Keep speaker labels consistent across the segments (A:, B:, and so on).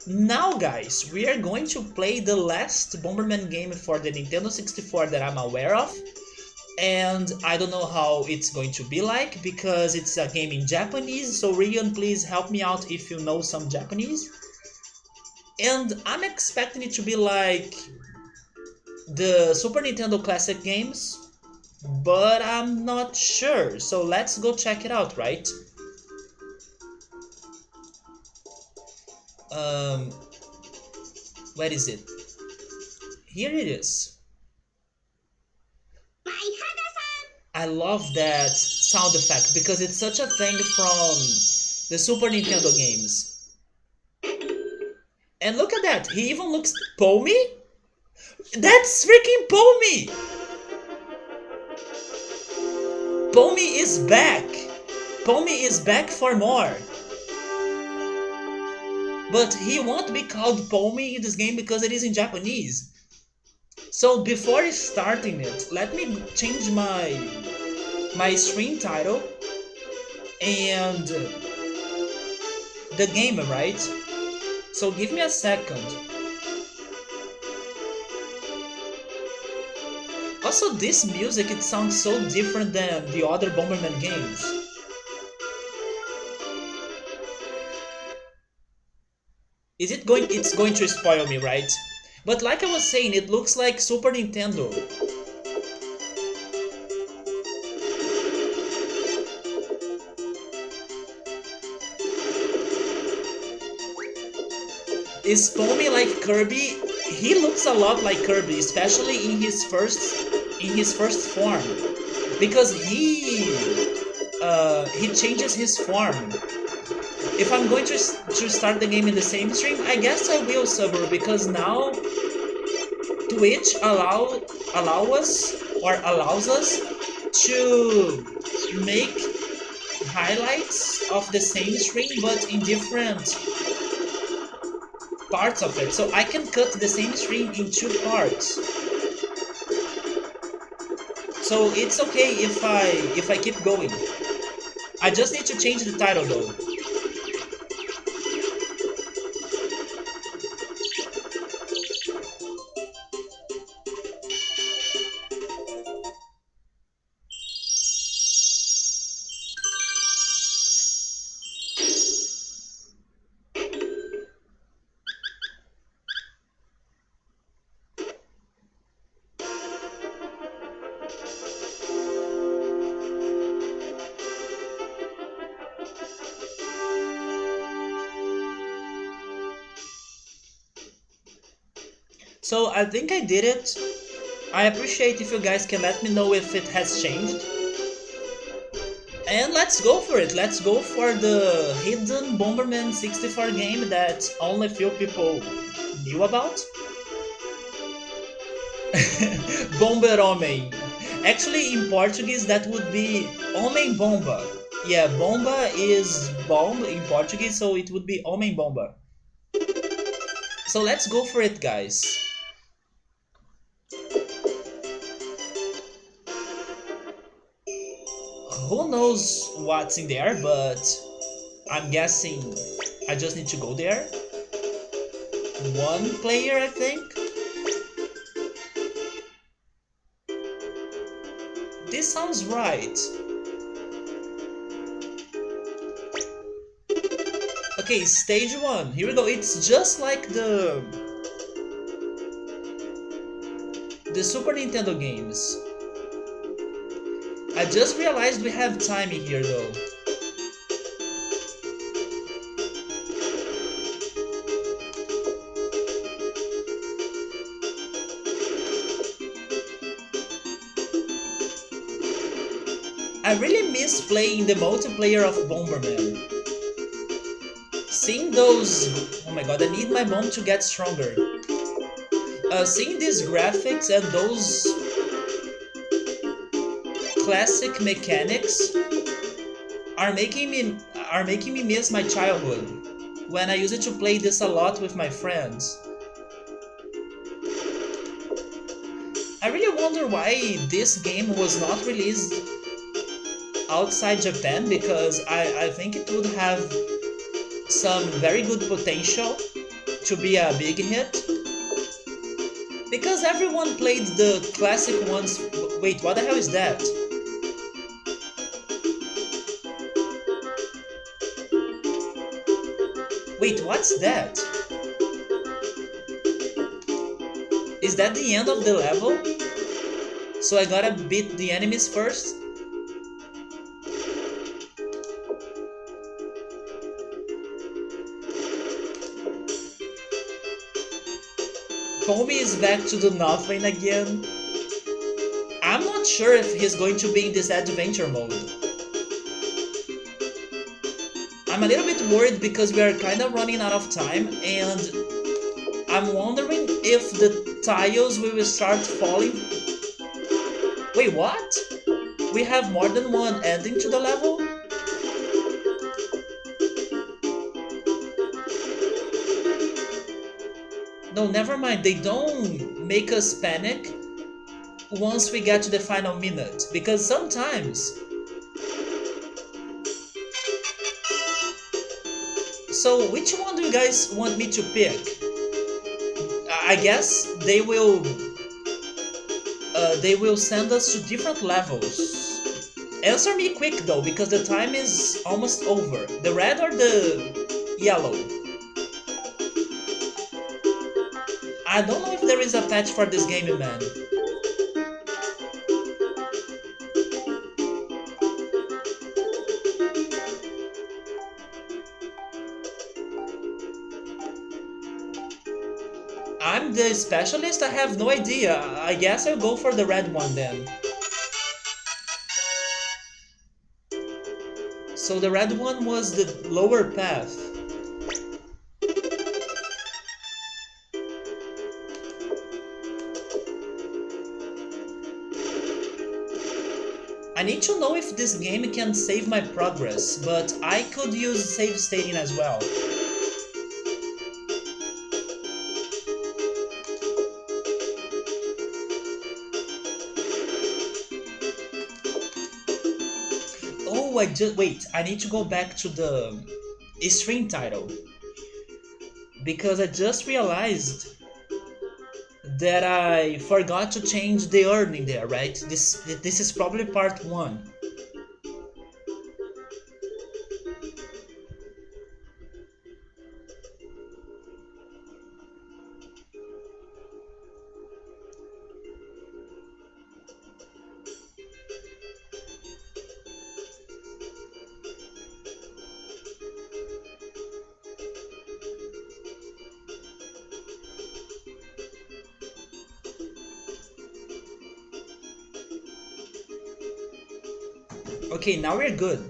A: Now guys, we are going to play the last Bomberman game for the Nintendo 64 that I'm aware of. And I don't know how it's going to be like because it's a game in Japanese, so Rion, please help me out if you know some Japanese. And I'm expecting it to be like the Super Nintendo classic games, but I'm not sure, so let's go check it out, right? Um, where is it? Here it is. I love that sound effect because it's such a thing from the Super Nintendo games. And look at that, he even looks Pomy? That's freaking Pomy! Pomy is back! Pomy is back for more. But he won't be called Pomy in this game because it is in Japanese. So before starting it, let me change my stream title and the game, right? So give me a second. Also, this music, it sounds so different than the other Bomberman games. It's going to spoil me, right? But like I was saying, it looks like Super Nintendo. Is Pomy like Kirby? He looks a lot like Kirby, especially in his first form, because he changes his form. If I'm going to start the game in the same stream, I guess I will, Subaru, because now Twitch allows us to make highlights of the same stream but in different parts of it. So I can cut the same stream in two parts. So it's okay if I keep going. I just need to change the title though. So I think I did it. I appreciate if you guys can let me know if it has changed. And let's go for it. Let's go for the hidden Bomberman 64 game that only few people knew about. Bomber-Homem. Actually, in Portuguese, that would be Homem-Bomba. Yeah, bomba is bomb in Portuguese, so it would be Homem-Bomba. So let's go for it, guys. Who knows what's in there, but I'm guessing I just need to go there. One player, I think. This sounds right. Okay, stage 1. Here we go. It's just like the Super Nintendo games. I just realized we have time in here though. I really miss playing the multiplayer of Bomberman. Seeing those... Oh my god, I need my mom to get stronger. Seeing these graphics and those classic mechanics are making me miss my childhood when I used to play this a lot with my friends. I really wonder why this game was not released outside Japan, because I think it would have some very good potential to be a big hit. Because everyone played the classic ones. Wait, what the hell is that? Wait, what's that? Is that the end of the level? So I gotta beat the enemies first? Homie is back to do nothing again. I'm not sure if he's going to be in this adventure mode. I'm a little bit worried because we are kinda running out of time, and I'm wondering if the tiles will start falling. Wait, what? We have more than one ending to the level? No, never mind, they don't make us panic once we get to the final minute, because sometimes... So, which one do you guys want me to pick? I guess they will send us to different levels. Answer me quick though, because the time is almost over. The red or the yellow? I don't know if there is a patch for this game, man. I'm the specialist? I have no idea. I guess I'll go for the red one then. So the red one was the lower path. I need to know if this game can save my progress, but I could use save stating as well. Oh, wait, I need to go back to the stream title. Because I just realized that I forgot to change the earning there, right? This is probably part 1. Okay, now we're good.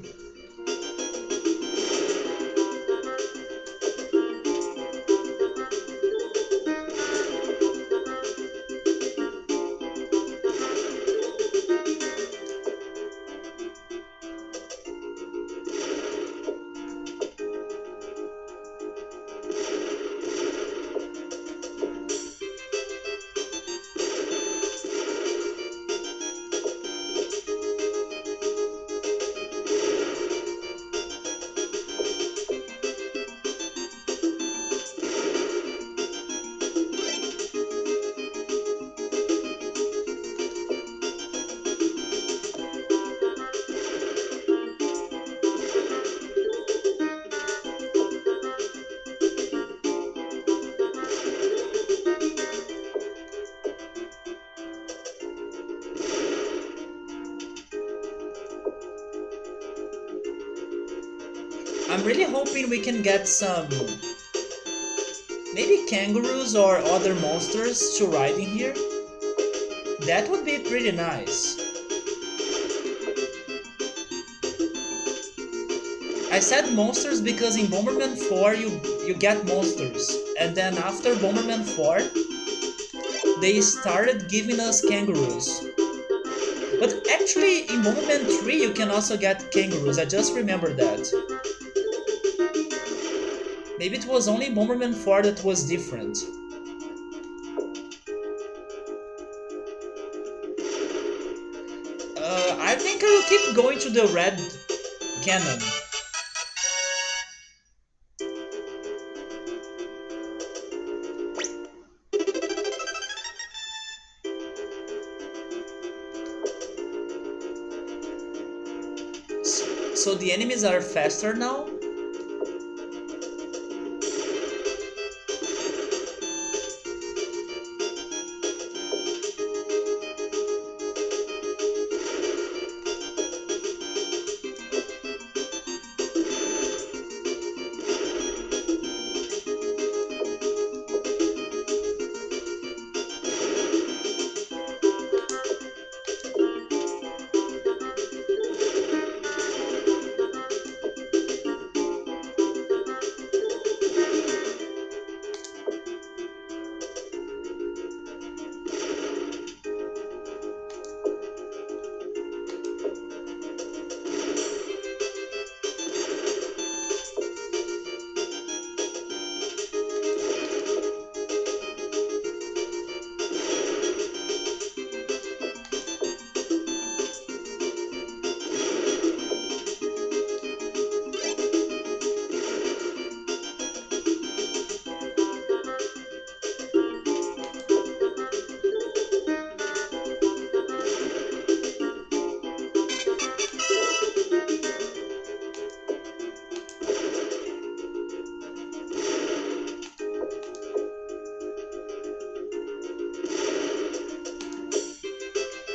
A: I'm really hoping we can get some... maybe kangaroos or other monsters to ride in here. That would be pretty nice. I said monsters because in Bomberman 4 you get monsters, and then after Bomberman 4 they started giving us kangaroos. But actually in Bomberman 3 you can also get kangaroos, I just remembered that. Maybe it was only Bomberman 4 that was different. I think I will keep going to the red cannon. So the enemies are faster now?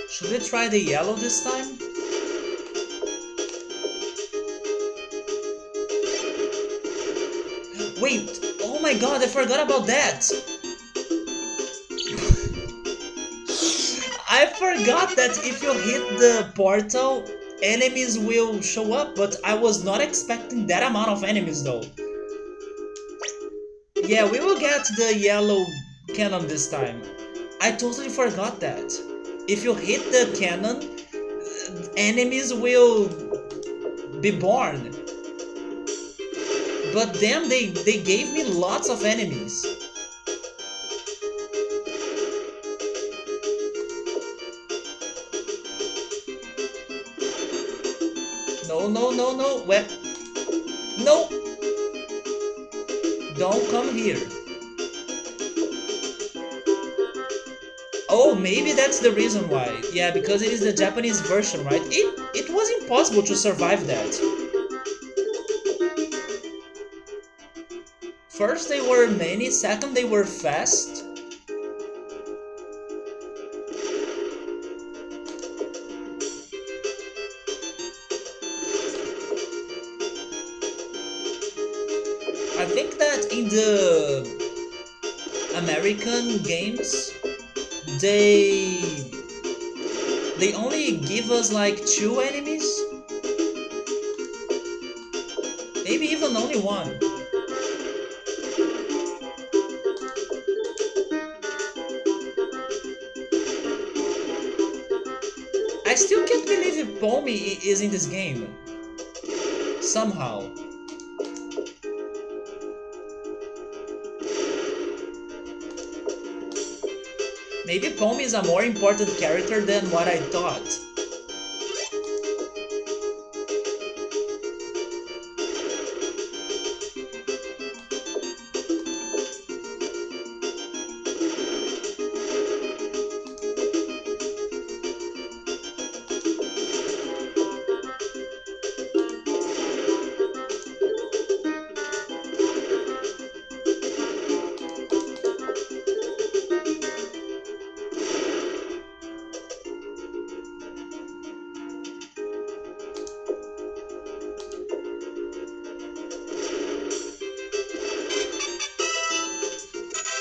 A: Should we try the yellow this time? Wait! Oh my god, I forgot about that! I forgot that if you hit the portal, enemies will show up, but I was not expecting that amount of enemies though. Yeah, we will get the yellow cannon this time. I totally forgot that. If you hit the cannon, enemies will be born. But damn, they gave me lots of enemies. No, no, no, no. Where? No! Don't come here. Oh, maybe that's the reason why. Yeah, because it is the Japanese version, right? It was impossible to survive that. First they were many, second they were fast. I think that in the American games, they only give us like 2 enemies? Maybe even only 1. I still can't believe if Pommy is in this game. Somehow. Maybe Pommy is a more important character than what I thought.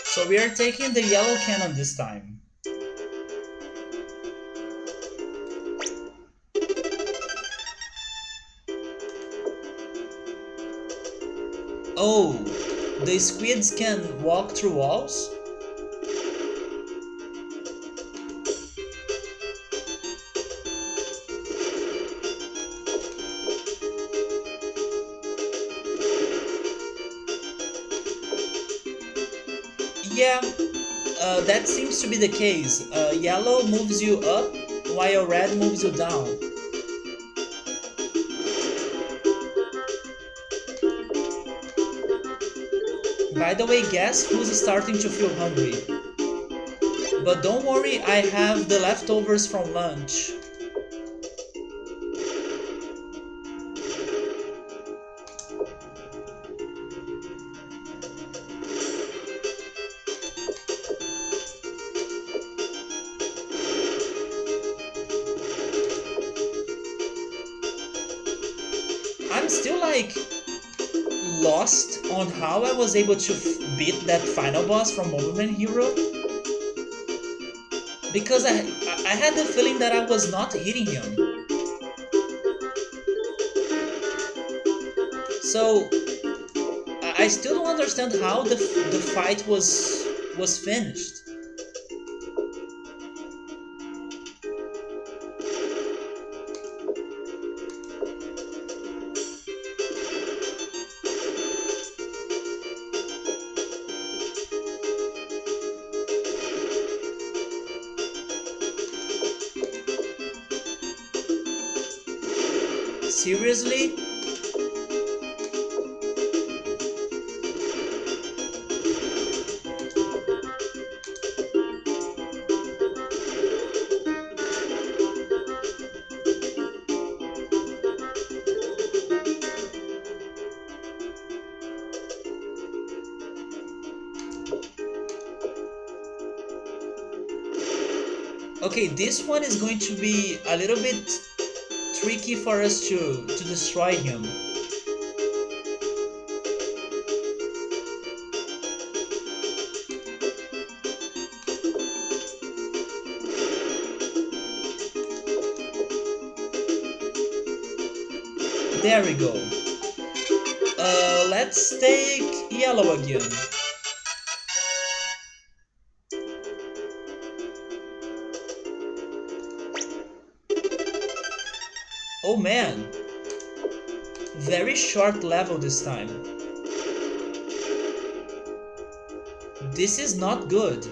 A: So we are taking the yellow cannon this time. Oh, the squids can walk through walls? Yeah, that seems to be the case. Yellow moves you up, while red moves you down. By the way, guess who's starting to feel hungry? But don't worry, I have the leftovers from lunch. like lost on how I was able to beat that final boss from Bomberman Hero, because I had the feeling that I was not hitting him. So I still don't understand how the fight was finished. Seriously? Okay, this one is going to be a little bit tricky for us to destroy him. There we go. Let's take yellow again. Oh man, very short level this time. This is not good.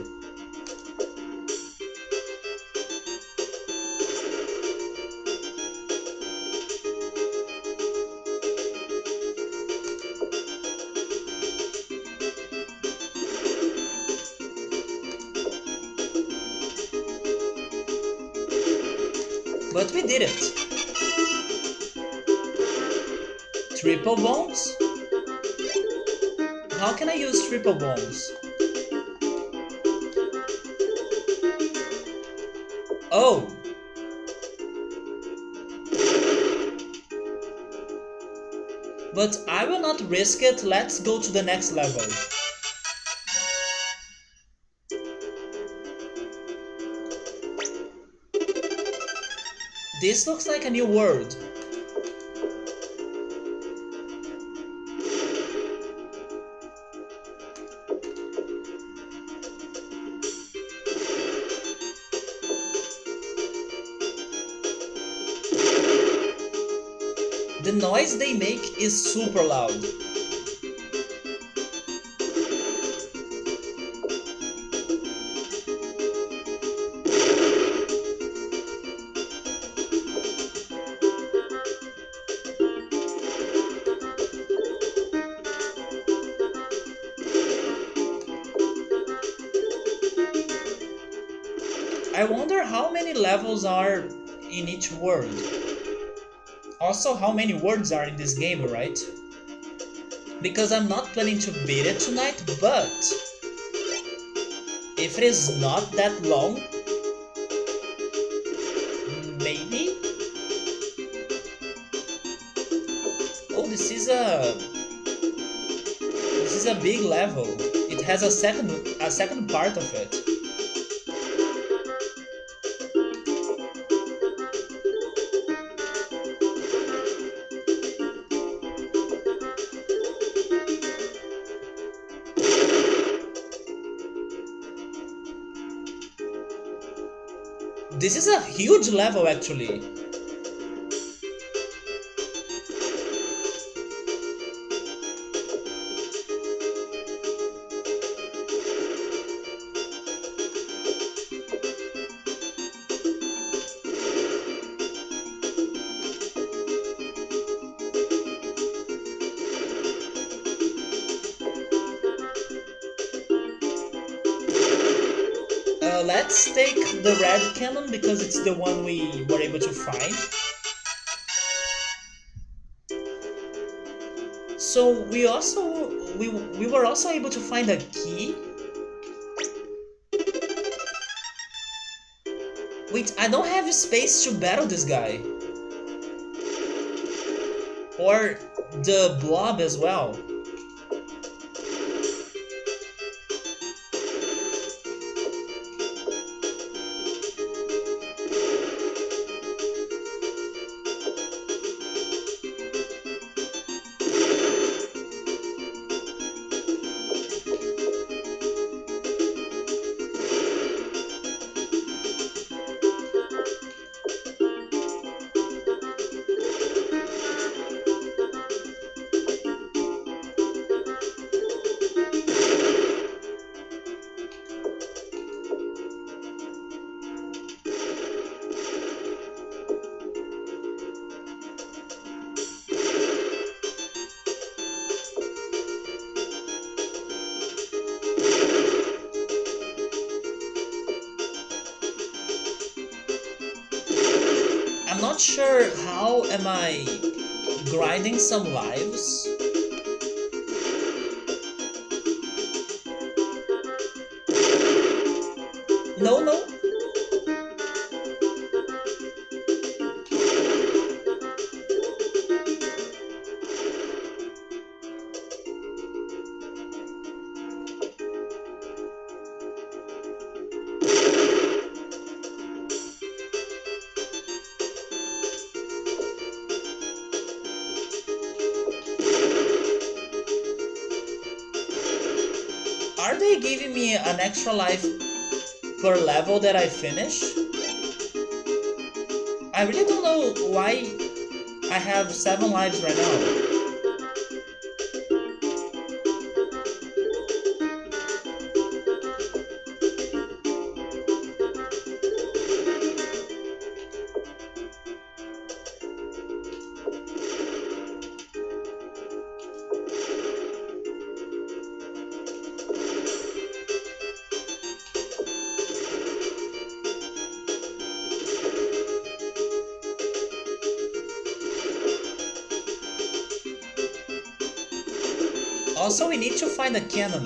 A: But we did it. Triple bombs? How can I use triple bombs? Oh! But I will not risk it, let's go to the next level. This looks like a new world. The noise they make is super loud. I wonder how many levels are in each world. Also, how many words are in this game, right? Because I'm not planning to beat it tonight, but if it is not that long, maybe? Oh, this is a big level. It has a second part of it. This is a huge level actually. Let's take the red cannon because it's the one we were able to find. So we were also able to find a key. Wait, I don't have space to battle this guy. Or the blob as well. I'm not sure how am I grinding some lives. No, no. Are they giving me an extra life per level that I finish? I really don't know why I have 7 lives right now. Also, we need to find a cannon.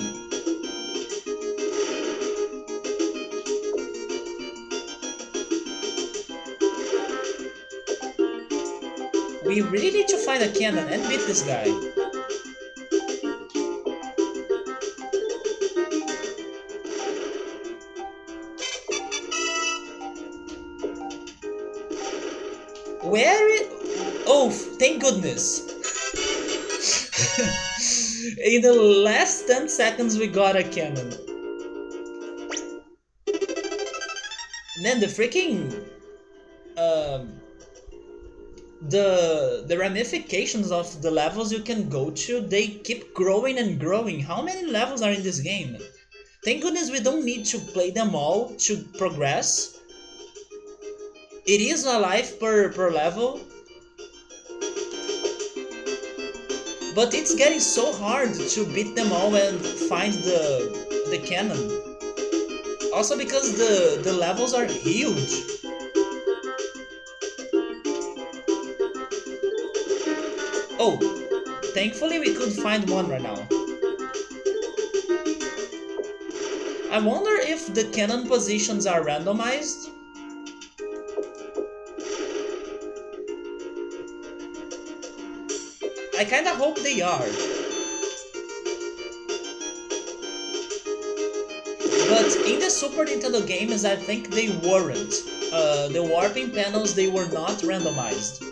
A: We really need to find a cannon and beat this guy. Where is... Oh, thank goodness. In the last 10 seconds we got a cannon. Man, the freaking... the ramifications of the levels you can go to, they keep growing and growing. How many levels are in this game? Thank goodness we don't need to play them all to progress. It is a life per level. But it's getting so hard to beat them all and find the cannon. Also because the levels are huge. Oh, thankfully we could find one right now. I wonder if the cannon positions are randomized. I kinda hope they are. But in the Super Nintendo games, I think they weren't. The warping panels, they were not randomized.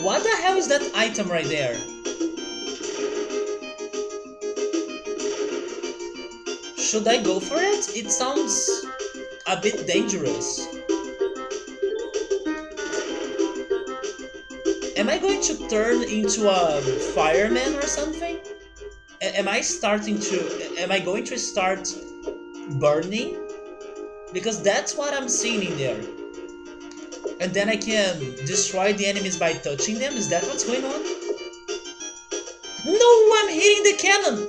A: What the hell is that item right there? Should I go for it? It sounds a bit dangerous. Am I going to turn into a fireman or something? Am I going to start burning? Because that's what I'm seeing in there. And then I can destroy the enemies by touching them? Is that what's going on? No, I'm hitting the cannon!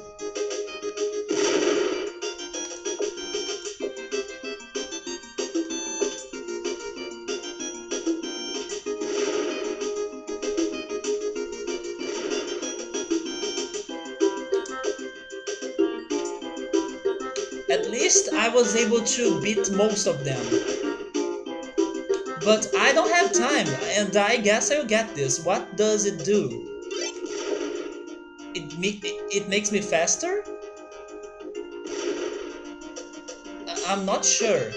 A: At least I was able to beat most of them. But I don't have time, and I guess I'll get this. What does it do? It makes me faster? I'm not sure.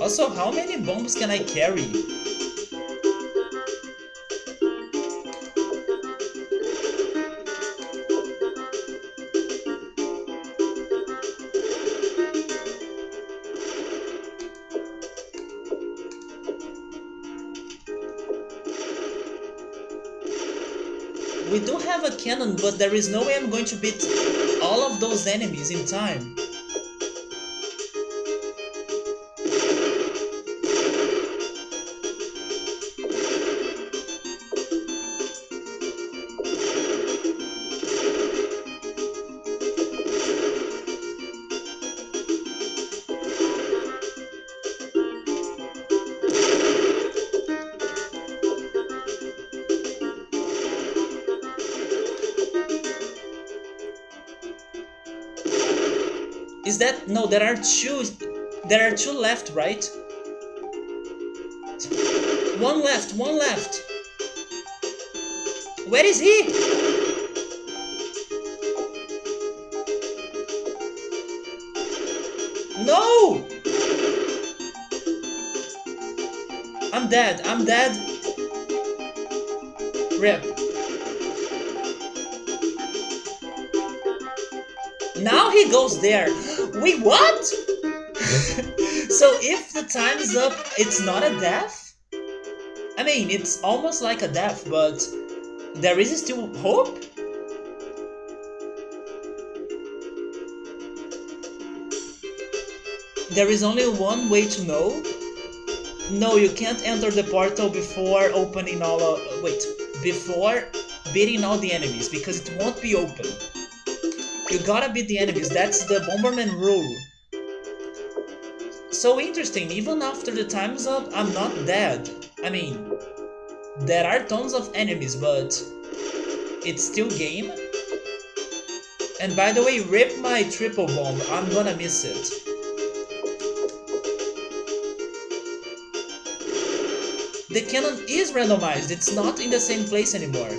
A: Also, how many bombs can I carry? We do have a cannon, but there is no way I'm going to beat all of those enemies in time. Is that... no, there are two... there are two left, right? One left, one left! Where is he? No! I'm dead, I'm dead. Rip. Now he goes there. Wait, what? So if the time is up, it's not a death? I mean, it's almost like a death, but there is still hope? There is only one way to know. No, you can't enter the portal before opening all of... wait, before beating all the enemies, because it won't be open. You gotta beat the enemies, that's the Bomberman rule. So interesting, even after the time's up, I'm not dead. I mean, there are tons of enemies, but it's still game. And by the way, rip my triple bomb, I'm gonna miss it. The cannon is randomized, it's not in the same place anymore.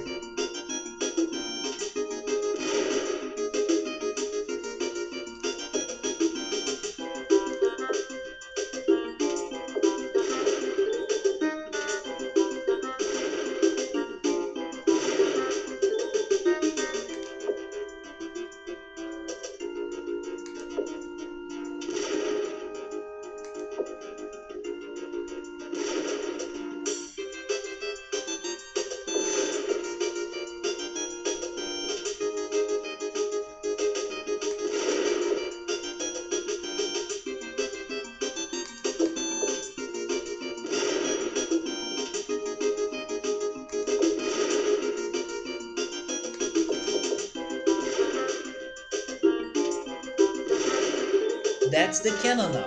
A: That's the cannon now.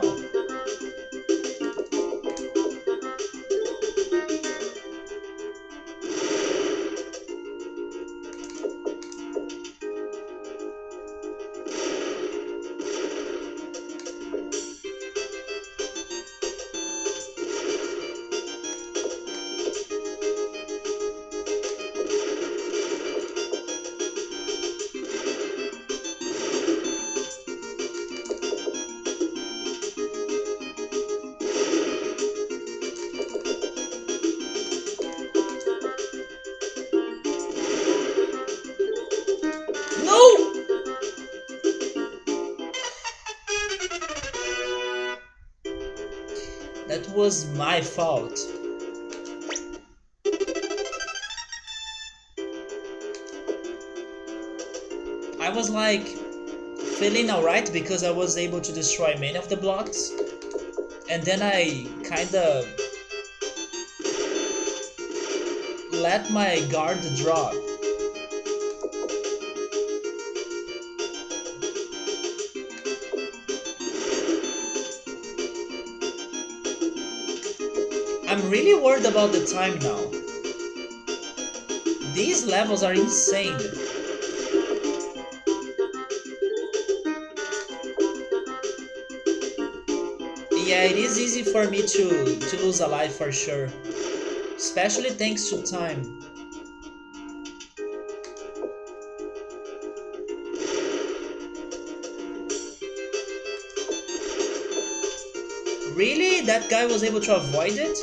A: was my fault. I was like feeling alright because I was able to destroy many of the blocks, and then I kinda let my guard drop. I'm really worried about the time now. These levels are insane. Yeah, it is easy for me to lose a life for sure. Especially thanks to time. Really? That guy was able to avoid it?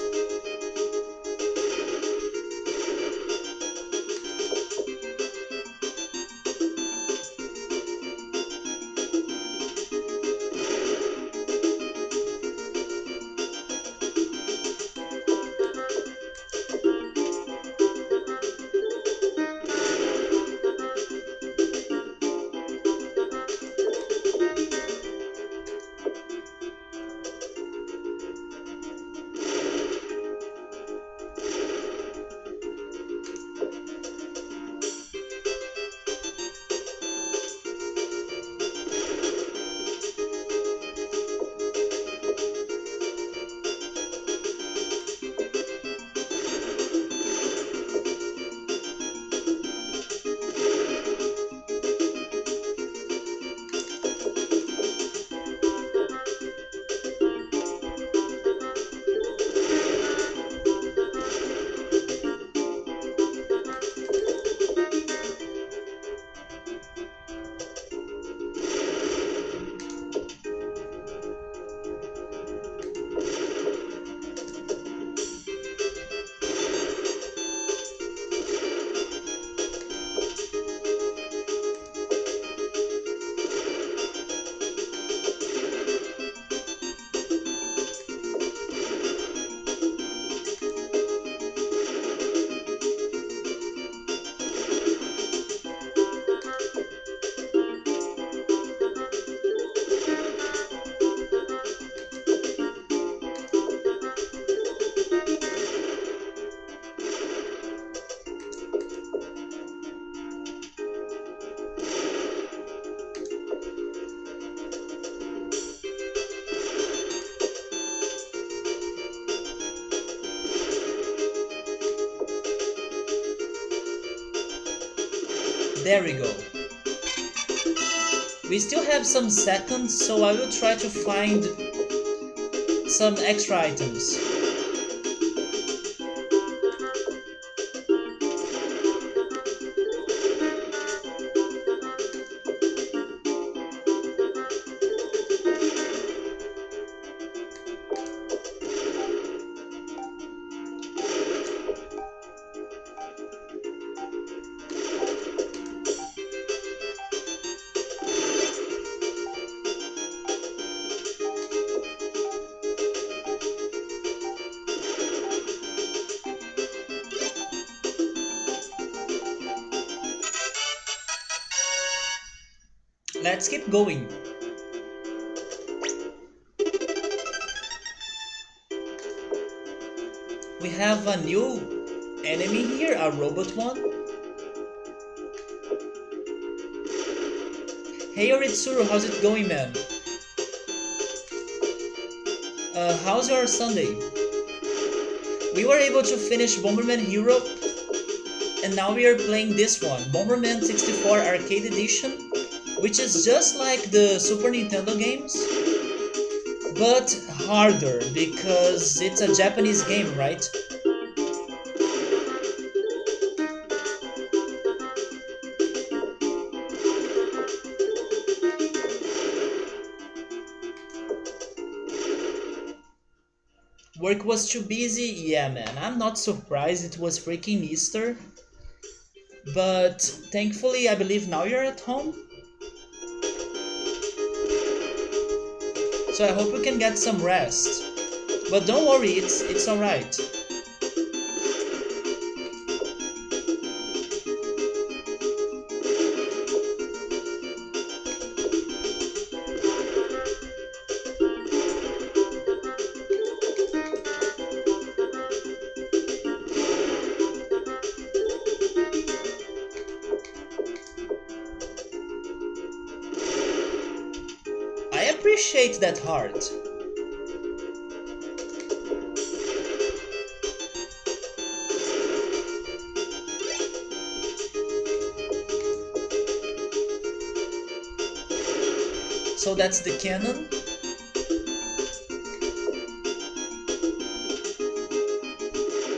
A: There we go. We still have some seconds, so I will try to find some extra items. Let's keep going. We have a new enemy here, a robot one. Hey Oritsuru, how's it going, man? How's your Sunday? We were able to finish Bomberman Europe, and now we are playing this one, Bomberman 64 Arcade Edition, which is just like the Super Nintendo games, but harder because it's a Japanese game, right? Work was too busy? Yeah, man, I'm not surprised. It was freaking Easter. But thankfully, I believe now you're at home. So I hope you can get some rest. But don't worry, it's alright. I appreciate that heart. So that's the cannon.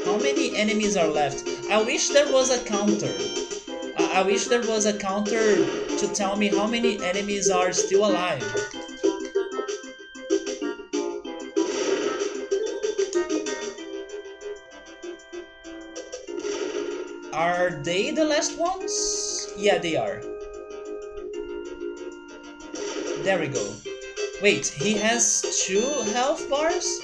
A: How many enemies are left? I wish there was a counter. I wish there was a counter to tell me how many enemies are still alive. Are they the last ones? Yeah, they are. There we go. Wait, he has 2 health bars?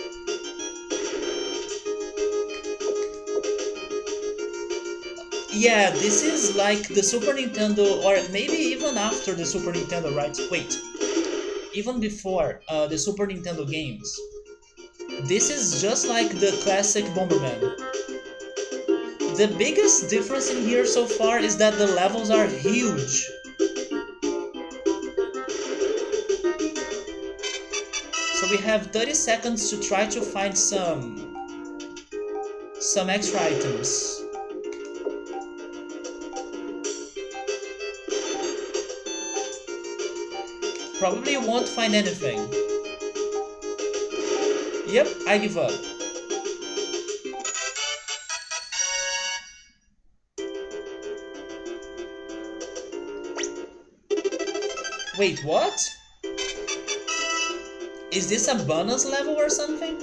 A: Yeah, this is like the Super Nintendo, or maybe even after the Super Nintendo, right? Wait, even before the Super Nintendo games. This is just like the classic Bomberman. The biggest difference in here so far is that the levels are huge. So we have 30 seconds to try to find some extra items. Probably won't find anything. Yep, I give up. Wait, what? Is this a bonus level or something?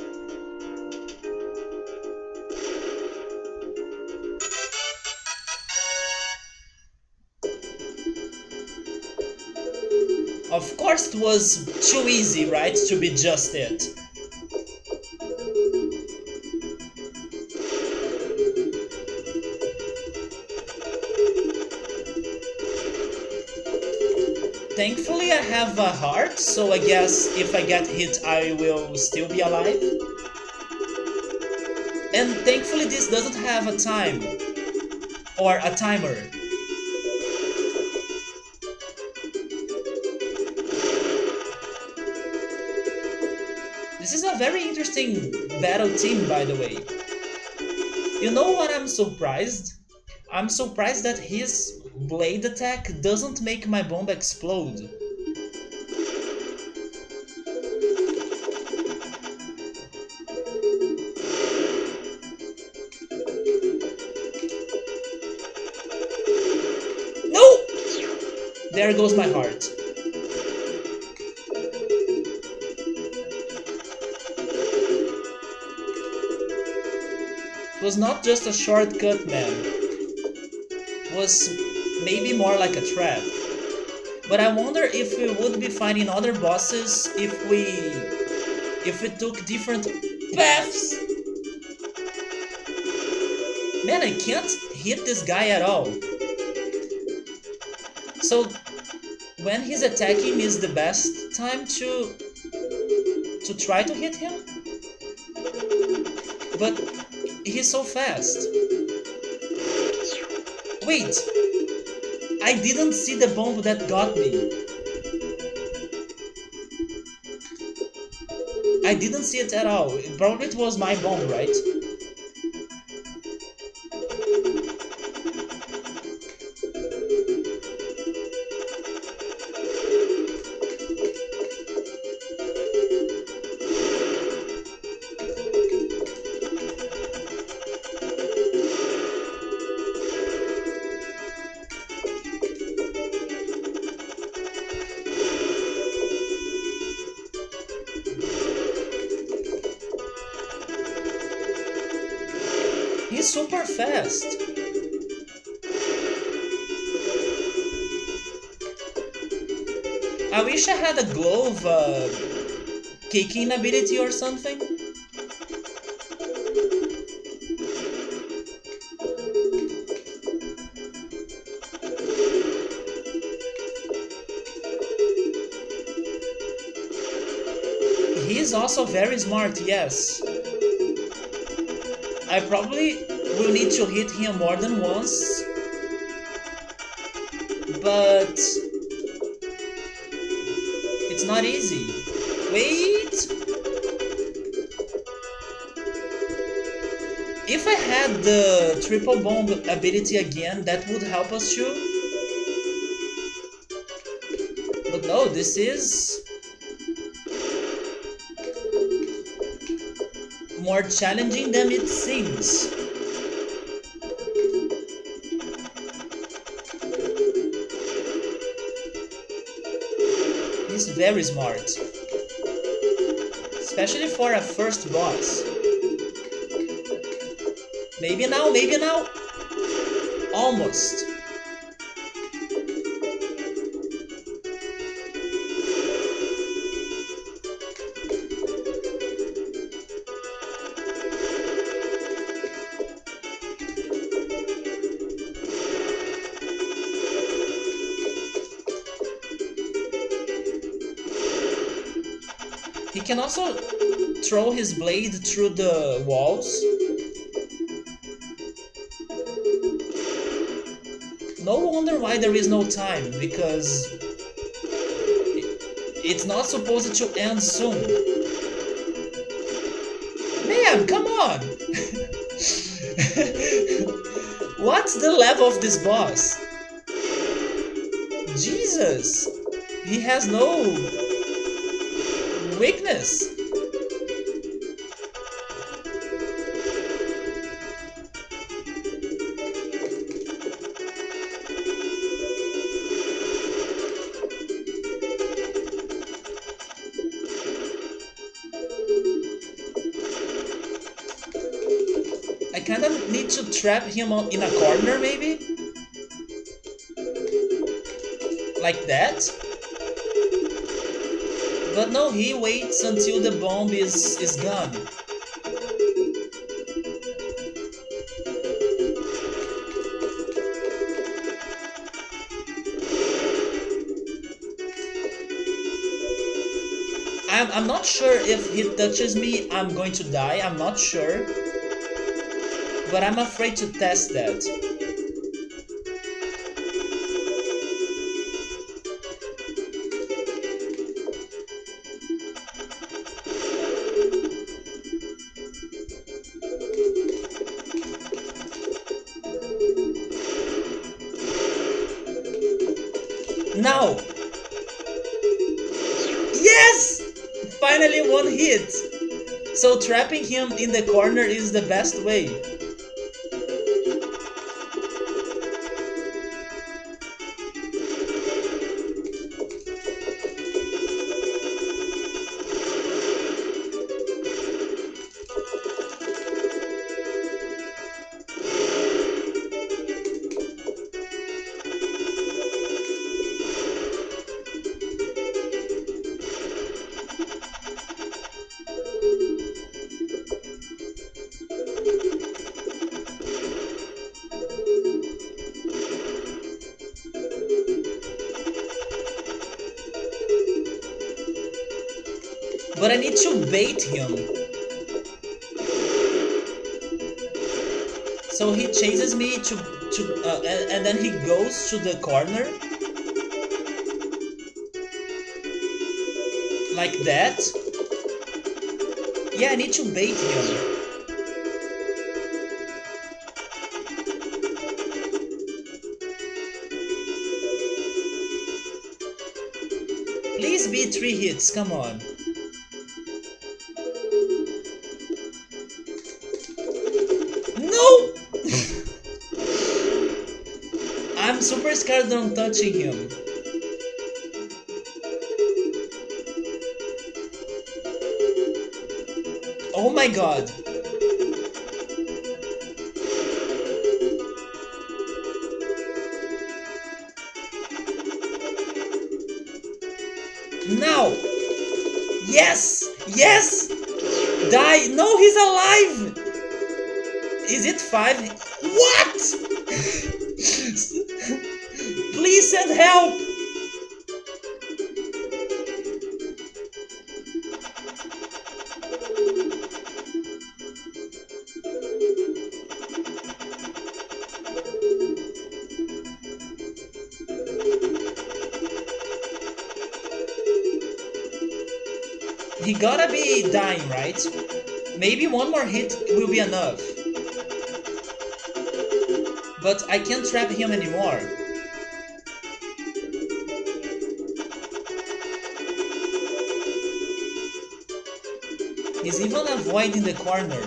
A: Of course it was too easy, right, to be just it. Thankfully I have a heart, so I guess if I get hit I will still be alive. And thankfully this doesn't have a time. Or a timer. This is a very interesting battle team, by the way. You know what I'm surprised? I'm surprised that his blade attack doesn't make my bomb explode. No! There goes my heart. It was not just a shortcut, man. It was maybe more like a trap. But I wonder if we would be finding other bosses if we took different paths. Man, I can't hit this guy at all. So when he's attacking is the best time to try to hit him? But he's so fast. Wait! I didn't see the bomb that got me. I didn't see it at all. Probably it was my bomb, right? He's super fast. I wish I had a glove kicking ability or something. is also very smart, yes. I probably will need to hit him more than once, but it's not easy. Wait! If I had the triple bomb ability again, that would help us too. But no, this is more challenging than it seems. He's very smart. Especially for a first boss. Maybe now, maybe now. Almost. He can also throw his blade through the walls. No wonder why there is no time, because it's not supposed to end soon. Man, come on! What's the level of this boss? Jesus! He has no weakness. I kinda need to trap him in a corner, maybe? Like that? But no, he waits until the bomb is gone. I'm not sure if he touches me, I'm going to die. I'm not sure. But I'm afraid to test that. Now! Yes! Finally one hit! So trapping him in the corner is the best way. But I need to bait him. So he chases me and then he goes to the corner. Like that. Yeah, I need to bait him. Please be 3 hits, come on. No! I'm super scared on touching him. Oh my god. Now! Yes! Yes! Die! No, he's alive! Is it 5? What? Please send help! He gotta be dying, right? Maybe one more hit will be enough. But I can't trap him anymore. He's even avoiding the corner.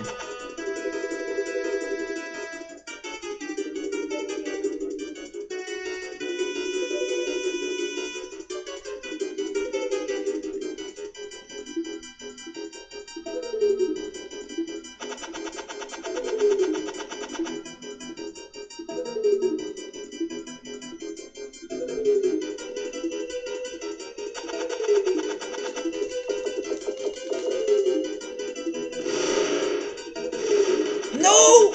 A: No!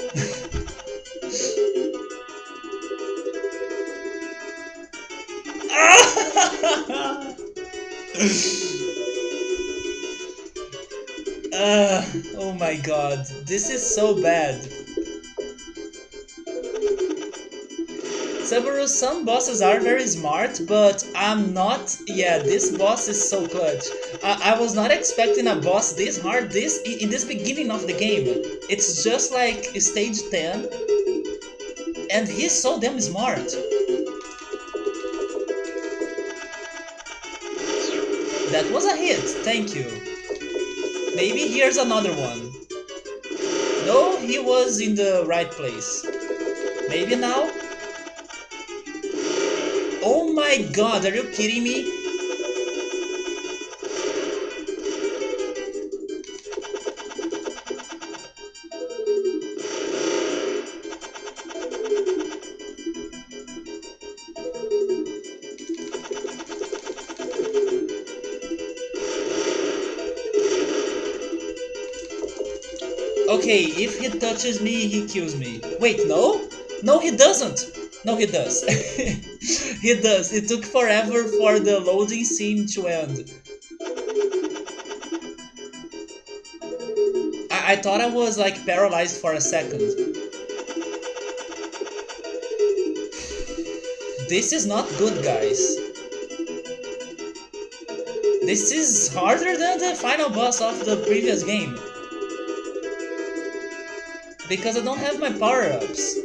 A: Oh my god, this is so bad. Subaru, some bosses are very smart, but I'm not. Yeah, this boss is so clutch. I was not expecting a boss this hard in this beginning of the game. It's just like stage 10, and he's so damn smart. That was a hit, thank you. Maybe here's another one. No, he was in the right place. Maybe now? Oh my god, are you kidding me? Okay, if he touches me, he kills me. Wait, no? No, he doesn't! No, he does. He does. It took forever for the loading scene to end. I thought I was like paralyzed for a second. This is not good, guys. This is harder than the final boss of the previous game. Because I don't have my power-ups.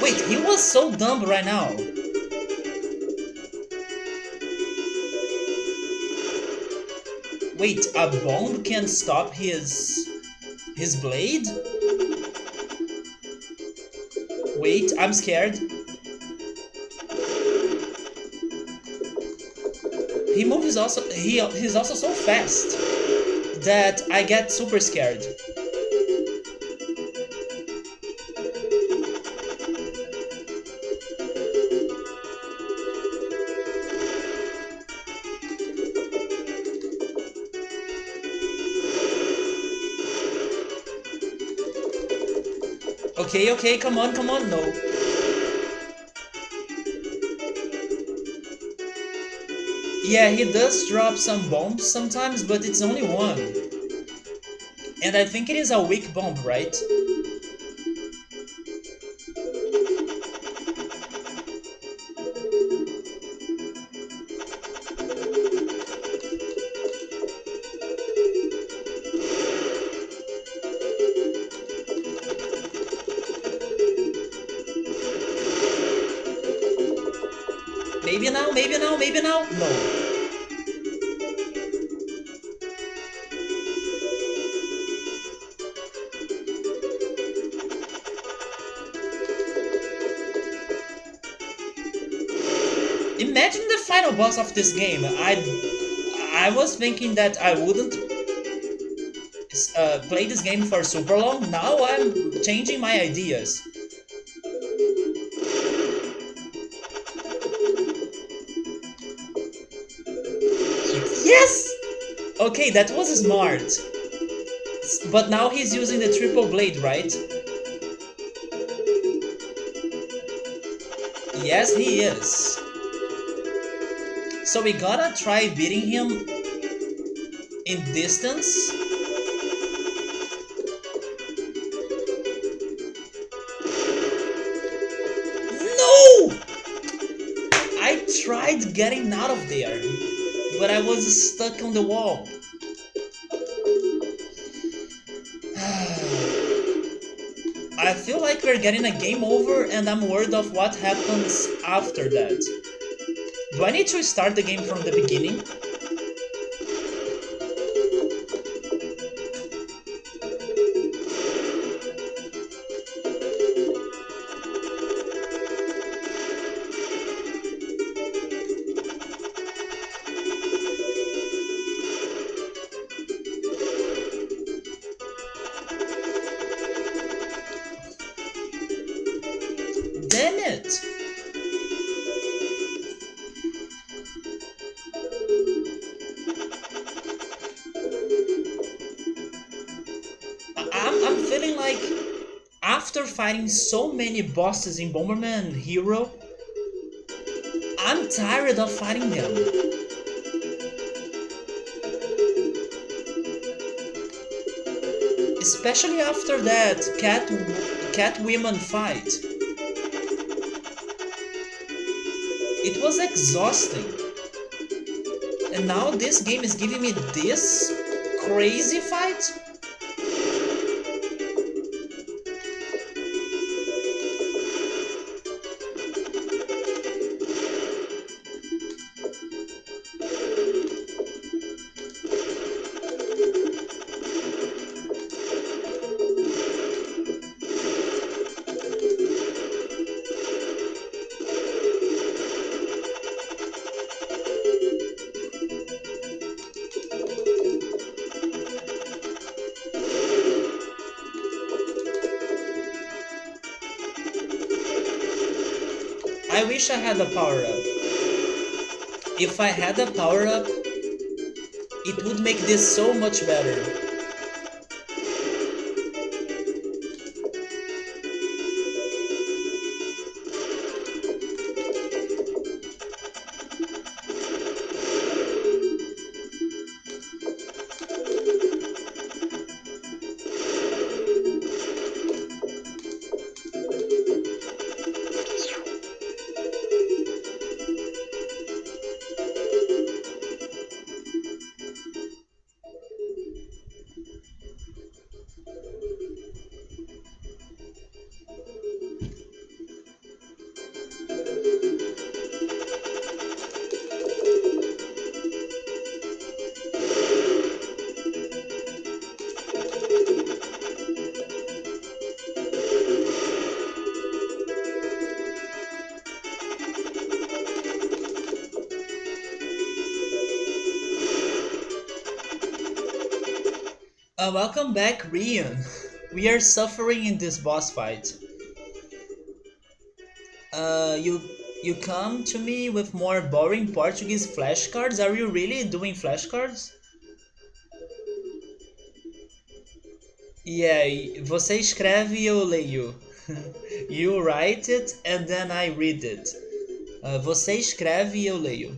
A: Wait, he was so dumb right now. Wait, a bomb can stop his blade? Wait, I'm scared. He moves also. He's also so fast that I get super scared. Okay, okay, come on, no. Yeah, he does drop some bombs sometimes, but it's only one. And I think it is a weak bomb, right? Maybe now, maybe now, maybe now. No. Imagine the final boss of this game. I was thinking that I wouldn't play this game for super long. Now I'm changing my ideas. Yes! Okay, that was smart. But now he's using the triple blade, right? Yes, he is. So we gotta try beating him in distance. tried getting out of there, but I was stuck on the wall. I feel like we're getting a game over and I'm worried of what happens after that. Do I need to start the game from the beginning? Damn it! I'm feeling like after fighting so many bosses in Bomberman Hero, I'm tired of fighting them. Especially after that cat women fight. It was exhausting. And now this game is giving me this crazy fight? I wish I had a power-up. If I had a power-up, it would make this so much better. Welcome back, Rian. We are suffering in this boss fight. You come to me with more boring Portuguese flashcards? Are you really doing flashcards? Yeah, você escreve e eu leio. You write it and then I read it. Você escreve e eu leio.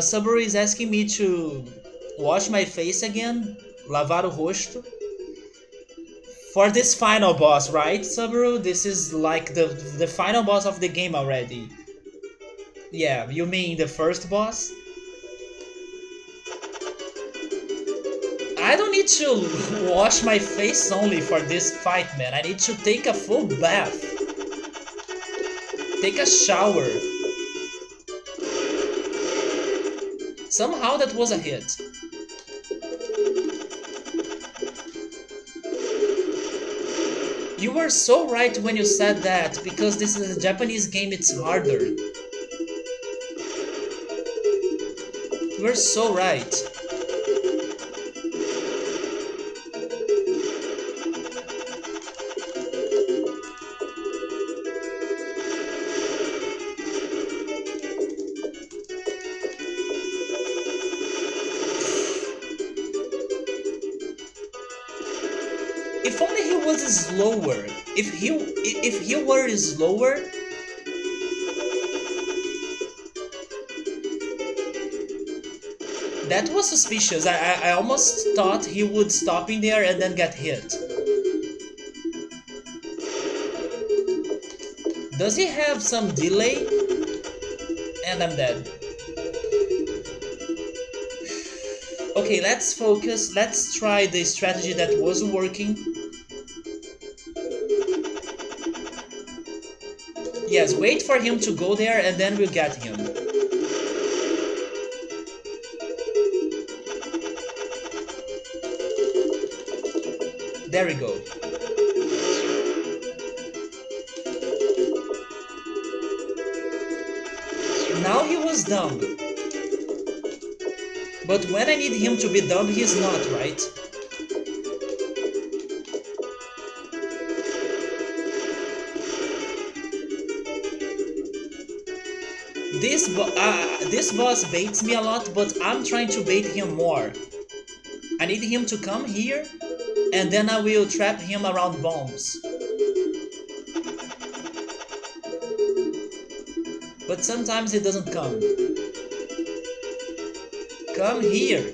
A: Subaru is asking me to wash my face again, lavar o rosto. For this final boss, right, Subaru? This is like the final boss of the game already. Yeah, you mean the first boss? I don't need to wash my face only for this fight, man. I need to take a full bath. Take a shower. Somehow that was a hit. You were so right when you said that, because this is a Japanese game, it's harder. You were so right. If only he was slower. If he were slower. That was suspicious. I almost thought he would stop in there and then get hit. Does he have some delay? And I'm dead. Okay, let's focus. Let's try the strategy that was working. Yes, wait for him to go there and then we'll get him. There we go. Now he was dumb. But when I need him to be dumb, he's not, right? This boss baits me a lot, but I'm trying to bait him more. I need him to come here, and then I will trap him around bombs. But sometimes he doesn't come. Come here.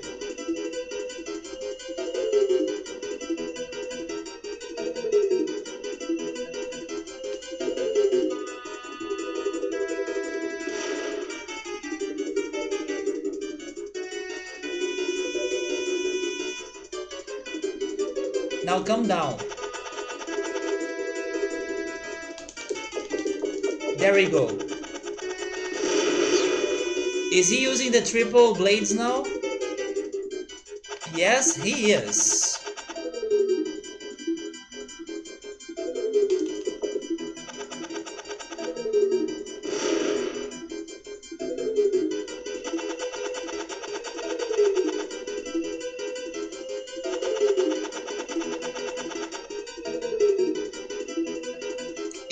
A: Now come down. There we go. Is he using the triple blades now? Yes, he is.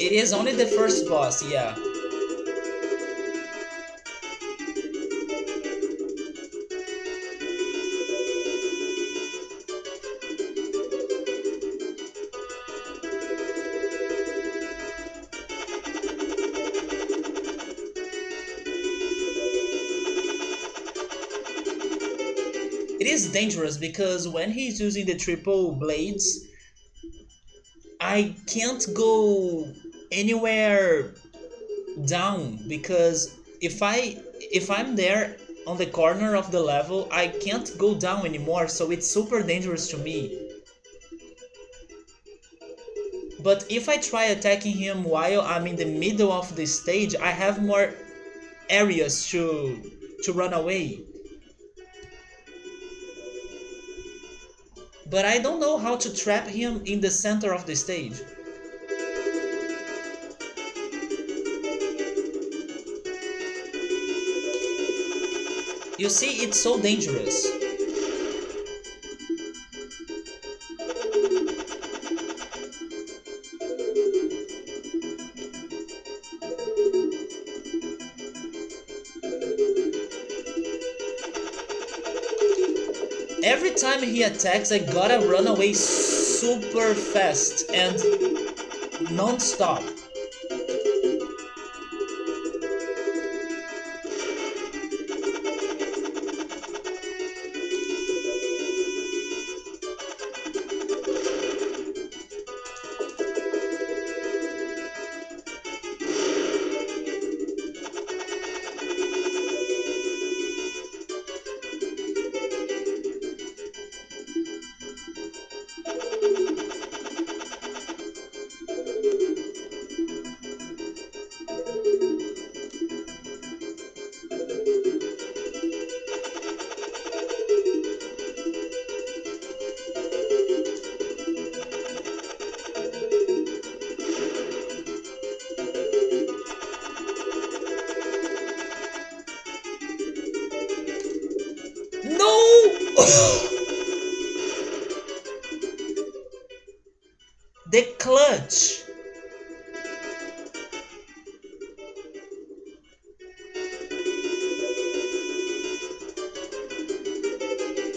A: It is only the first boss, yeah. It is dangerous because when he's using the triple blades, I can't go anywhere down because if I'm there on the corner of the level, I can't go down anymore, so it's super dangerous to me. But if I try attacking him while I'm in the middle of the stage, I have more areas to run away. But I don't know how to trap him in the center of the stage. You see, it's so dangerous. Every time he attacks, I gotta run away super fast and non-stop. The clutch.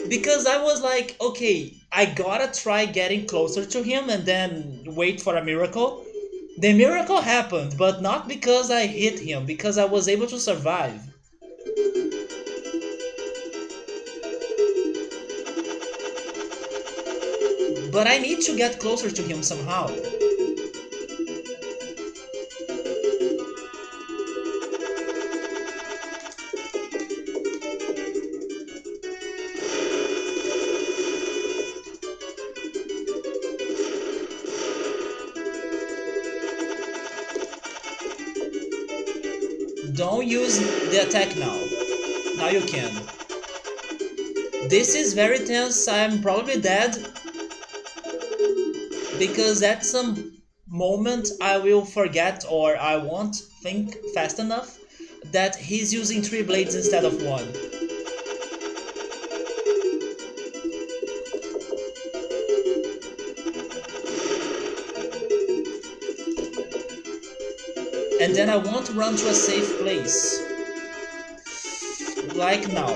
A: Because I was like, okay, I gotta try getting closer to him and then wait for a miracle. The miracle happened, but not because I hit him, because I was able to survive. But I need to get closer to him somehow. Don't use the attack now. Now you can. This is very tense. I'm probably dead. Because at some moment I will forget or I won't think fast enough that he's using 3 blades instead of 1. And then I won't run to a safe place. Like now.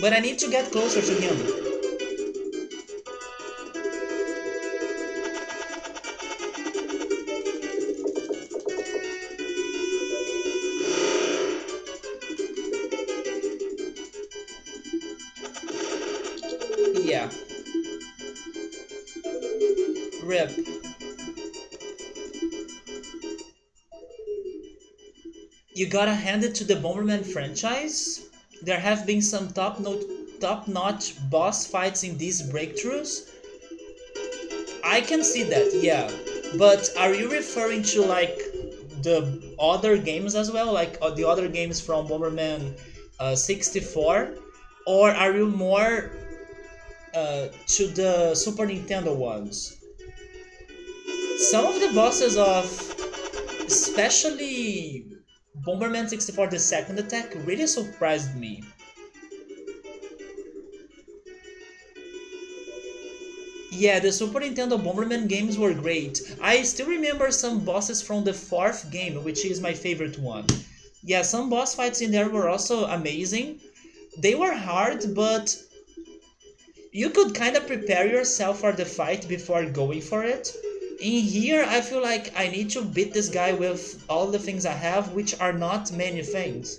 A: But I need to get closer to him. Yeah. Rip. You gotta hand it to the Bomberman franchise. There have been some top-notch boss fights in these breakthroughs. I can see that, yeah. But are you referring to like the other games as well, like the other games from Bomberman 64, or are you more to the Super Nintendo ones? Some of the bosses of, especially Bomberman 64, the second attack, really surprised me. Yeah, the Super Nintendo Bomberman games were great. I still remember some bosses from the fourth game, which is my favorite one. Yeah, some boss fights in there were also amazing. They were hard, but you could kind of prepare yourself for the fight before going for it. In here, I feel like I need to beat this guy with all the things I have, which are not many things.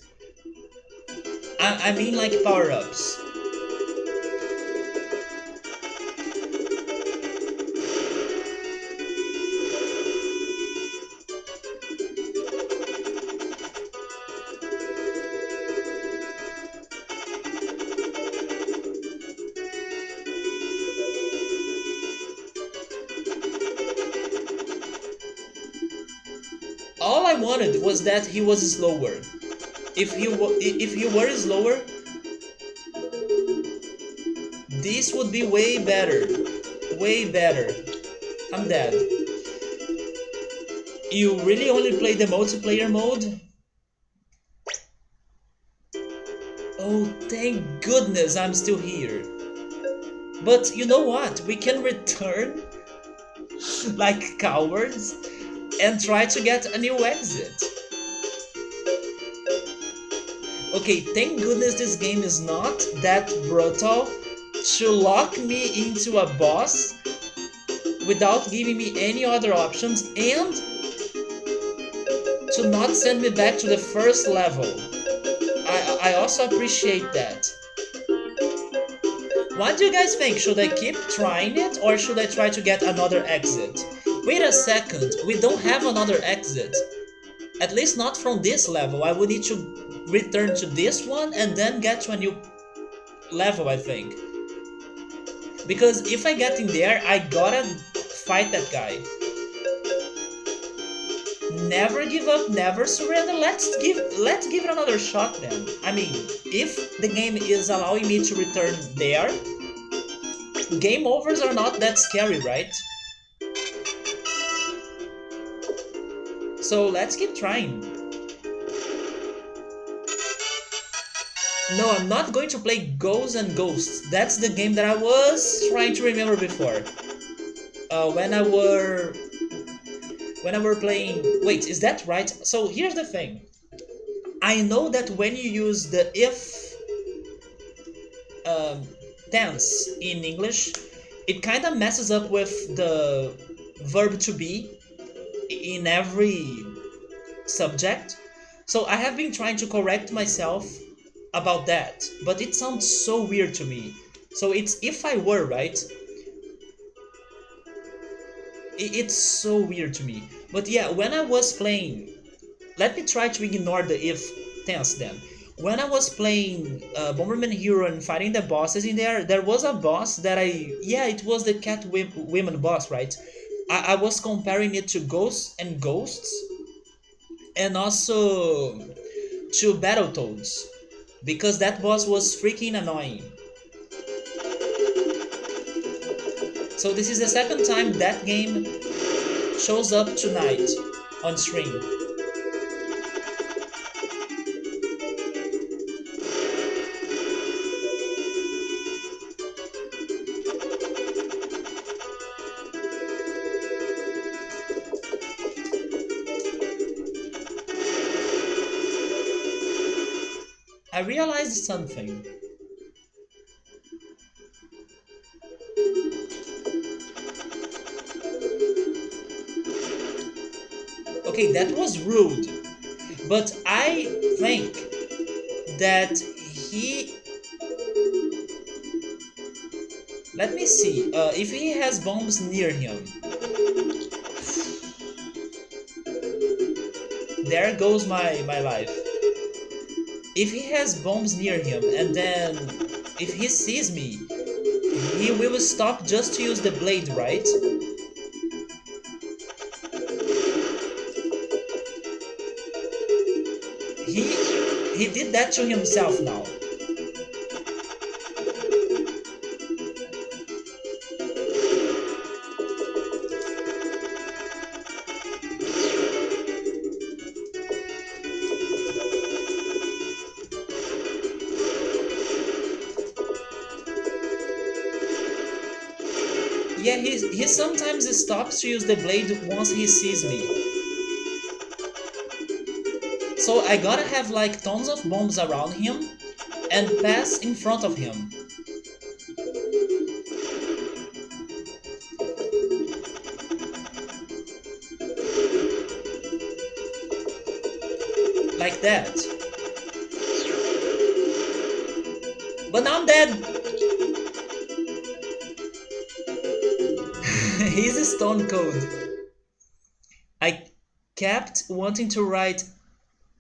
A: I mean like power-ups. All I wanted was that he was slower. If he were slower, this would be way better. Way better. I'm dead. You really only play the multiplayer mode? Oh, thank goodness I'm still here. But you know what? We can return like cowards and try to get a new exit. Okay, thank goodness this game is not that brutal to lock me into a boss without giving me any other options and to not send me back to the first level. I also appreciate that. What do you guys think? Should I keep trying it or should I try to get another exit? Wait a second, we don't have another exit. At least not from this level. I would need to return to this one and then get to a new level, I think. Because if I get in there, I gotta fight that guy. Never give up, never surrender. Let's give it another shot then. I mean, if the game is allowing me to return there, game overs are not that scary, right? So let's keep trying. No, I'm not going to play Ghosts and Ghosts. That's the game that I was trying to remember before. When I were playing... Wait, is that right? So here's the thing. I know that when you use the if tense in English, it kind of messes up with the verb to be in every subject. So I have been trying to correct myself about that, but it sounds so weird to me. So it's if I were, right? It's so weird to me. But yeah, when I was playing, let me try to ignore the if tense then. When I was playing Bomberman Hero and fighting the bosses in there, there was a boss that yeah, it was the cat women boss, right? I was comparing it to Ghosts and Ghosts, and also to Battletoads, because that boss was freaking annoying. So this is the second time that game shows up tonight on stream. I realized something. Okay, that was rude, but I think that he. Let me see. If he has bombs near him, there goes my life. If he has bombs near him, and then if he sees me, he will stop just to use the blade, right? He he did that to himself now. Yeah, he sometimes stops to use the blade once he sees me. So I gotta have like tons of bombs around him and pass in front of him. Like that. But now I'm dead! He's a stone cold. I kept wanting to write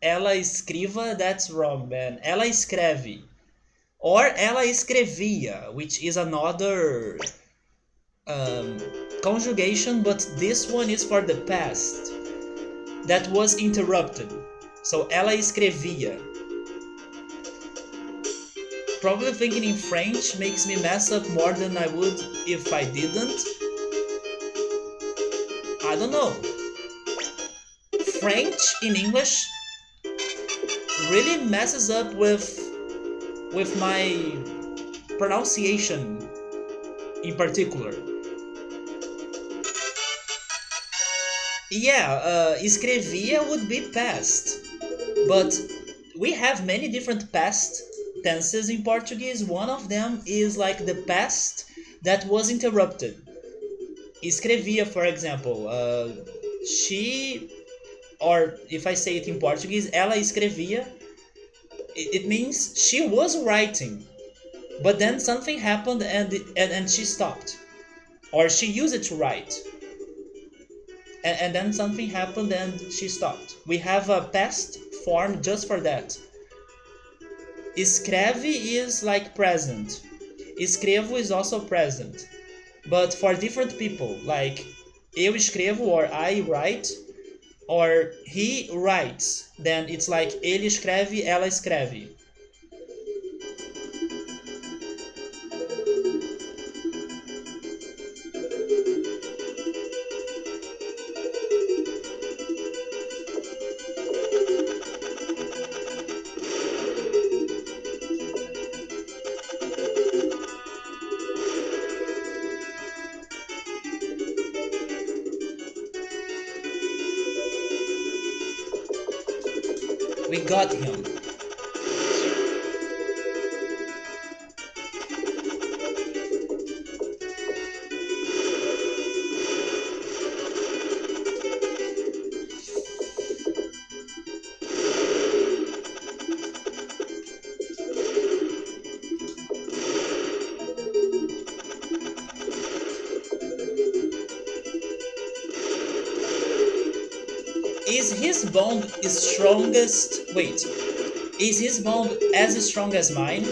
A: ela escriva, that's wrong, man. Ela escreve. Or ela escrevia, which is another um, conjugation, but this one is for the past. That was interrupted. So ela escrevia. Probably thinking in French makes me mess up more than I would if I didn't. I don't know. French in English really messes up with my pronunciation in particular. Yeah, escrevia would be past, but we have many different past tenses in Portuguese. One of them is like the past that was interrupted. Escrevia, for example, she, or if I say it in Portuguese, ela escrevia, it means she was writing, but then something happened and she stopped, or she used it to write, and then something happened and she stopped. We have a past form just for that. Escreve is like present. Escrevo is also present, but for different people, like eu escrevo or I write, or he writes, then it's like ele escreve, ela escreve. We got him. Is his bomb strongest? Wait, is his bomb as strong as mine?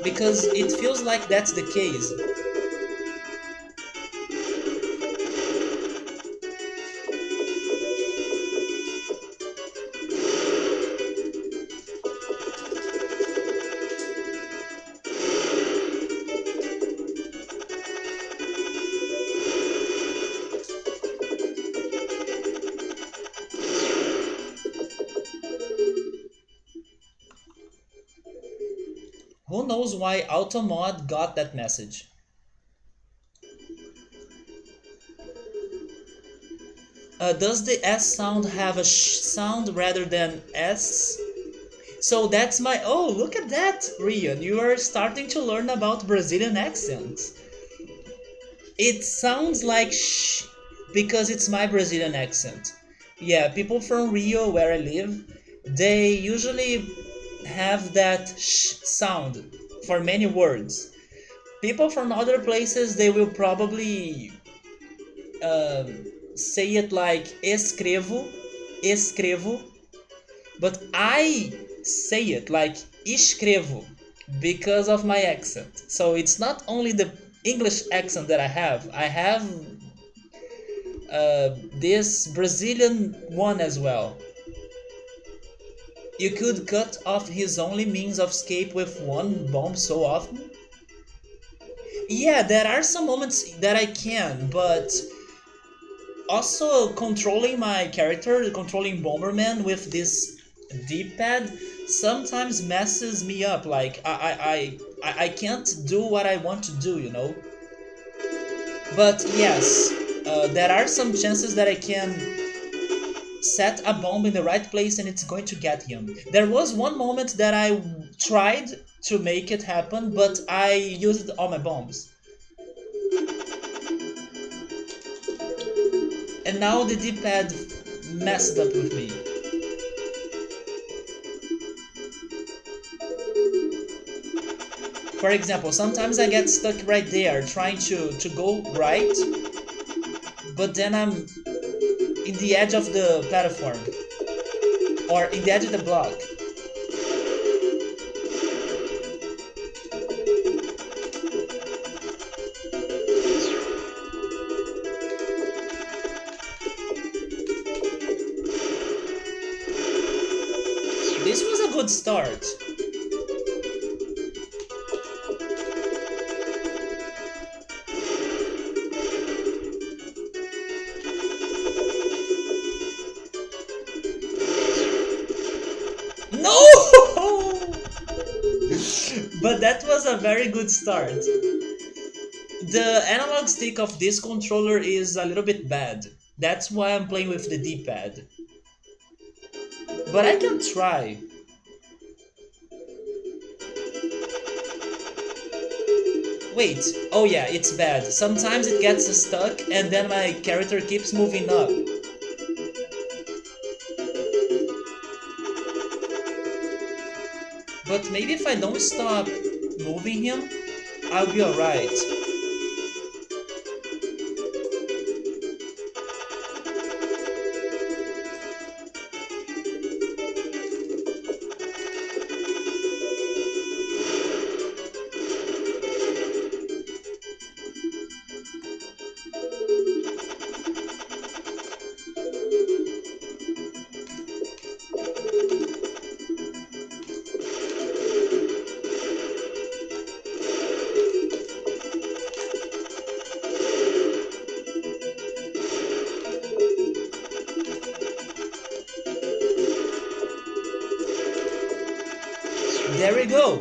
A: Because it feels like that's the case. Who knows why Automod got that message? Does the S sound have a sh sound rather than S? So that's my... Oh, look at that, Rian. You are starting to learn about Brazilian accents. It sounds like sh because it's my Brazilian accent. Yeah, people from Rio, where I live, they usually have that sh sound for many words. People from other places, they will probably say it like escrevo, escrevo, but I say it like escrevo because of my accent. So it's not only the English accent that I have this Brazilian one as well. You could cut off his only means of escape with one bomb so often. Yeah, there are some moments that I can, but also controlling my character, controlling Bomberman with this D-pad sometimes messes me up. Like I can't do what I want to do, you know. But yes, there are some chances that I can set a bomb in the right place and it's going to get him. There was one moment that I tried to make it happen, but I used all my bombs. And now the D-pad messed up with me. For example, sometimes I get stuck right there trying to go right, but then I'm in the edge of the platform or in the edge of the block. This was a good start. No! But that was a very good start. The analog stick of this controller is a little bit bad. That's why I'm playing with the D-pad. But I can try. Wait, oh yeah, it's bad. Sometimes it gets stuck and then my character keeps moving up. But maybe if I don't stop moving him, I'll be alright. There we go.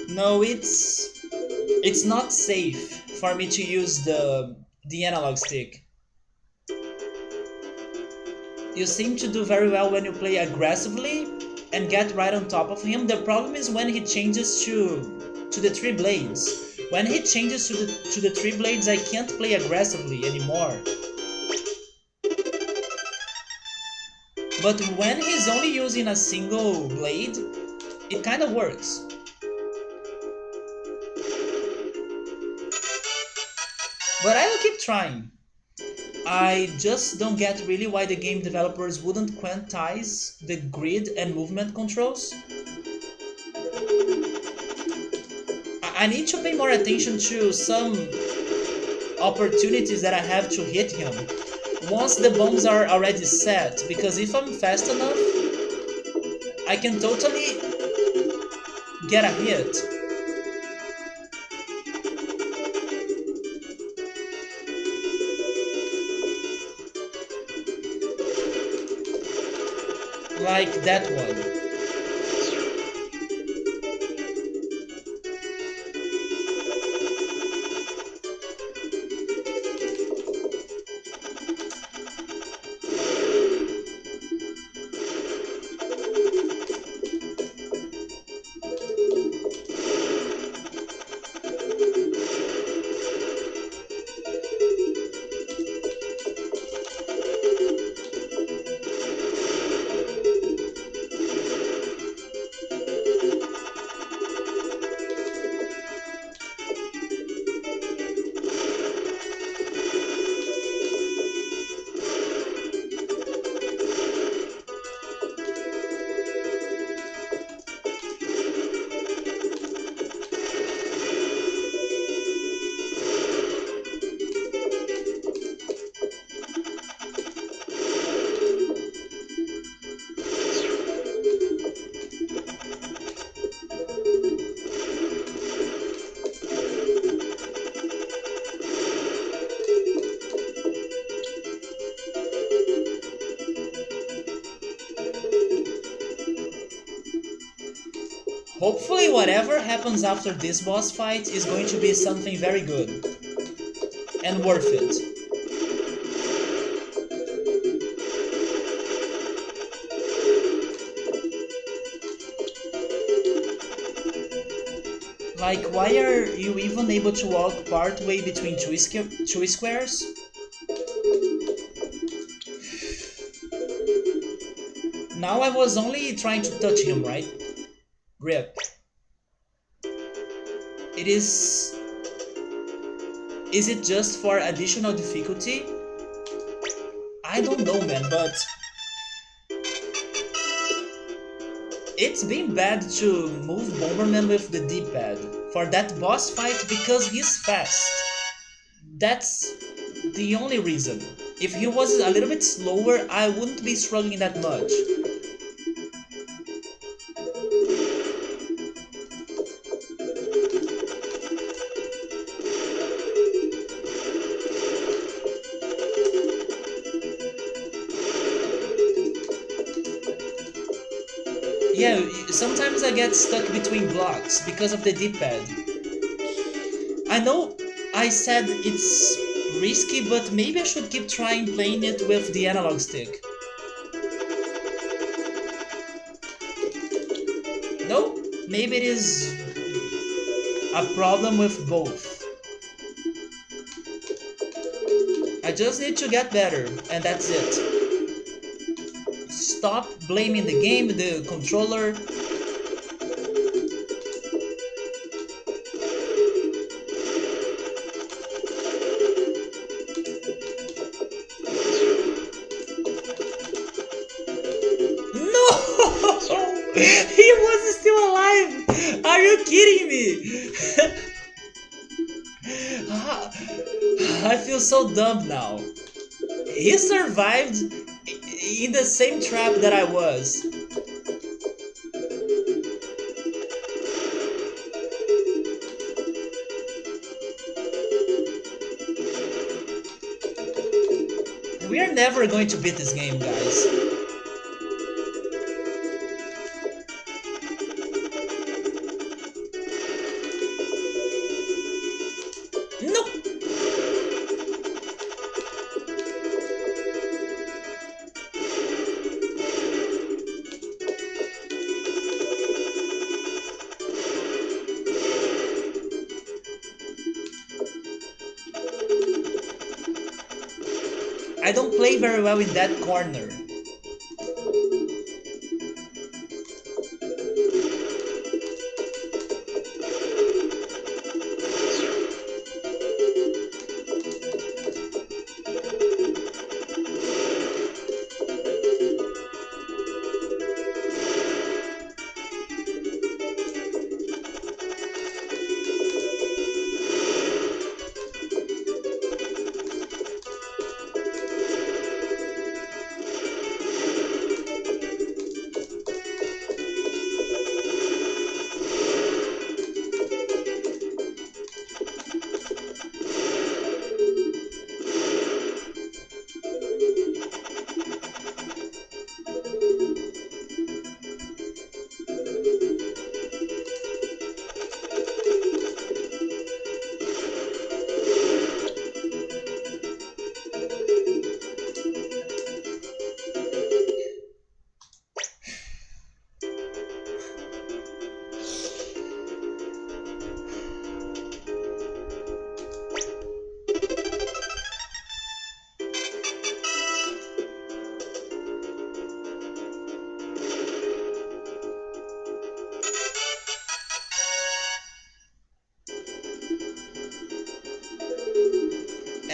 A: No, it's not safe for me to use the analog stick. You seem to do very well when you play aggressively and get right on top of him. The problem is when he changes to the three blades. When he changes to the three blades, I can't play aggressively anymore. But when he's only using a single blade, it kind of works. But I will keep trying. I just don't get really why the game developers wouldn't quantize the grid and movement controls. I need to pay more attention to some opportunities that I have to hit him. once the bombs are already set, because if I'm fast enough, I can totally get a hit. Like that one. Hopefully whatever happens after this boss fight is going to be something very good and worth it. Like, why are you even able to walk part way between two squares? Now I was only trying to touch him, right? Rip. It is... Is it just for additional difficulty? I don't know, man, but... It's been bad to move Bomberman with the D-pad for that boss fight because he's fast. That's the only reason. If he was a little bit slower, I wouldn't be struggling that much. Yeah, sometimes I get stuck between blocks because of the D-pad. I know I said it's risky, but maybe I should keep trying playing it with the analog stick. No, maybe it is a problem with both. I just need to get better, and that's it. Stop blaming the game, the controller. No! He was still alive! Are you kidding me? I feel so dumb now. He survived in the same trap that I was. We are never going to beat this game, guys. No! I don't play very well in that corner.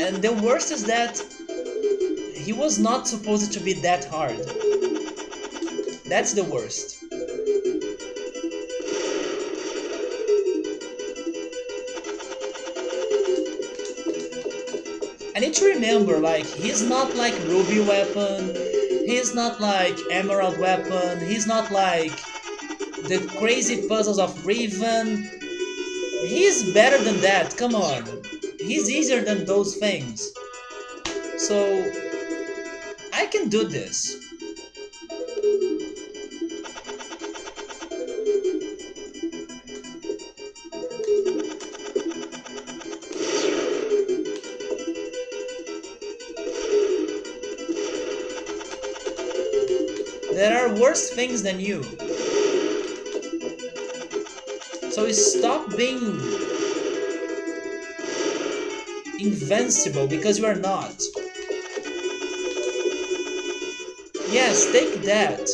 A: And the worst is that he was not supposed to be that hard. That's the worst. I need to remember, like, he's not like Ruby Weapon, he's not like Emerald Weapon, he's not like the crazy puzzles of Riven. He's better than that, come on. He's easier than those things. So, I can do this. There are worse things than you. So stop being invincible because you are not. Yes, take that.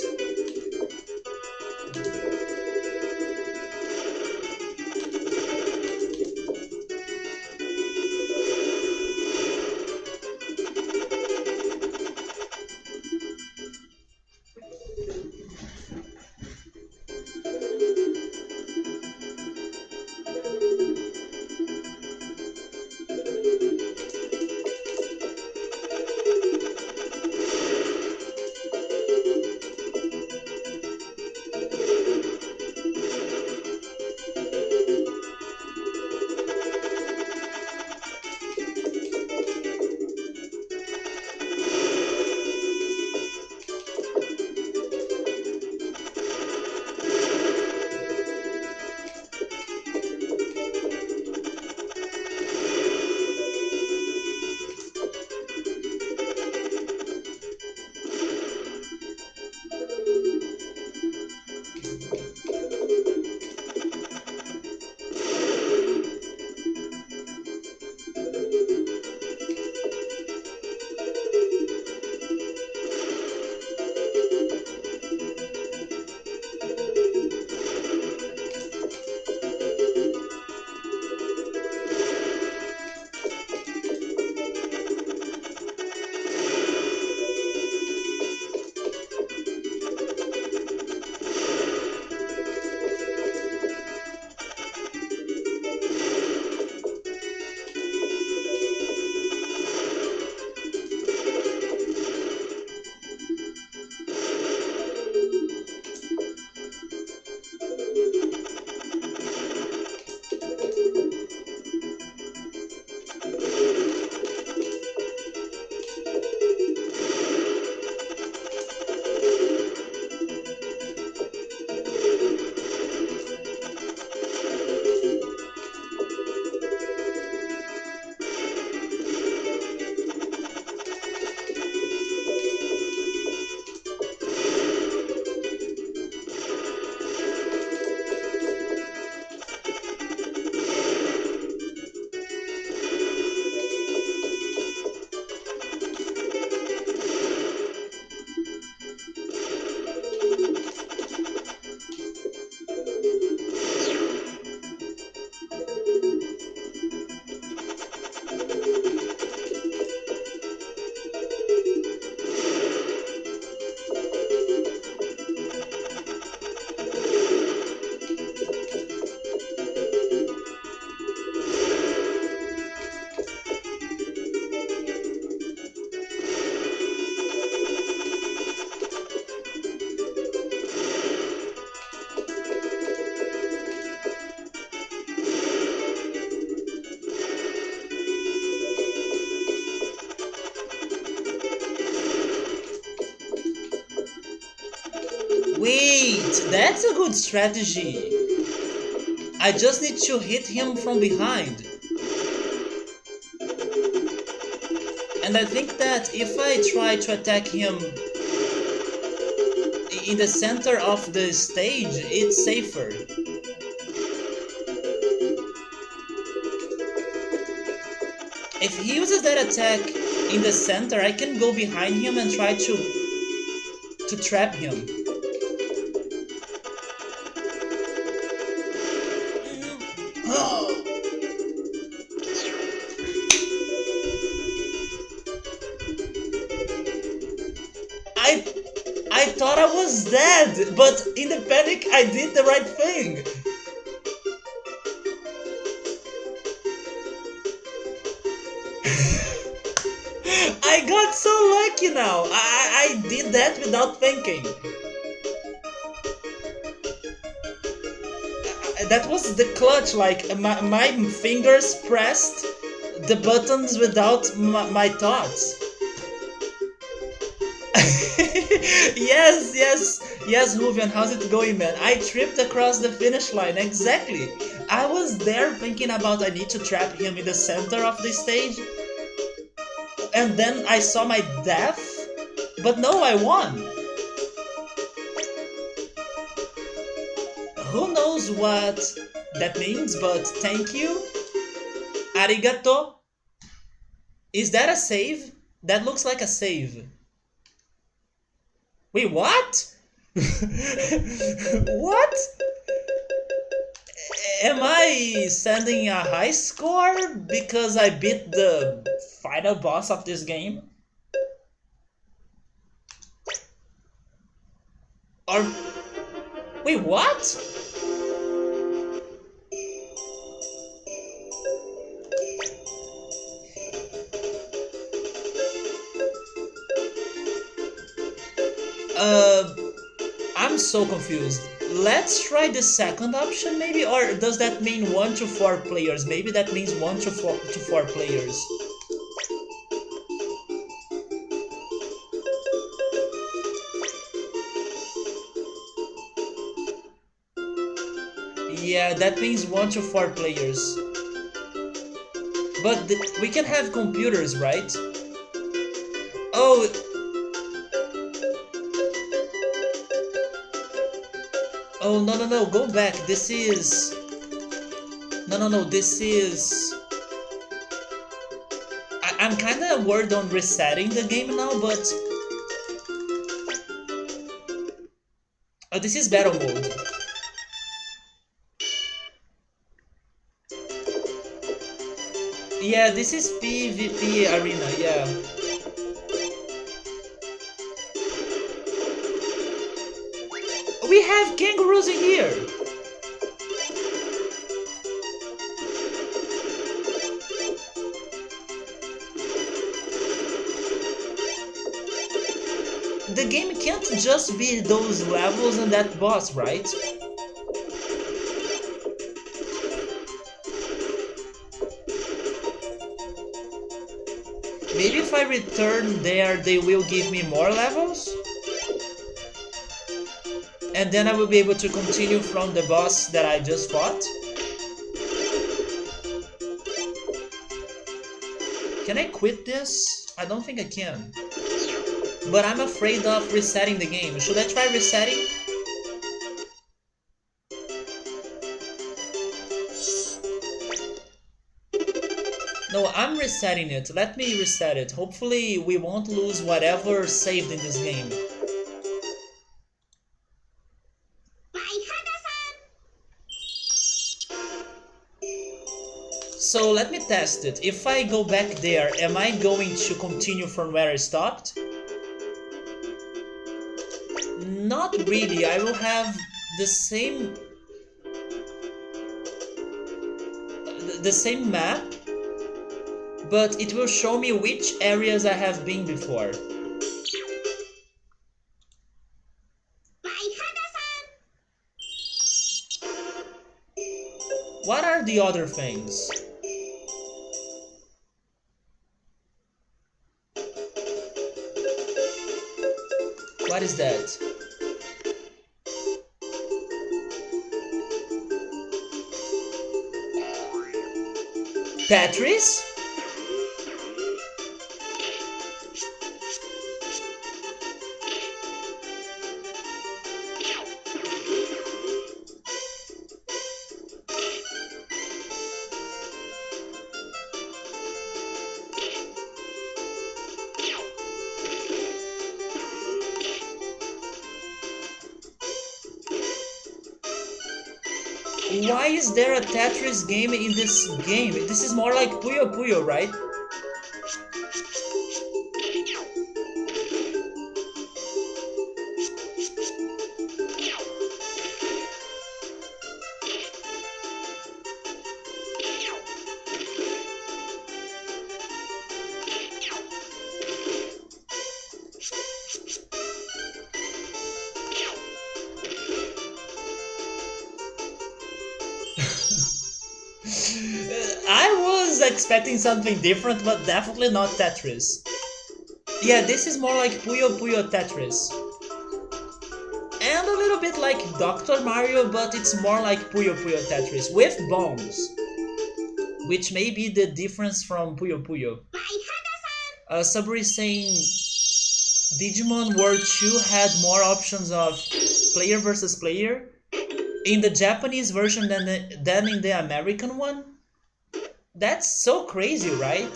A: Wait, that's a good strategy. I just need to hit him from behind. And I think that if I try to attack him in the center of the stage, it's safer. If he uses that attack in the center, I can go behind him and try to trap him. I I thought I was dead, but in the panic I did the right thing. I got so lucky now. I did that without thinking. That was the clutch, like my fingers pressed the buttons without my thoughts. Yes, Ruvian, how's it going, man? I tripped across the finish line, exactly. I was there thinking about I need to trap him in the center of the stage, and then I saw my death, but no, I won. Who knows what that means, but thank you. Arigato. Is that a save? That looks like a save. Wait, what? What? Am I sending a high score because I beat the final boss of this game? Or wait, what? Uh, I'm so confused. Let's try the second option maybe, or does that mean 1 to 4 players? Maybe that means 1 to 4 players. Yeah, that means 1 to 4 players. But we can have computers, right? Oh, oh no, go back. This is no, this is I'm kind of worried on resetting the game now, but oh, this is battle mode. Yeah, this is PvP arena, yeah. We have kangaroos in here! The game can't just be those levels and that boss, right? Maybe if I return there, they will give me more levels? And then I will be able to continue from the boss that I just fought? Can I quit this? I don't think I can. But I'm afraid of resetting the game. Should I try resetting? No, I'm resetting it. Let me reset it. Hopefully we won't lose whatever saved in this game. So let me test it. If I go back there, am I going to continue from where I stopped? Not really. I will have the same map, but it will show me which areas I have been before. What are the other things? What is that? Tetris? Why is there a Tetris game in this game? This is more like Puyo Puyo, right? expecting something different, but definitely not Tetris. Yeah, this is more like Puyo Puyo Tetris. And a little bit like Dr. Mario, but it's more like Puyo Puyo Tetris with bombs. Which may be the difference from Puyo Puyo. Sabri is saying Digimon World 2 had more options of player versus player in the Japanese version than in the American one? That's so crazy, right?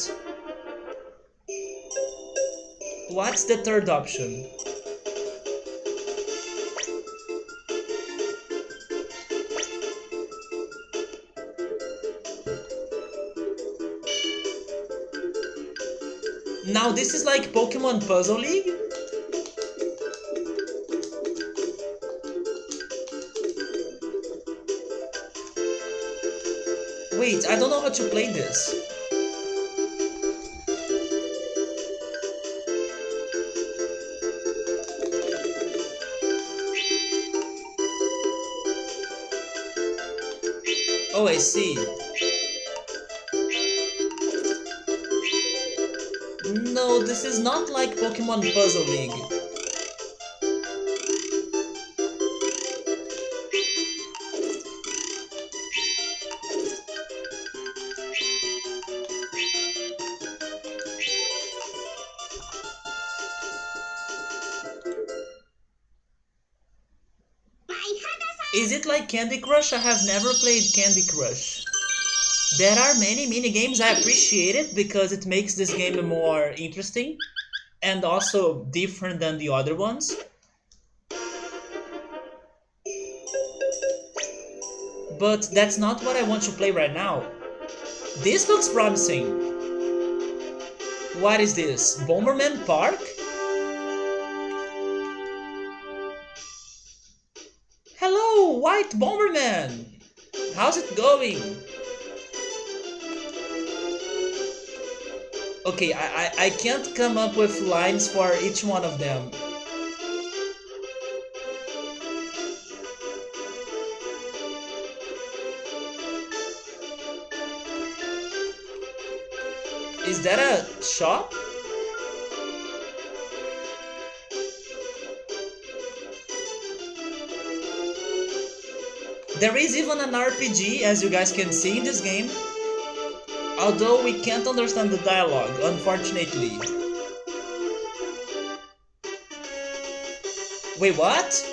A: What's the third option? Now this is like Pokemon Puzzle League? Wait, I don't know how to play this. Oh, I see. No, this is not like Pokemon Puzzle League. Is it like Candy Crush? I have never played Candy Crush. There are many mini games. I appreciate it because it makes this game more interesting and also different than the other ones. But that's not what I want to play right now. This looks promising. What is this? Bomberman Park? Hello, White Bomberman! How's it going? Okay, I can't come up with lines for each one of them. Is that a shop? There is even an RPG, as you guys can see in this game. Although we can't understand the dialogue, unfortunately. Wait, what?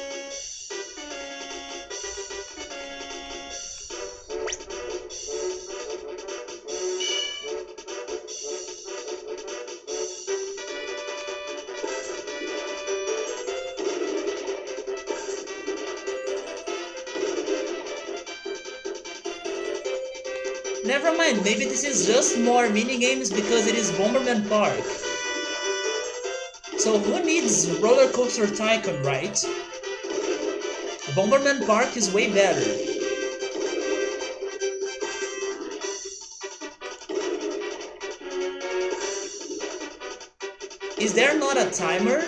A: Never mind, maybe this is just more minigames because it is Bomberman Park. So who needs Roller Coaster Tycoon, right? Bomberman Park is way better. Is there not a timer?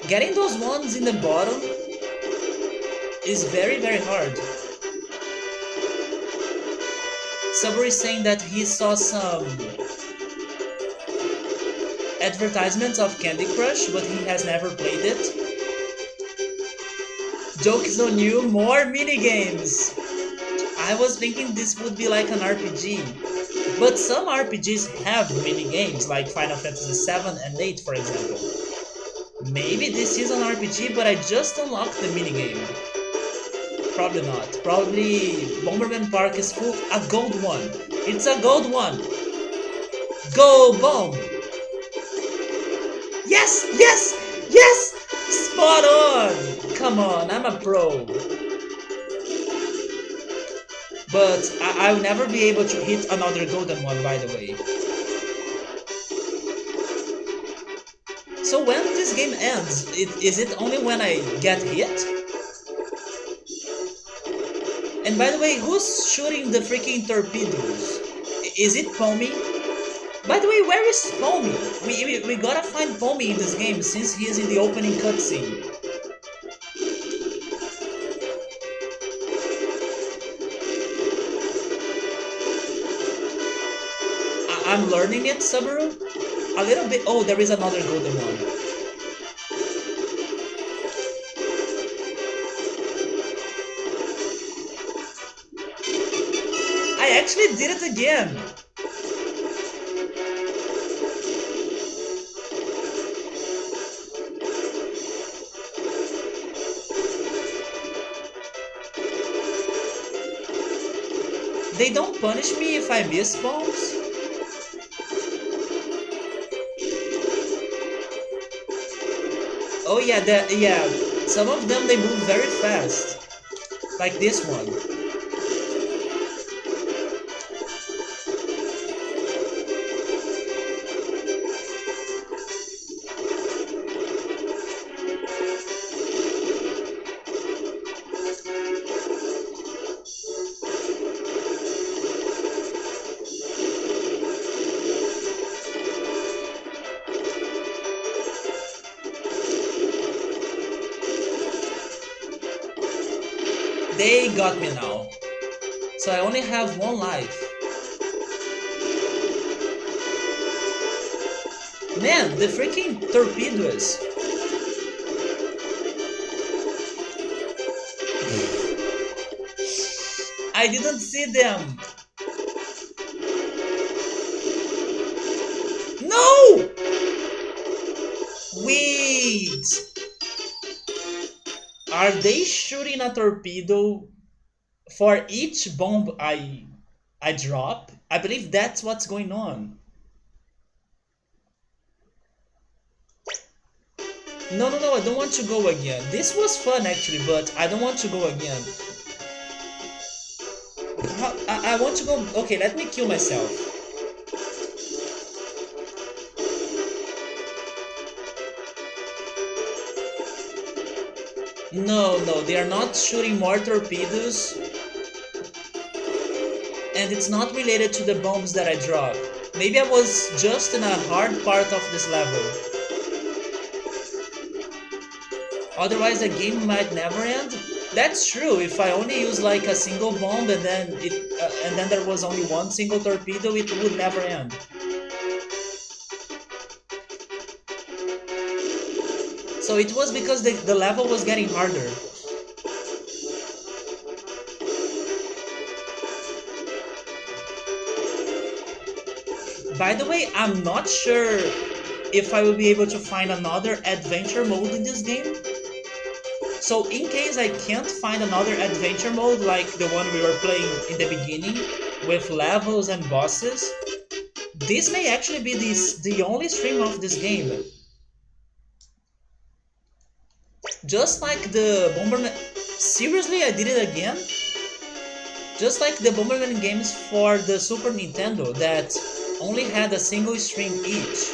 A: Getting those ones in the bottom is very hard. Subway is saying that he saw some advertisements of Candy Crush, but he has never played it. Joke is on you, more minigames! I was thinking this would be like an RPG, but some RPGs have minigames, like Final Fantasy 7 and 8 for example. Maybe this is an RPG, but I just unlocked the minigame. Probably not. Probably Bomberman Park is full. A gold one. It's a gold one. Go bomb! Yes! Yes! Yes! Spot on! Come on, I'm a pro. But I'll never be able to hit another golden one, by the way. So when this game ends, is it only when I get hit? And by the way, who's shooting the freaking torpedoes? Is it Pomi? By the way, where is Pommy? We gotta find Pommy in this game since he is in the opening cutscene. I'm learning it, Subaru. A little bit. Oh, there is another golden one. I actually did it again. They don't punish me if I miss bombs? Oh yeah, yeah. Some of them they move very fast. Like this one. They got me now. So I only have one life. Man, the freaking torpedoes. I didn't see them. No! Wait! Are they shooting a torpedo for each bomb I drop? I believe that's what's going on. No, I don't want to go again. This was fun actually, but I don't want to go again. I want to go... Okay, let me kill myself. No, they are not shooting more torpedoes. And it's not related to the bombs that I drop. Maybe I was just in a hard part of this level. Otherwise the game might never end. That's true. If I only use like a single bomb and then there was only one single torpedo, it would never end. So it was because the level was getting harder. By the way, I'm not sure if I will be able to find another adventure mode in this game. So in case I can't find another adventure mode like the one we were playing in the beginning with levels and bosses, this may actually be the only stream of this game. Just like the Bomberman... Seriously, I did it again? Just like the Bomberman games for the Super Nintendo that only had a single stream each.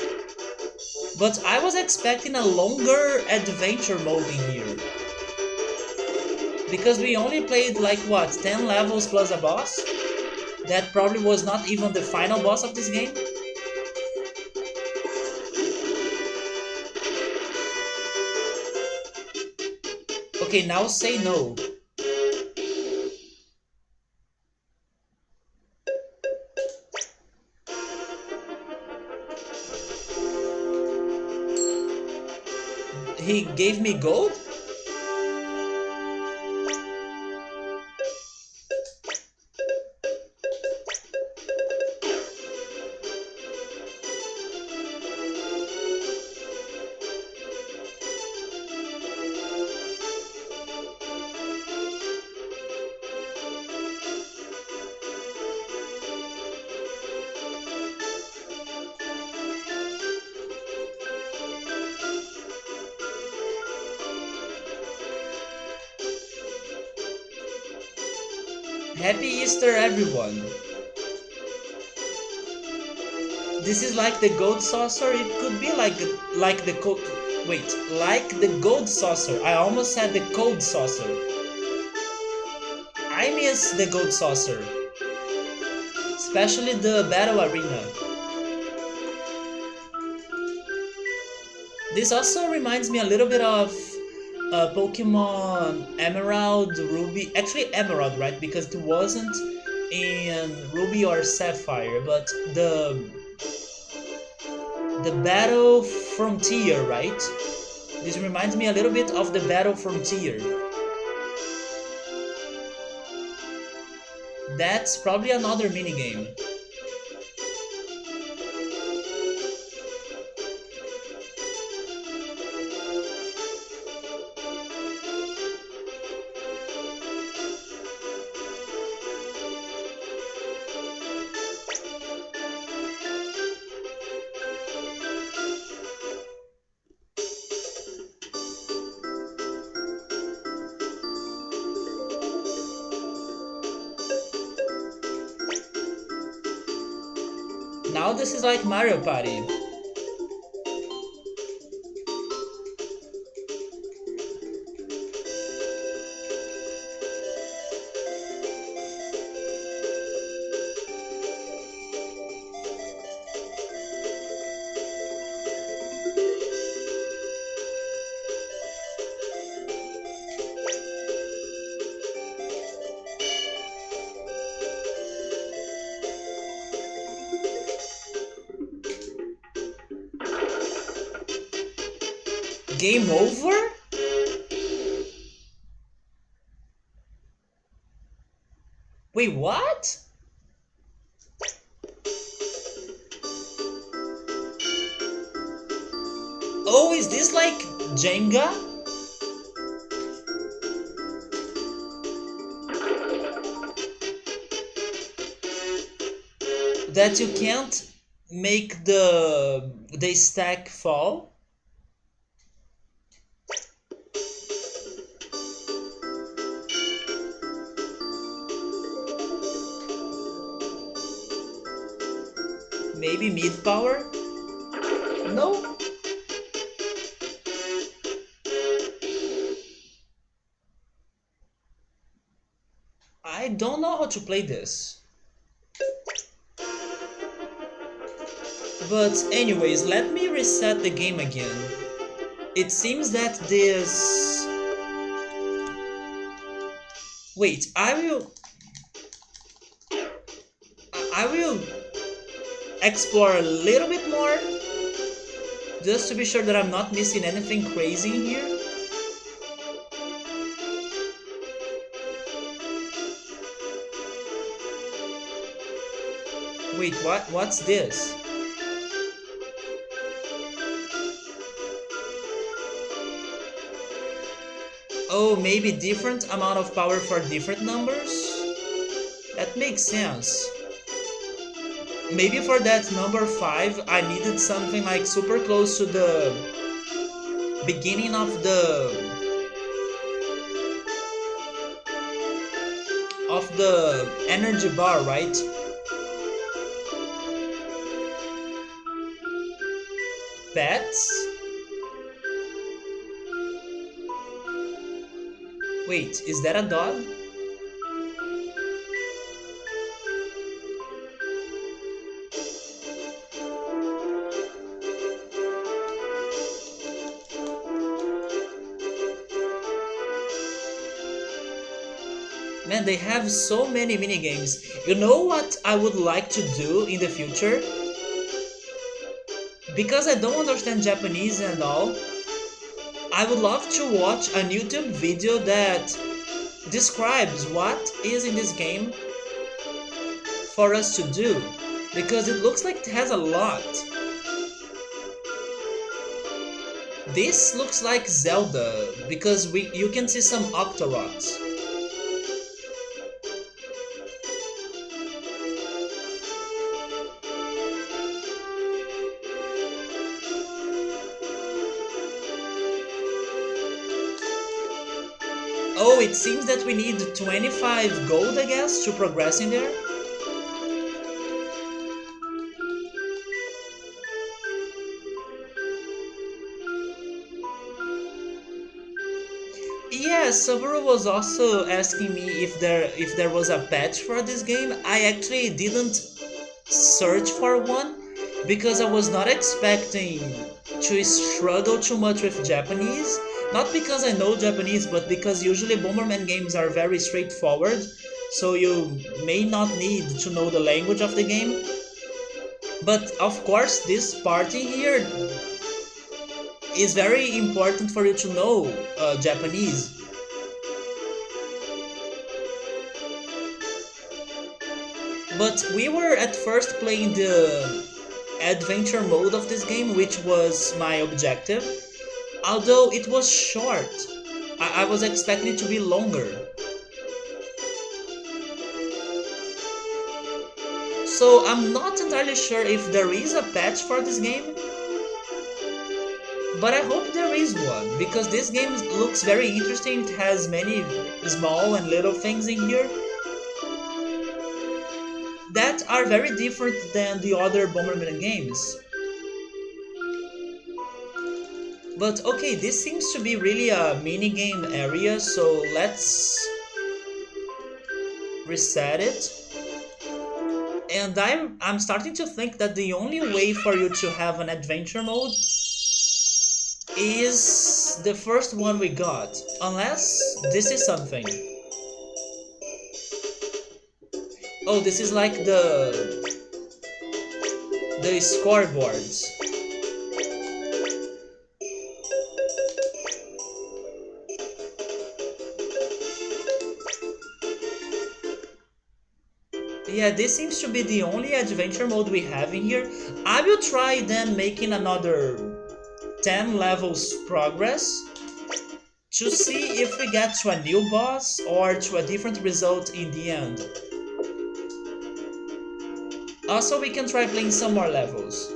A: But I was expecting a longer adventure mode in here. Because we only played like what, 10 levels plus a boss? That probably was not even the final boss of this game. Okay, now say no. He gave me gold? Happy Easter, everyone! This is like the gold saucer. It could be like the gold saucer. I almost said the cold saucer. I miss the gold saucer, especially the battle arena. This also reminds me a little bit of Pokemon Emerald, Ruby. Actually, Emerald, right? Because it wasn't in Ruby or Sapphire, but the Battle Frontier, right? This reminds me a little bit of the Battle Frontier. That's probably another minigame. Now this is like Mario Party. Game over? Wait, what? Oh, is this like Jenga? That you can't make the stack fall? Maybe mid power? No? I don't know how to play this. But anyways, let me reset the game again. It seems that this... Wait, I will explore a little bit more, just to be sure that I'm not missing anything crazy in here. Wait, what's this? Oh, maybe different amount of power for different numbers? That makes sense. Maybe for that number 5, I needed something like super close to the beginning of the energy bar, right? Pets? Wait, is that a dog? Man, they have so many minigames. You know what I would like to do in the future? Because I don't understand Japanese and all, I would love to watch a YouTube video that describes what is in this game for us to do. Because it looks like it has a lot. This looks like Zelda, because you can see some Octoroks. Oh, it seems that we need 25 gold, I guess, to progress in there. Yeah, Subaru was also asking me if there was a patch for this game. I actually didn't search for one because I was not expecting to struggle too much with Japanese. Not because I know Japanese, but because usually Bomberman games are very straightforward, so you may not need to know the language of the game. But of course, this party here is very important for you to know Japanese. But we were at first playing the adventure mode of this game, which was my objective. Although it was short, I was expecting it to be longer. So I'm not entirely sure if there is a patch for this game, but I hope there is one, because this game looks very interesting. It has many small and little things in here that are very different than the other Bomberman games. But okay, this seems to be really a minigame area, so let's reset it. And I'm starting to think that the only way for you to have an adventure mode is the first one we got, unless this is something. Oh, this is like the scoreboards. Yeah, this seems to be the only adventure mode we have in here. I will try then making another 10 levels progress to see if we get to a new boss or to a different result in the end. Also, we can try playing some more levels.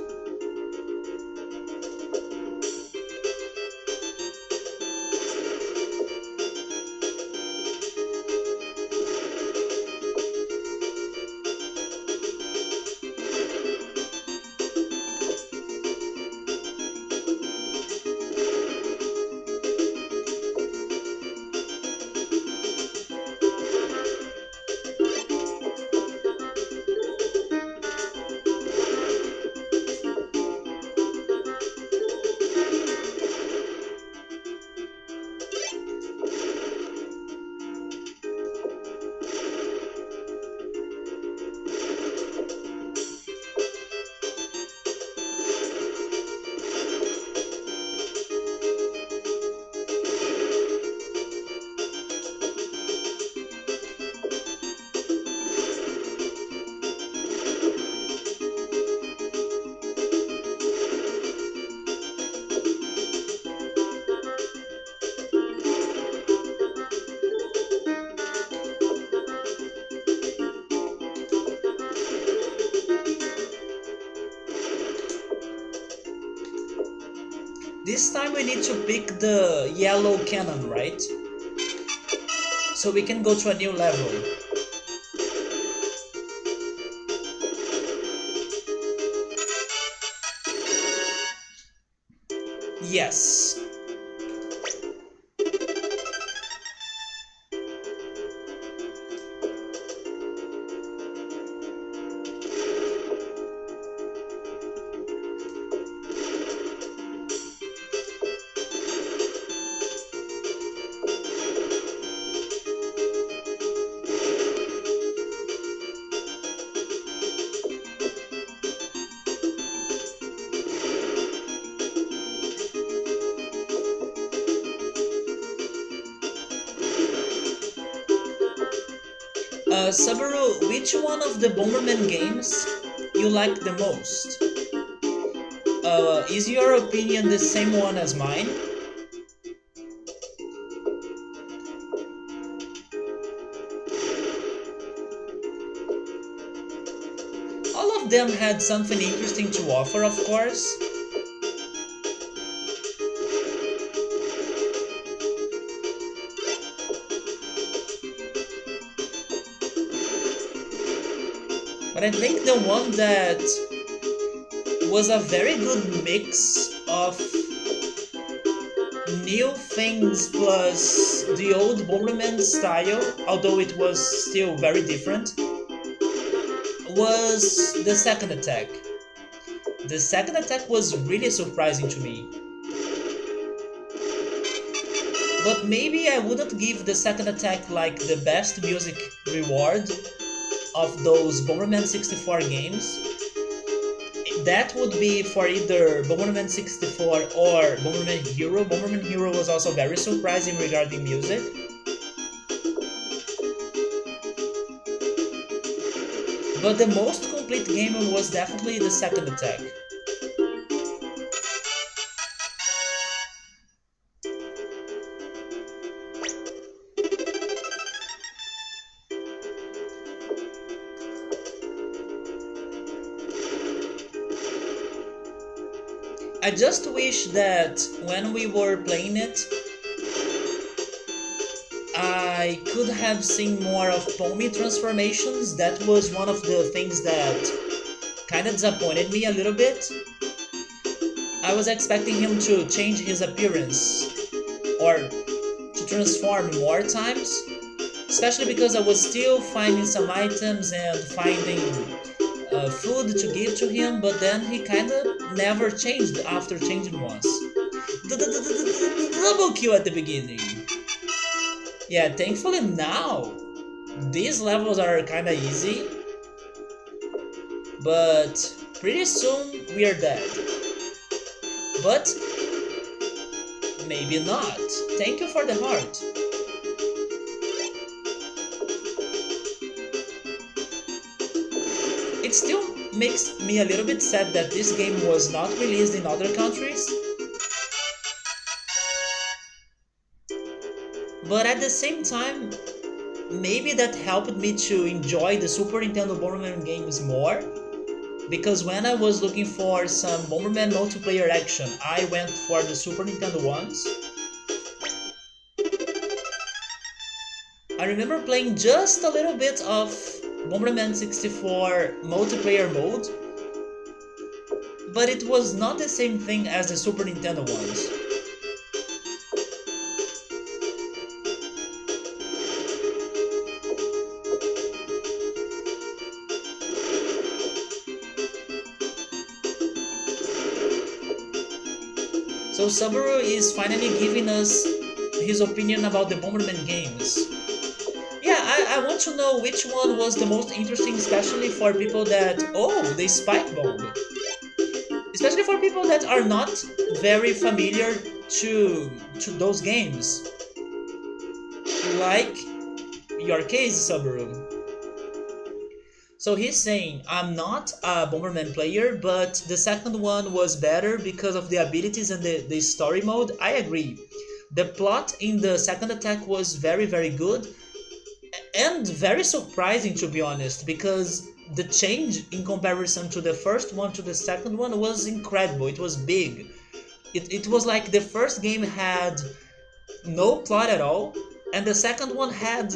A: This time we need to pick the yellow cannon, right? So we can go to a new level. Yes. Subaru, which one of the Bomberman games you like the most? Is your opinion the same one as mine? All of them had something interesting to offer, of course. But I think the one that was a very good mix of new things plus the old Bomberman style, although it was still very different, was the second attack. The second attack was really surprising to me. But maybe I wouldn't give the second attack like the best music reward of those Bomberman 64 games. That would be for either Bomberman 64 or Bomberman Hero. Bomberman Hero was also very surprising regarding music. But the most complete game was definitely the second attack. I just wish that when we were playing it, I could have seen more of Pommy transformations. That was one of the things that kinda disappointed me a little bit. I was expecting him to change his appearance or to transform more times, especially because I was still finding some items and finding food to give to him, but then he kinda never changed after changing once. Double kill at the beginning. Yeah, thankfully now these levels are kinda easy, but pretty soon we are dead. But maybe not. Thank you for the heart. It still makes me a little bit sad that this game was not released in other countries. But at the same time, maybe that helped me to enjoy the Super Nintendo Bomberman games more. Because when I was looking for some Bomberman multiplayer action, I went for the Super Nintendo ones. I remember playing just a little bit of Bomberman 64 multiplayer mode, but it was not the same thing as the Super Nintendo ones. So Subaru is finally giving us his opinion about the Bomberman games. Yeah, I want to know which one was the most interesting, especially for people that, oh, they spike bomb. Especially for people that are not very familiar to those games. Like your case, Subaru. So he's saying, I'm not a Bomberman player, but the second one was better because of the abilities and the story mode. I agree. The plot in the second attack was very, very good and very surprising, to be honest, because the change in comparison to the first one to the second one was incredible. It was big. It was like the first game had no plot at all, and the second one had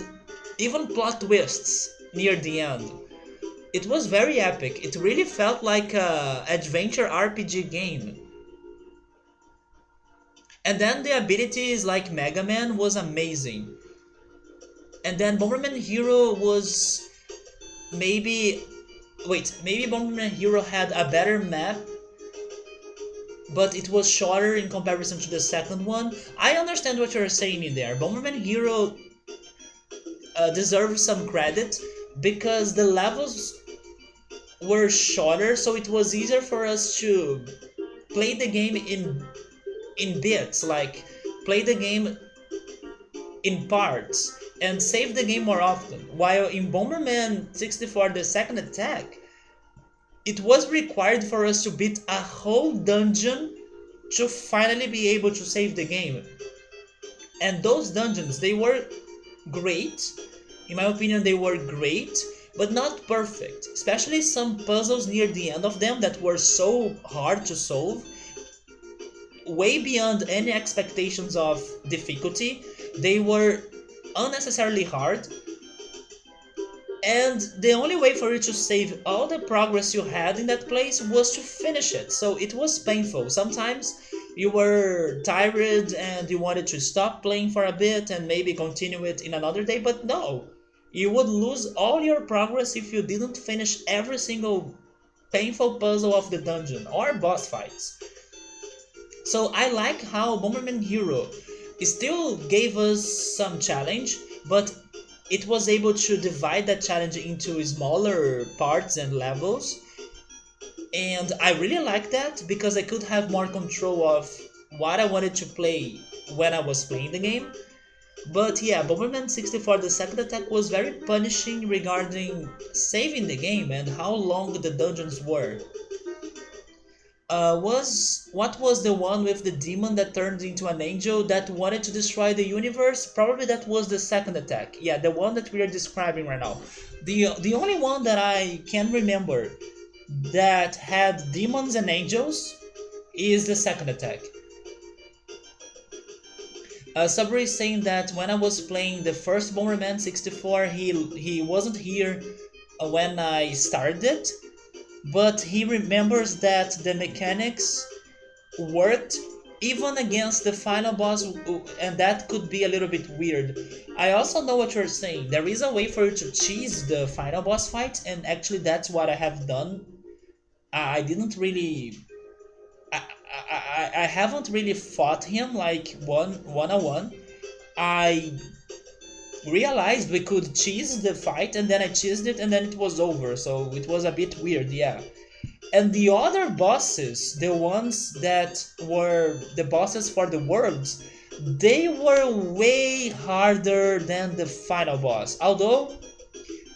A: even plot twists near the end. It was very epic. It really felt like a adventure RPG game. And then the abilities like Mega Man was amazing. And then Bomberman Hero was maybe maybe Bomberman Hero had a better map, but it was shorter in comparison to the second one. I understand what you're saying in there. Bomberman Hero deserves some credit because the levels were shorter, so it was easier for us to play the game in bits, like play the game in parts and save the game more often. While in Bomberman 64 the second attack, it was required for us to beat a whole dungeon to finally be able to save the game. And those dungeons, they were great. In my opinion, they were great, but not perfect. Especially some puzzles near the end of them that were so hard to solve, way beyond any expectations of difficulty. They were unnecessarily hard, and the only way for you to save all the progress you had in that place was to finish it. So it was painful. Sometimes you were tired and you wanted to stop playing for a bit and maybe continue it in another day, but no. You would lose all your progress if you didn't finish every single painful puzzle of the dungeon or boss fights. So I like how Bomberman Hero still gave us some challenge, but it was able to divide that challenge into smaller parts and levels. And I really like that because I could have more control of what I wanted to play when I was playing the game. But yeah, Bomberman 64 the second attack was very punishing regarding saving the game and how long the dungeons were. Was what was the one with the demon that turned into an angel that wanted to destroy the universe? Probably that was the second attack. Yeah, the one that we are describing right now. The only one that I can remember that had demons and angels is the second attack. Sabri is saying that when I was playing the first Bomberman 64, he wasn't here when I started it, but he remembers that the mechanics worked even against the final boss, and that could be a little bit weird. I also know what you're saying. There is a way for you to cheese the final boss fight, and actually that's what I have done. I didn't really. I haven't really fought him like one on one. I realized we could cheese the fight, and then I cheesed it, and then it was over. So it was a bit weird, yeah. And the other bosses, the ones that were the bosses for the worlds, they were way harder than the final boss. Although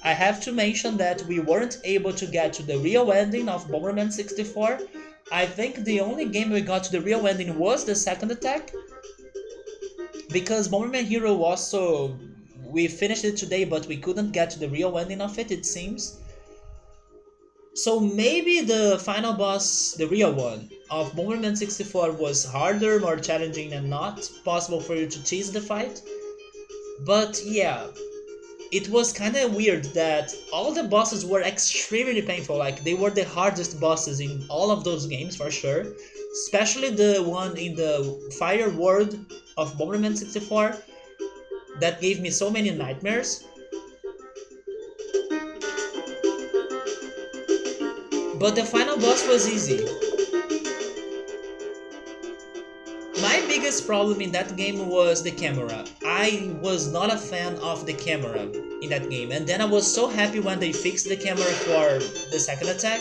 A: I have to mention that we weren't able to get to the real ending of Bomberman 64. I think the only game we got to the real ending was the second attack, because Bomberman Hero also, we finished it today, but we couldn't get to the real ending of it, it seems. So maybe the final boss, the real one, of Bomberman 64 was harder, more challenging, and not possible for you to cheese the fight. But yeah, it was kind of weird that all the bosses were extremely painful, like they were the hardest bosses in all of those games for sure. Especially the one in the fire world of Bomberman 64 that gave me so many nightmares. But the final boss was easy. My biggest problem in that game was the camera. I was not a fan of the camera in that game, and then I was so happy when they fixed the camera for the second attack.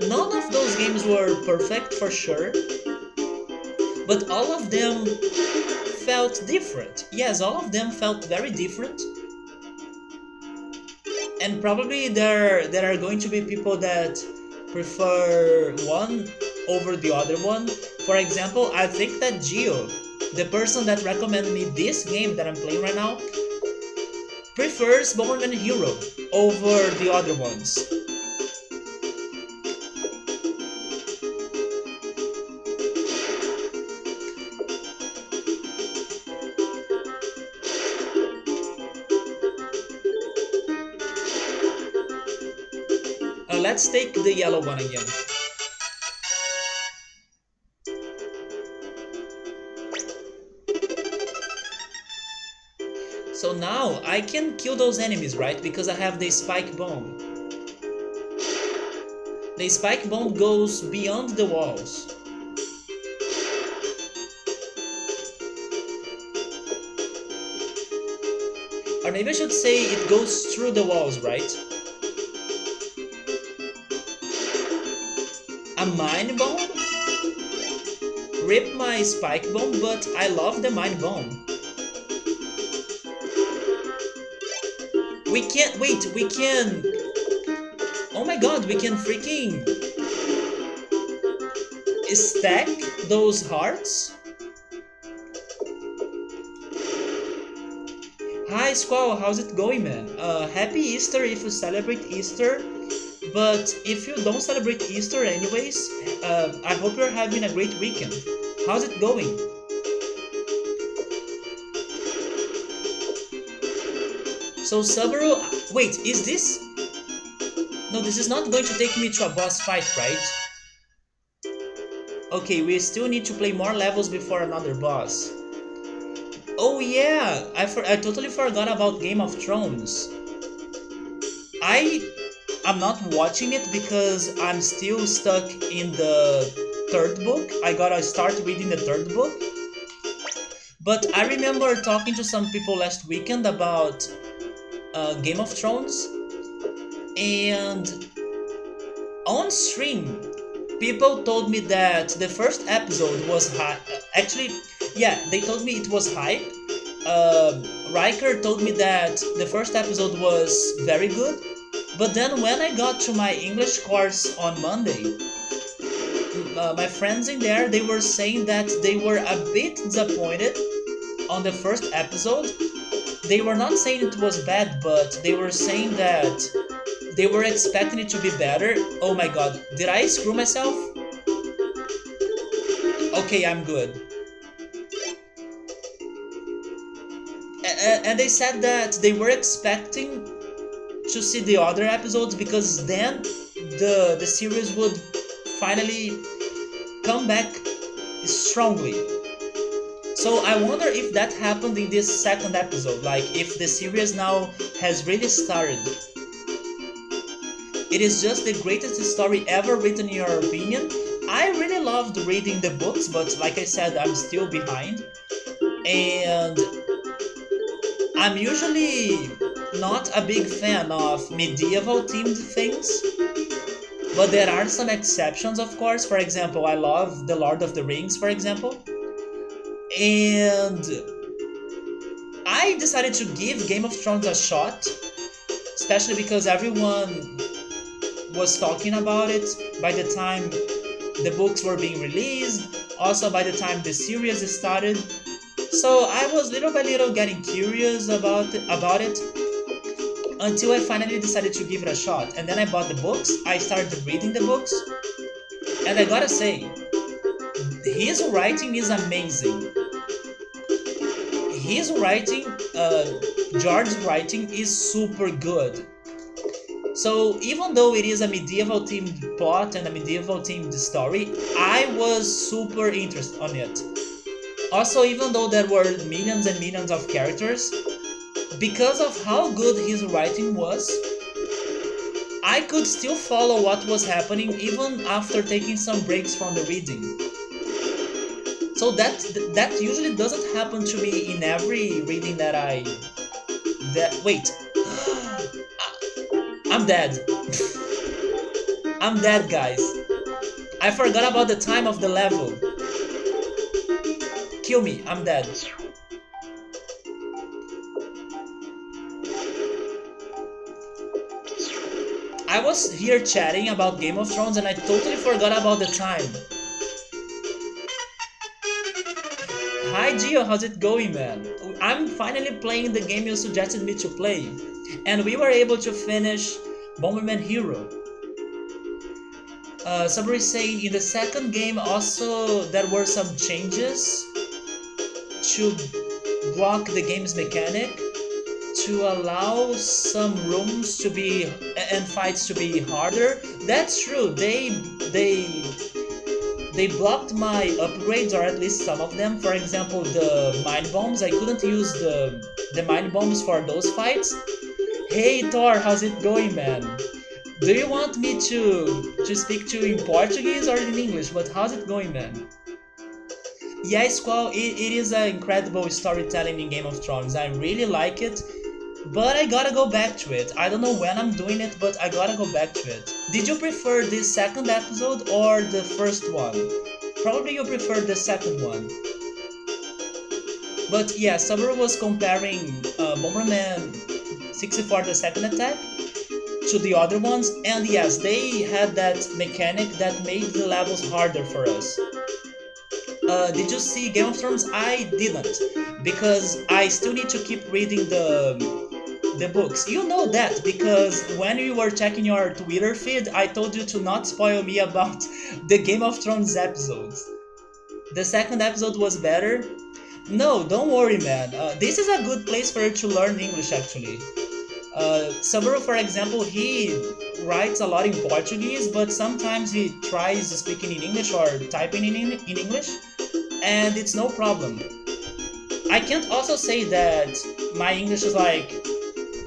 A: None of those games were perfect for sure, but all of them felt different. Yes, all of them felt very different. And probably there are going to be people that prefer one over the other one. For example, I think that Gio, the person that recommended me this game that I'm playing right now, prefers Bomberman Hero over the other ones. Let's take the yellow one again. So now I can kill those enemies, right? Because I have the spike bomb. The spike bomb goes beyond the walls. Or maybe I should say it goes through the walls, right? A mine bomb? Rip my spike bomb, but I love the mine bomb. We can't, wait, we can... Oh my god, we can freaking... stack those hearts? Hi Squall, how's it going, man? Happy Easter if you celebrate Easter. But if you don't celebrate Easter anyways, I hope you're having a great weekend. How's it going? So Subaru, wait, is this? No, this is not going to take me to a boss fight, right? Okay, we still need to play more levels before another boss. Oh yeah, I totally forgot about Game of Thrones. I I'm not watching it because I'm still stuck in the third book. I gotta start reading the third book. But I remember talking to some people last weekend about Game of Thrones, and on stream, people told me that the first episode was actually, yeah, they told me it was hype. Riker told me that the first episode was very good, but then when I got to my English course on Monday, my friends in there, they were saying that they were a bit disappointed on the first episode. They were not saying it was bad, but they were saying that they were expecting it to be better. Oh my god, did I screw myself? Okay, I'm good. And they said that they were expecting to see the other episodes because then the series would finally come back strongly. So I wonder if that happened in this second episode, like if the series now has really started. It is just the greatest story ever written in your opinion. I really loved reading the books, but like I said, I'm still behind. And I'm usually not a big fan of medieval themed things, but there are some exceptions, of course. For example, I love The Lord of the Rings, for example. And I decided to give Game of Thrones a shot, especially because everyone was talking about it by the time the books were being released, also by the time the series started. So I was little by little getting curious about it until I finally decided to give it a shot. And then I bought the books, I started reading the books, and I gotta say, his writing is amazing. His writing, George's writing is super good. So even though it is a medieval themed plot and a medieval themed story, I was super interested on it. Also, even though there were millions and millions of characters, because of how good his writing was, I could still follow what was happening even after taking some breaks from the reading. So that usually doesn't happen to me in every reading that I... Wait. I'm dead. I'm dead, guys. I forgot about the time of the level. Kill me, I'm dead. I was here chatting about Game of Thrones and I totally forgot about the time. Hi Gio, how's it going, man? I'm finally playing the game you suggested me to play. And we were able to finish Bomberman Hero. Somebody saying in the second game also there were some changes to block the game's mechanic to allow some rooms to be and fights to be harder. That's true. They blocked my upgrades, or at least some of them. For example, the mind bombs. I couldn't use the mind bombs for those fights. Hey Thor, how's it going, man? Do you want me to speak to you in Portuguese or in English? But how's it going, man? Yeah, Squall, it is an incredible storytelling in Game of Thrones. I really like it, but I gotta go back to it. I don't know when I'm doing it, but I gotta go back to it. Did you prefer this second episode or the first one? Probably you prefer the second one. But yeah, Summer was comparing Bomberman 64 the second attack to the other ones, and yes, they had that mechanic that made the levels harder for us. Did you see Game of Thrones? I didn't, because I still need to keep reading the books. You know that, because when you were checking your Twitter feed, I told you to not spoil me about the Game of Thrones episodes. The second episode was better? No, don't worry, man. This is a good place for you to learn English, actually. Subaru, for example, he writes a lot in Portuguese, but sometimes he tries speaking in English or typing in English, and it's no problem. I can't also say that my English is like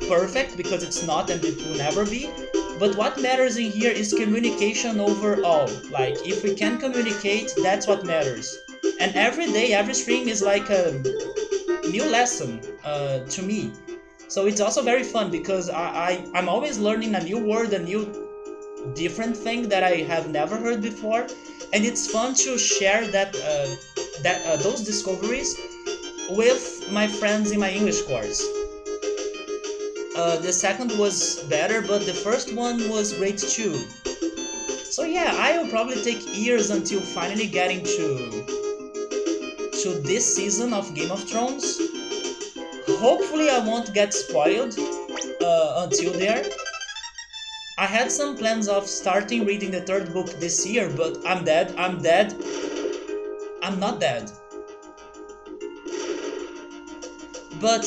A: perfect because it's not and it will never be. But what matters in here is communication overall. Like, if we can communicate, that's what matters. And every day, every stream is like a new lesson to me. So it's also very fun because I'm always learning a new word, a new different thing that I have never heard before. And it's fun to share those discoveries with my friends in my English course. The second was better, but the first one was great too. So yeah, I will probably take years until finally getting to this season of Game of Thrones. Hopefully I won't get spoiled until there. I had some plans of starting reading the third book this year, but I'm dead, I'm not dead. But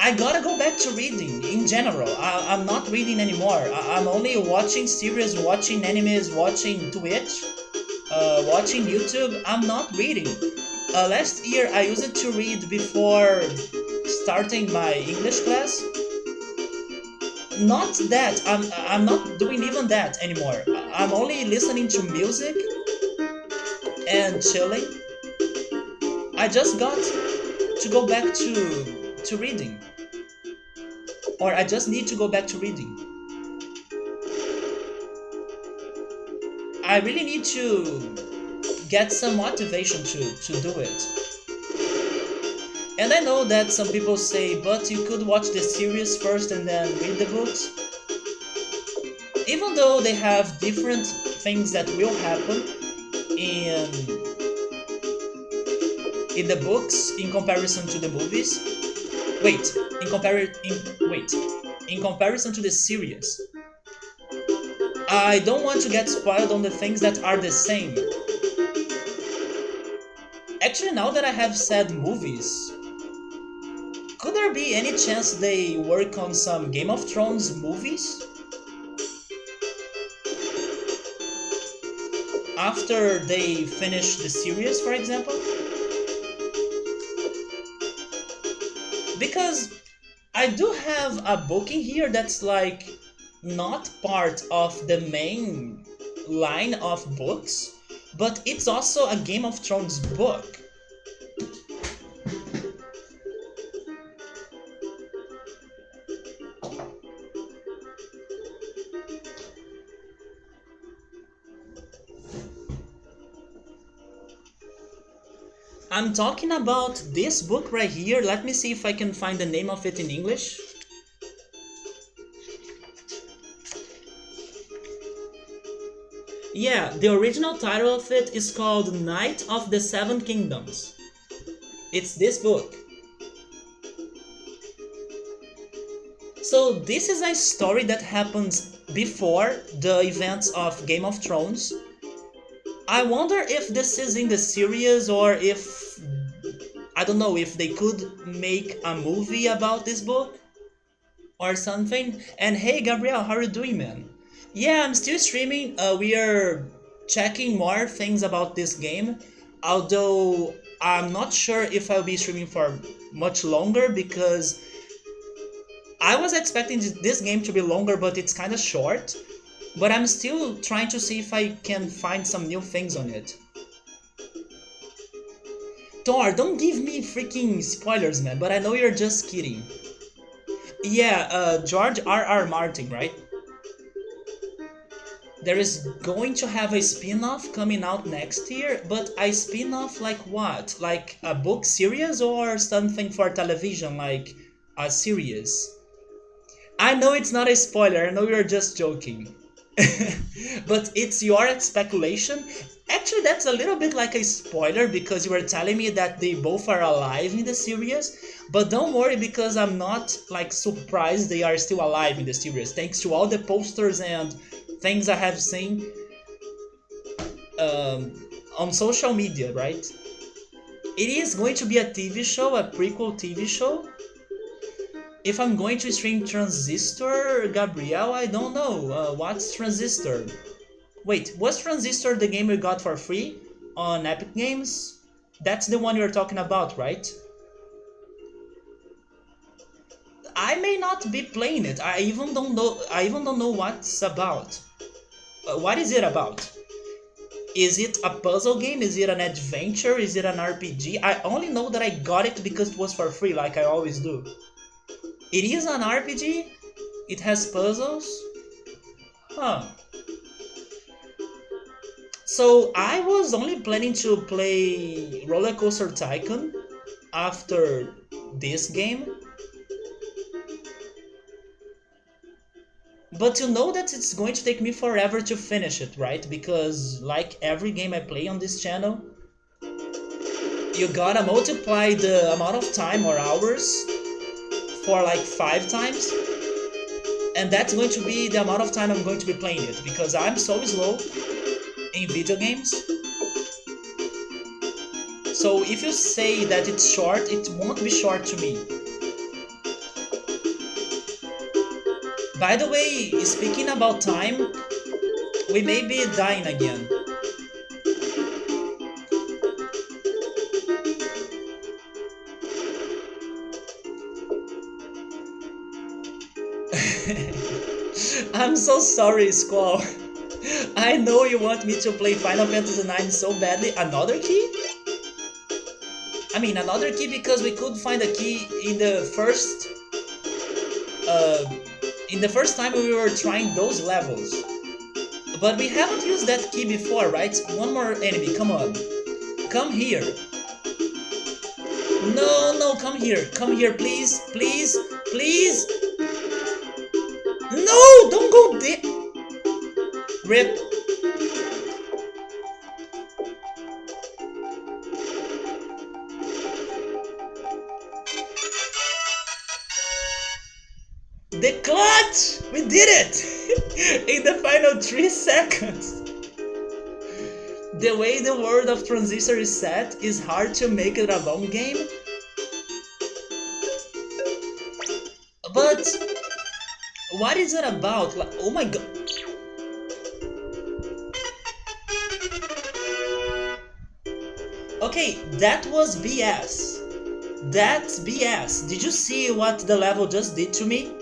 A: I gotta go back to reading in general. I'm not reading anymore. I'm only watching series, watching animes, watching Twitch, watching YouTube. I'm not reading. Last year I used it to read before starting my English class. Not that. I'm not doing even that anymore. I'm only listening to music and chilling. I just got to go back to reading. Or I just need to go back to reading. I really need to get some motivation to do it. And I know that some people say, but you could watch the series first and then read the books. Even though they have different things that will happen in the books in comparison to the movies. Wait, in comparison to the series. I don't want to get spoiled on the things that are the same. Actually, now that I have said movies, could there be any chance they work on some Game of Thrones movies? After they finish the series, for example? Because I do have a book in here that's like not part of the main line of books, but it's also a Game of Thrones book. I'm talking about this book right here. Let me see if I can find the name of it in English. Yeah, the original title of it is called Knight of the Seven Kingdoms. It's this book. So this is a story that happens before the events of Game of Thrones. I wonder if this is in the series or if, I don't know, if they could make a movie about this book or something. And hey Gabriel, how are you doing, man? Yeah, I'm still streaming. We are checking more things about this game, although I'm not sure if I'll be streaming for much longer because I was expecting this game to be longer, but it's kind of short. But I'm still trying to see if I can find some new things on it. Thor, don't give me freaking spoilers, man, but I know you're just kidding. Yeah, George R.R. Martin, right? There is going to have a spin-off coming out next year, but a spin-off like what? Like a book series or something for television, like a series? I know it's not a spoiler, I know you're just joking. But it's your speculation. Actually, that's a little bit like a spoiler because you were telling me that they both are alive in the series. But don't worry because I'm not like surprised they are still alive in the series. Thanks to all the posters and things I have seen on social media, right? It is going to be a TV show, a prequel TV show. If I'm going to stream Transistor, Gabriel, I don't know. What's Transistor? Wait, was Transistor the game we got for free on Epic Games? That's the one you're talking about, right? I may not be playing it. I even don't know. I even don't know what's about. What is it about? Is it a puzzle game? Is it an adventure? Is it an RPG? I only know that I got it because it was for free, like I always do. It is an RPG? It has puzzles? Huh. So I was only planning to play Roller Coaster Tycoon after this game. But you know that it's going to take me forever to finish it, right? Because like every game I play on this channel, you gotta multiply the amount of time or hours for like 5 times. And that's going to be the amount of time I'm going to be playing it, because I'm so slow in video games. So if you say that it's short, it won't be short to me. By the way, speaking about time, we may be dying again. I'm so sorry, Squall. I know you want me to play Final Fantasy IX so badly. Another key? I mean, another key because we could find a key in the first... in the first time we were trying those levels. But we haven't used that key before, right? One more enemy, come on. Come here. No, no, come here. Come here, please. Please. Please. No, don't go there. Rip. The clutch! We did it! In the final 3 seconds! The way the world of Transistor is set is hard to make it a long game. But what is it about? Like, oh my god. Okay, that was BS. That's BS. Did you see what the level just did to me?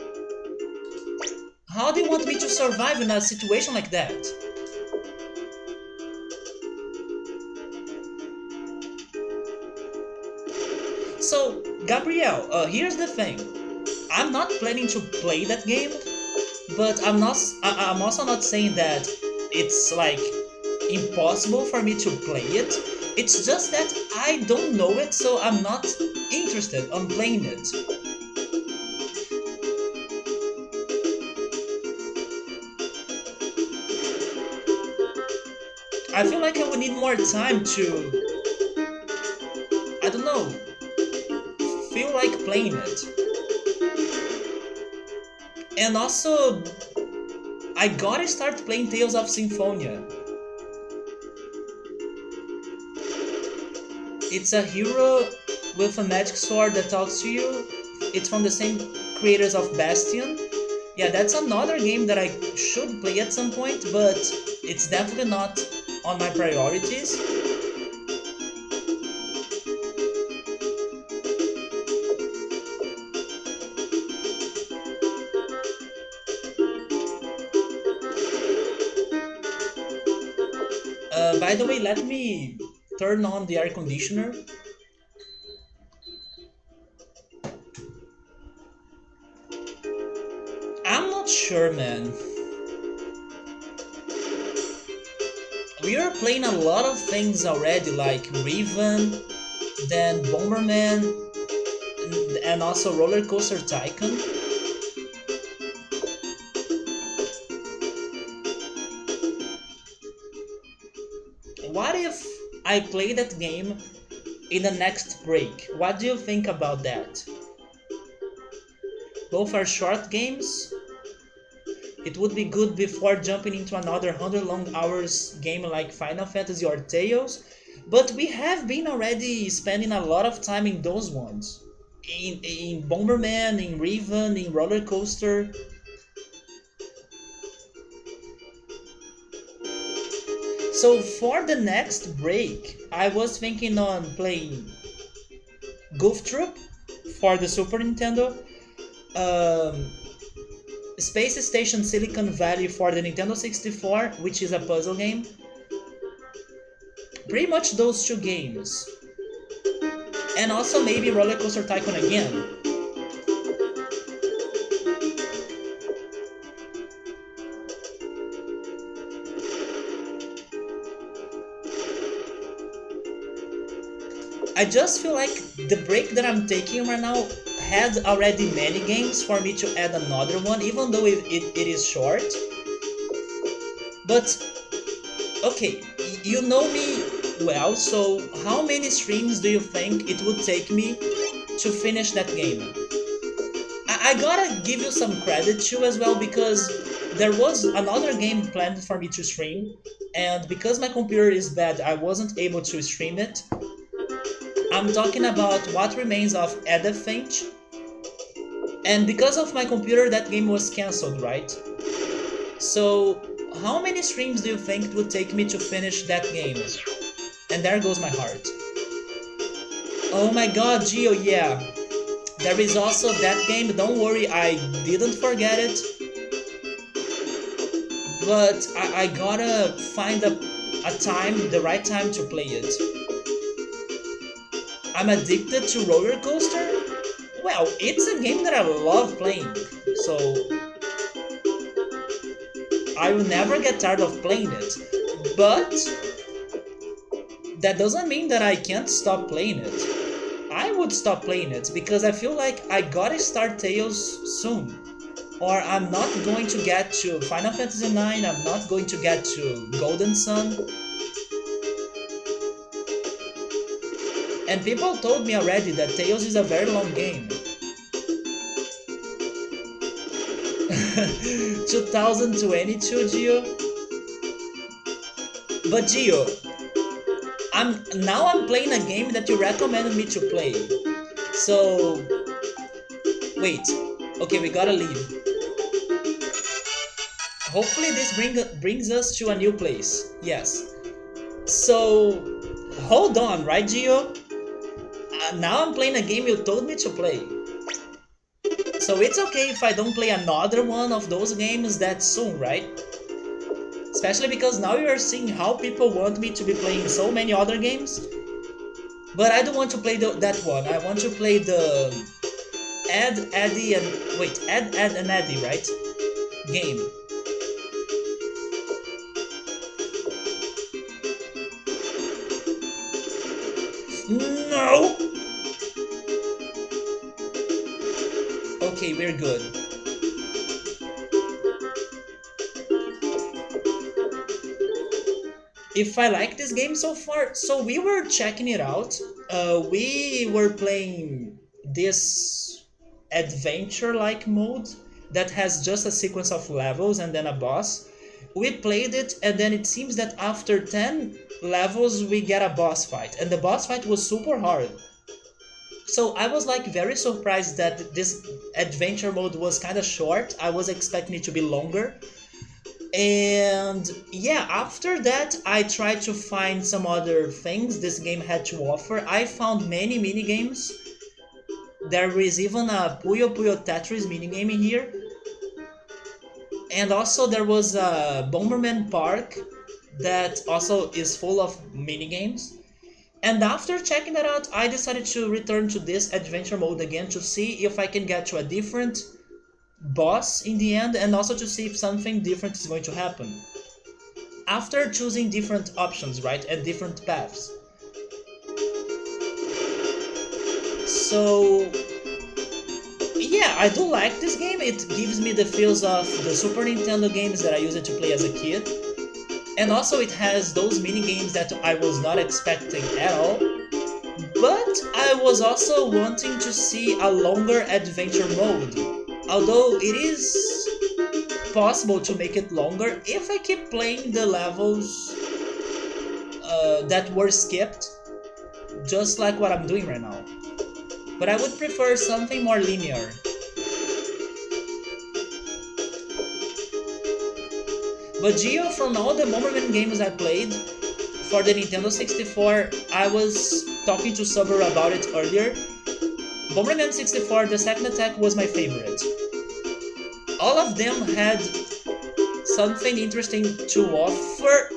A: How do you want me to survive in a situation like that? So, Gabriel, here's the thing. I'm not planning to play that game, but I'm also not saying that it's like impossible for me to play it. It's just that I don't know it, so I'm not interested on playing it. I feel like I would need more time to, I don't know, feel like playing it. And also, I gotta start playing Tales of Symphonia. It's a hero with a magic sword that talks to you. It's from the same creators of Bastion. Yeah, that's another game that I should play at some point, but it's definitely not on my priorities. By the way, let me turn on the air conditioner. I'm not sure, man. We are playing a lot of things already, like Riven, then Bomberman, and also Roller Coaster Tycoon. What if I play that game in the next break? What do you think about that? Both are short games. It would be good before jumping into another 100 long hours game like Final Fantasy or Tales, but we have been already spending a lot of time in those ones. in Bomberman, in Riven, in Roller Coaster. So for the next break, I was thinking on playing Goof Troop for the Super Nintendo, um, Space Station Silicon Valley for the Nintendo 64, which is a puzzle game. Pretty much those two games. And also maybe Roller Coaster Tycoon again. I just feel like the break that I'm taking right now had already many games for me to add another one, even though it is short. But, okay, you know me well, so how many streams do you think it would take me to finish that game? I gotta give you some credit too as well, because there was another game planned for me to stream, and because my computer is bad, I wasn't able to stream it. I'm talking about What Remains of Edith Finch. And because of my computer, that game was cancelled, right? So, how many streams do you think it would take me to finish that game? And there goes my heart. Oh my god, Gio, yeah. There is also that game, don't worry, I didn't forget it. But I gotta find a time, the right time to play it. I'm addicted to Roller Coaster? Well, it's a game that I love playing, so I will never get tired of playing it. But that doesn't mean that I can't stop playing it. I would stop playing it because I feel like I gotta start Tales soon. Or I'm not going to get to Final Fantasy IX, I'm not going to get to Golden Sun. And people told me already that Tales is a very long game. 2022, Gio? But Gio, I'm playing a game that you recommended me to play. So wait, okay, we gotta leave. Hopefully this brings us to a new place. Yes. So hold on, right, Gio? Now I'm playing a game you told me to play. So it's okay if I don't play another one of those games that soon, right? Especially because now you are seeing how people want me to be playing so many other games. But I don't want to play that one. I want to play the Ed, Eddie, and... Wait, Ed, and Eddie, right? Game. No! Okay, we're good. If I like this game so far, so we were checking it out. We were playing this adventure-like mode that has just a sequence of levels and then a boss. We played it, and then it seems that after 10 levels we get a boss fight, and the boss fight was super hard. So I was like very surprised that this adventure mode was kind of short. I was expecting it to be longer. And yeah, after that I tried to find some other things this game had to offer. I found many minigames. There is even a Puyo Puyo Tetris minigame in here. And also there was a Bomberman Park that also is full of minigames. And after checking that out, I decided to return to this adventure mode again to see if I can get to a different boss in the end, and also to see if something different is going to happen. After choosing different options, right, and different paths. So yeah, I do like this game. It gives me the feels of the Super Nintendo games that I used to play as a kid. And also it has those mini games that I was not expecting at all. But I was also wanting to see a longer adventure mode. Although it is possible to make it longer if I keep playing the levels that were skipped, just like what I'm doing right now. but I would prefer something more linear. But Gio, from all the Bomberman games I played for the Nintendo 64, I was talking to Sober about it earlier. Bomberman 64, the second attack was my favorite. All of them had something interesting to offer.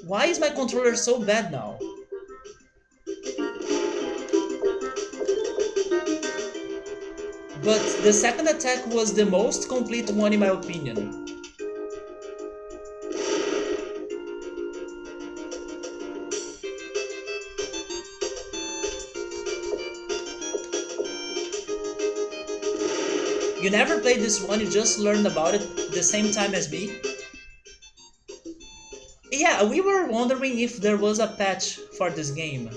A: Why is my controller so bad now? But the second attack was the most complete one in my opinion. You never played this one, you just learned about it the same time as me? Yeah, we were wondering if there was a patch for this game.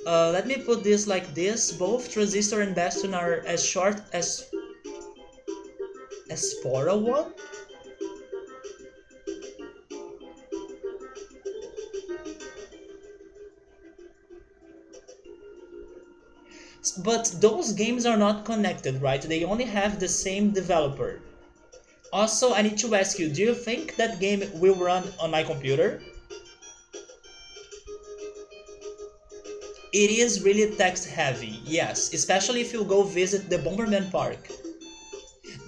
A: Let me put this like this. Both Transistor and Bastion are as short as Spora one? But those games are not connected, right? They only have the same developer. Also, I need to ask you, do you think that game will run on my computer? It is really text heavy, yes, especially if you go visit the Bomberman Park.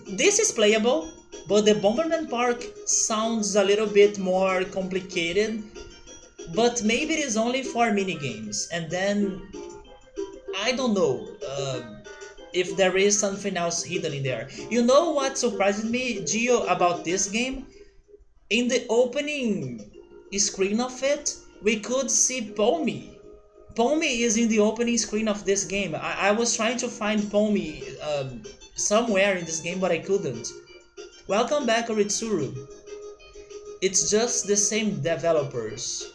A: This is playable, but the Bomberman Park sounds a little bit more complicated, but maybe it is only for minigames, and then I don't know if there is something else hidden in there. You know what surprised me, Gio, about this game? In the opening screen of it, we could see Pommy. Pommy is in the opening screen of this game. I was trying to find Pommy somewhere in this game, but I couldn't. Welcome back, Oritsuru. It's just the same developers.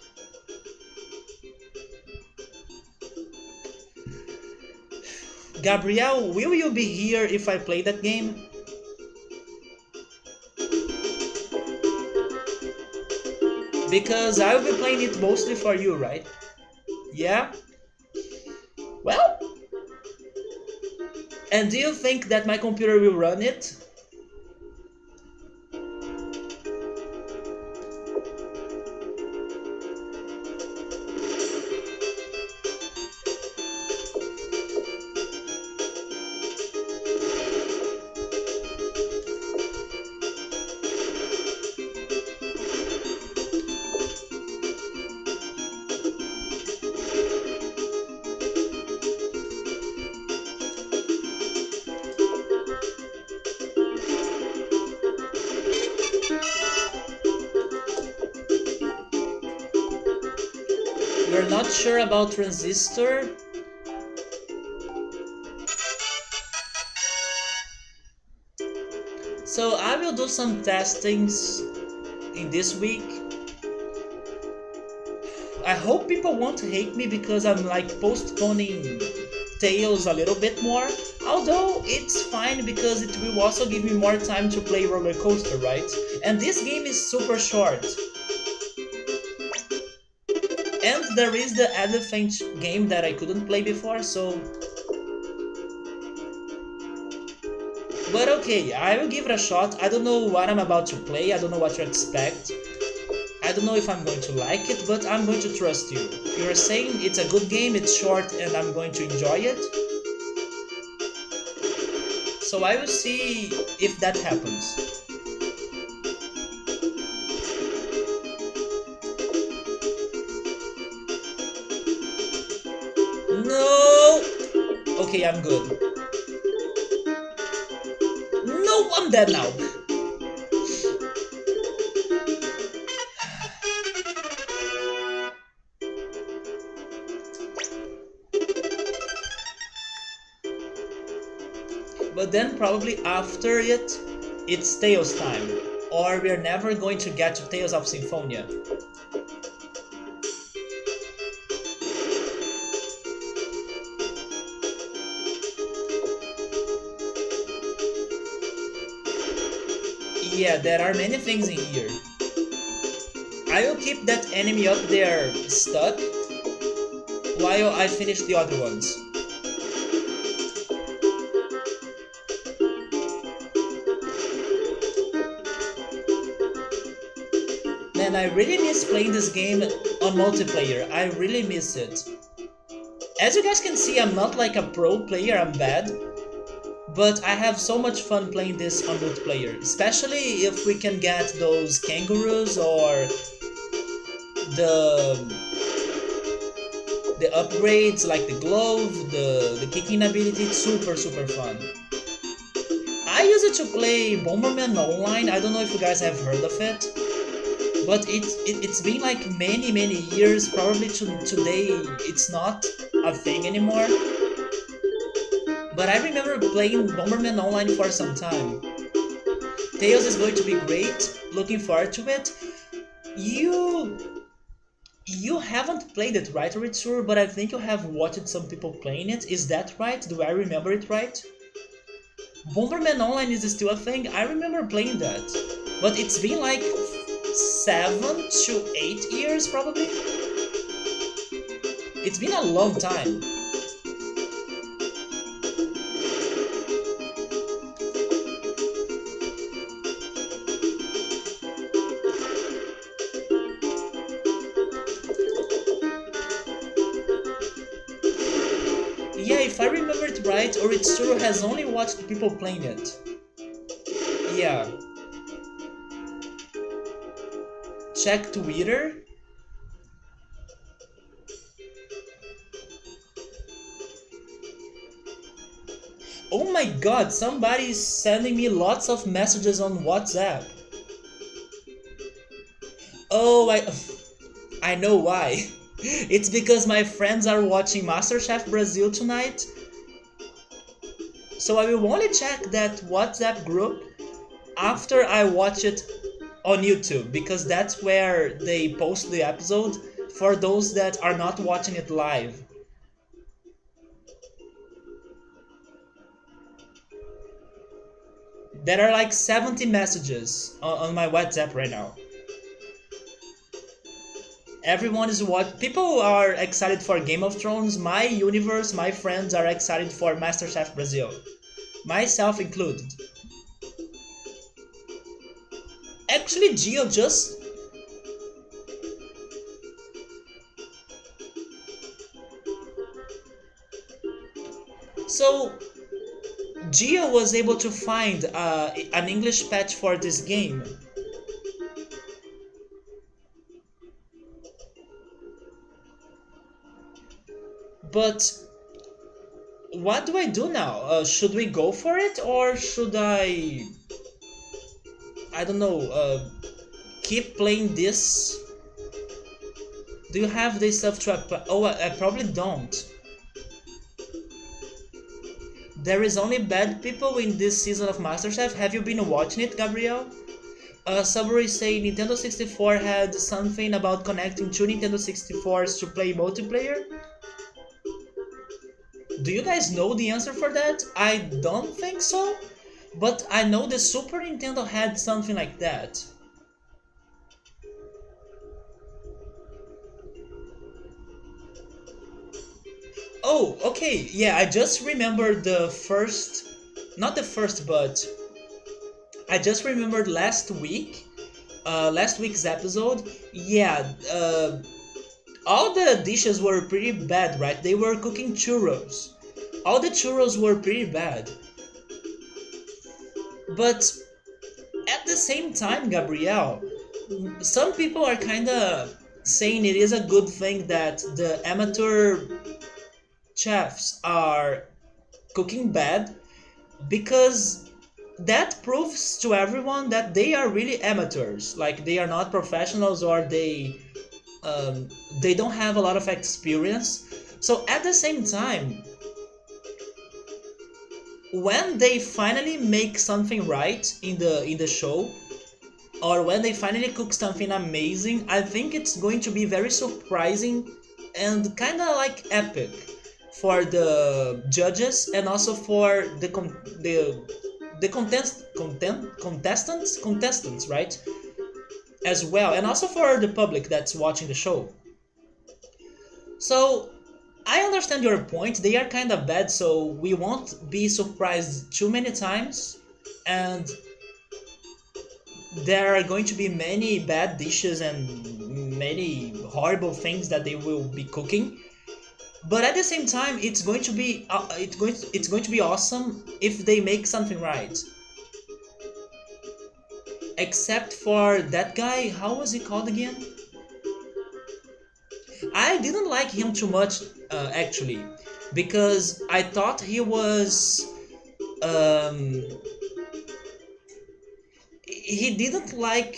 A: Gabriel, will you be here if I play that game? Because I will be playing it mostly for you, right? Yeah? Well? And do you think that my computer will run it? You're not sure about Transistor? So I will do some testings in this week. I hope people won't hate me because I'm like postponing Tales a little bit more. Although it's fine because it will also give me more time to play Roller Coaster, right? And this game is super short. And there is the elephant game that I couldn't play before, so... But okay, I will give it a shot. I don't know what I'm about to play, I don't know what to expect. I don't know if I'm going to like it, but I'm going to trust you. You're saying it's a good game, it's short, and I'm going to enjoy it. So I will see if that happens. No! Okay, I'm good. No, I'm dead now. But then probably after it, it's Tails time. Or we're never going to get to Tales of Symphonia. Yeah, there are many things in here. I will keep that enemy up there stuck while I finish the other ones. and I really miss playing this game on multiplayer. I really miss it. As you guys can see, I'm not like a pro player, I'm bad, but I have so much fun playing this on multiplayer, especially if we can get those kangaroos or the the upgrades like the glove, the kicking ability. It's super fun. I use it to play Bomberman online. I don't know if you guys have heard of it, but it's been like many years. Probably today it's not a thing anymore. But I remember playing Bomberman online for some time. Tails is going to be great. Looking forward to it. You haven't played it, right, Ritsuru? But I think you have watched some people playing it. Is that right? Do I remember it right? Bomberman Online is still a thing. I remember playing that, but it's been like 7 to 8 years probably. It's been a long time. Yeah, if I remember it right, Oritsuru has only watched people playing it. Yeah. Check Twitter. Oh my god, somebody's sending me lots of messages on WhatsApp. Oh, I know why. It's because my friends are watching MasterChef Brazil tonight. So I will only check that WhatsApp group after I watch it on YouTube, because that's where they post the episode for those that are not watching it live. There are like 70 messages on my WhatsApp right now. Everyone is what people are excited for Game of Thrones. My universe, my friends are excited for MasterChef Brazil, myself included. Actually, Gio just so Gio was able to find an English patch for this game. But what do I do now? Should we go for it, or should I don't know, keep playing this? Do you have this stuff to apply? Oh, I probably don't. There is only bad people in this season of MasterChef. Have you been watching it, Gabriel? Subway say Nintendo 64 had something about connecting two Nintendo 64s to play multiplayer. Do you guys know the answer for that? I don't think so, but I know the Super Nintendo had something like that. Oh, okay, yeah, I just remembered the first, not the first, but I just remembered last week's episode. Yeah, all the dishes were pretty bad, right? They were cooking churros. All the churros were pretty bad. But at the same time, Gabrielle, some people are kinda saying it is a good thing that the amateur chefs are cooking bad, because that proves to everyone that they are really amateurs. Like, they are not professionals, or they don't have a lot of experience. So at the same time, when they finally make something right in the show, or when they finally cook something amazing, I think it's going to be very surprising and kind of like epic for the judges, and also for the contestants, right? As well, and also for the public that's watching the show. So I understand your point. They are kind of bad, so we won't be surprised too many times, and there are going to be many bad dishes and many horrible things that they will be cooking. But at the same time, it's going to be awesome if they make something right. Except for that guy, how was he called again? I didn't like him too much, actually, because I thought he was um, he didn't like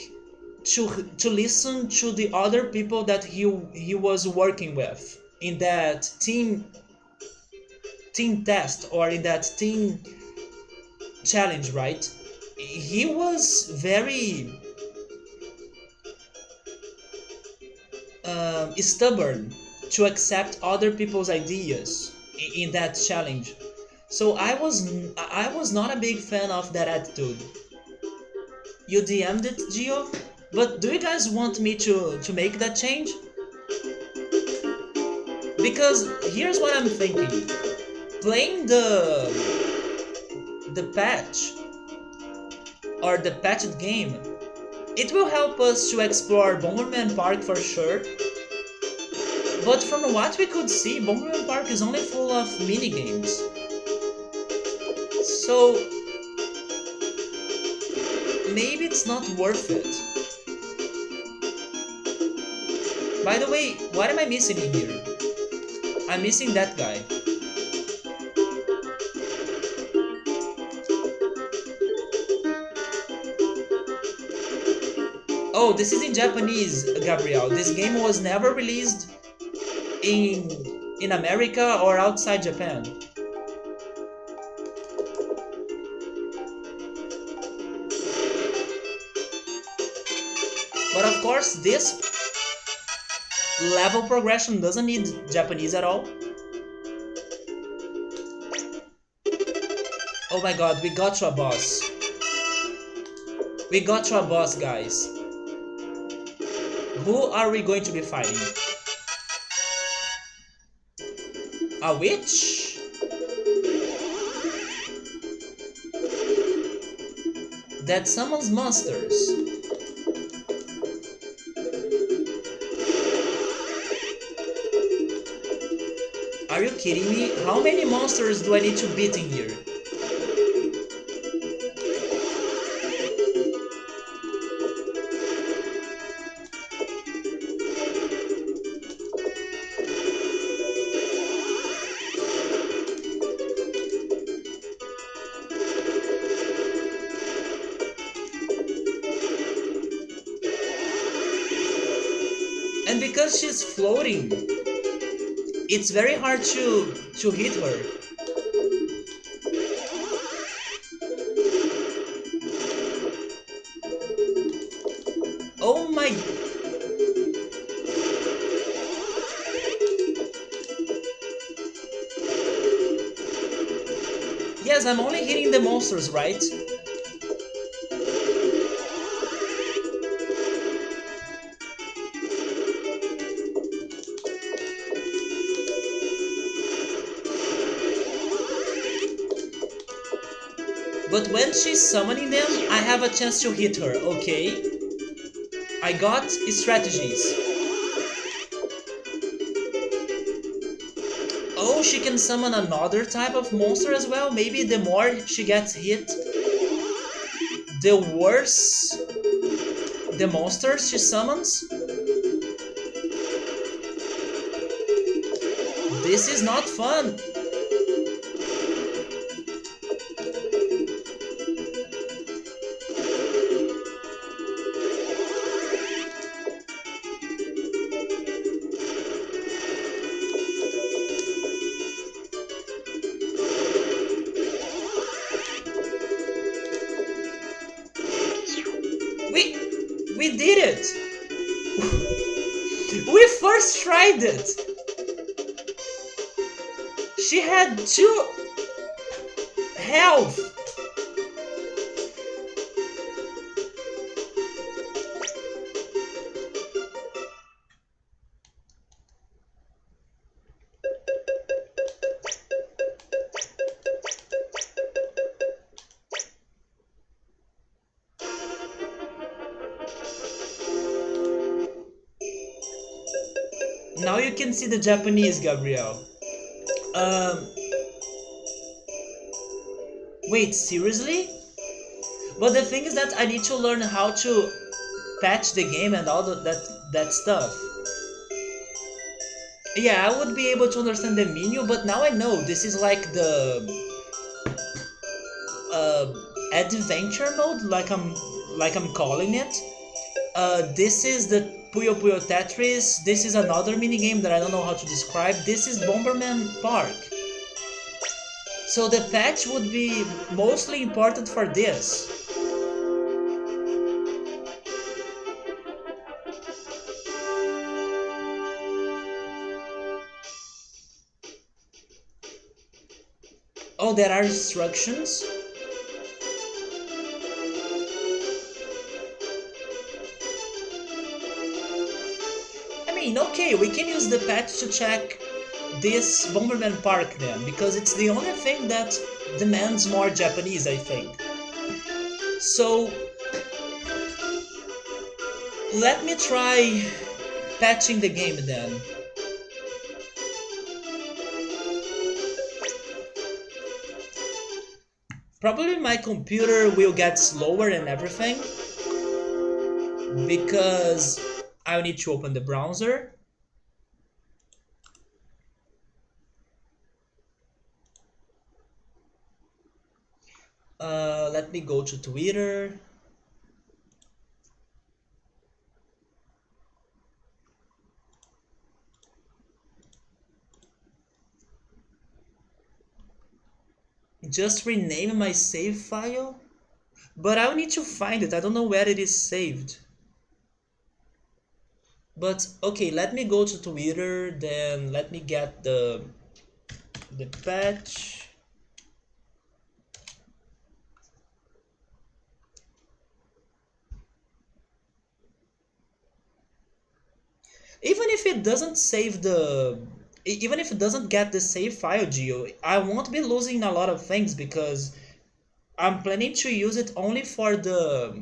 A: to listen to the other people that he was working with in that team test or in that team challenge, right? He was very stubborn to accept other people's ideas in that challenge. So I was not a big fan of that attitude. You DM'd it, Gio? But do you guys want me to make that change? Because here's what I'm thinking. Playing the patch or the patched game, it will help us to explore Bomberman Park for sure. But from what we could see, Bomberman Park is only full of mini games. So maybe it's not worth it. By the way, what am I missing in here? I'm missing that guy. Oh, this is in Japanese, Gabriel. This game was never released in America or outside Japan. But of course, this level progression doesn't need Japanese at all. Oh my god, we got to a boss. We got to a boss, guys. Who are we going to be fighting? A witch? That summons monsters. Are you kidding me? How many monsters do I need to beat in here? And because she's floating, it's very hard to hit her. Oh my... Yes, I'm only hitting the monsters, right? But when she's summoning them, I have a chance to hit her, okay? I got strategies. Oh, she can summon another type of monster as well? Maybe the more she gets hit, the worse the monsters she summons? This is not fun! We did it! We first tried it! She had 2 health! Now you can see the Japanese, Gabriel. Um, Wait, seriously? But the thing is that I need to learn how to patch the game and all that stuff. Yeah, I would be able to understand the menu, but now I know this is like the uh, adventure mode, like I'm calling it. This is the Puyo Puyo Tetris. This is another minigame that I don't know how to describe. This is Bomberman Park. So the patch would be mostly important for this. Oh, there are instructions. I mean, okay, we can use the patch to check this Bomberman Park then, because it's the only thing that demands more Japanese, I think. So, let me try patching the game then. Probably my computer will get slower and everything, because I need to open the browser. Let me go to Twitter. Just rename my save file? But I'll need to find it. I don't know where it is saved. But okay, let me go to Twitter, then let me get the patch. Even if it doesn't save even if it doesn't get the save file geo, I won't be losing a lot of things because I'm planning to use it only for the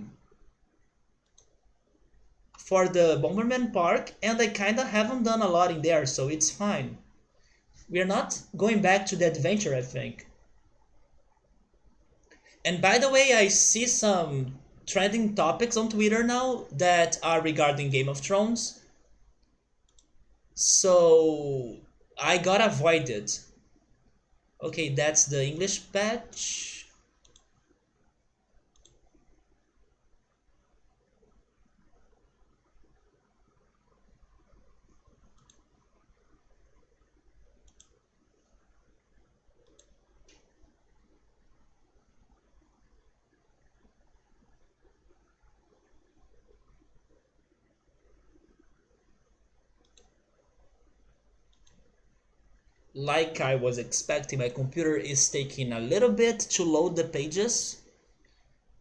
A: Bomberman Park, and I kinda haven't done a lot in there, so it's fine. We're not going back to the adventure, I think. And by the way, I see some trending topics on Twitter now that are regarding Game of Thrones. So I got avoided. Okay, that's the English patch. Like I was expecting, my computer is taking a little bit to load the pages,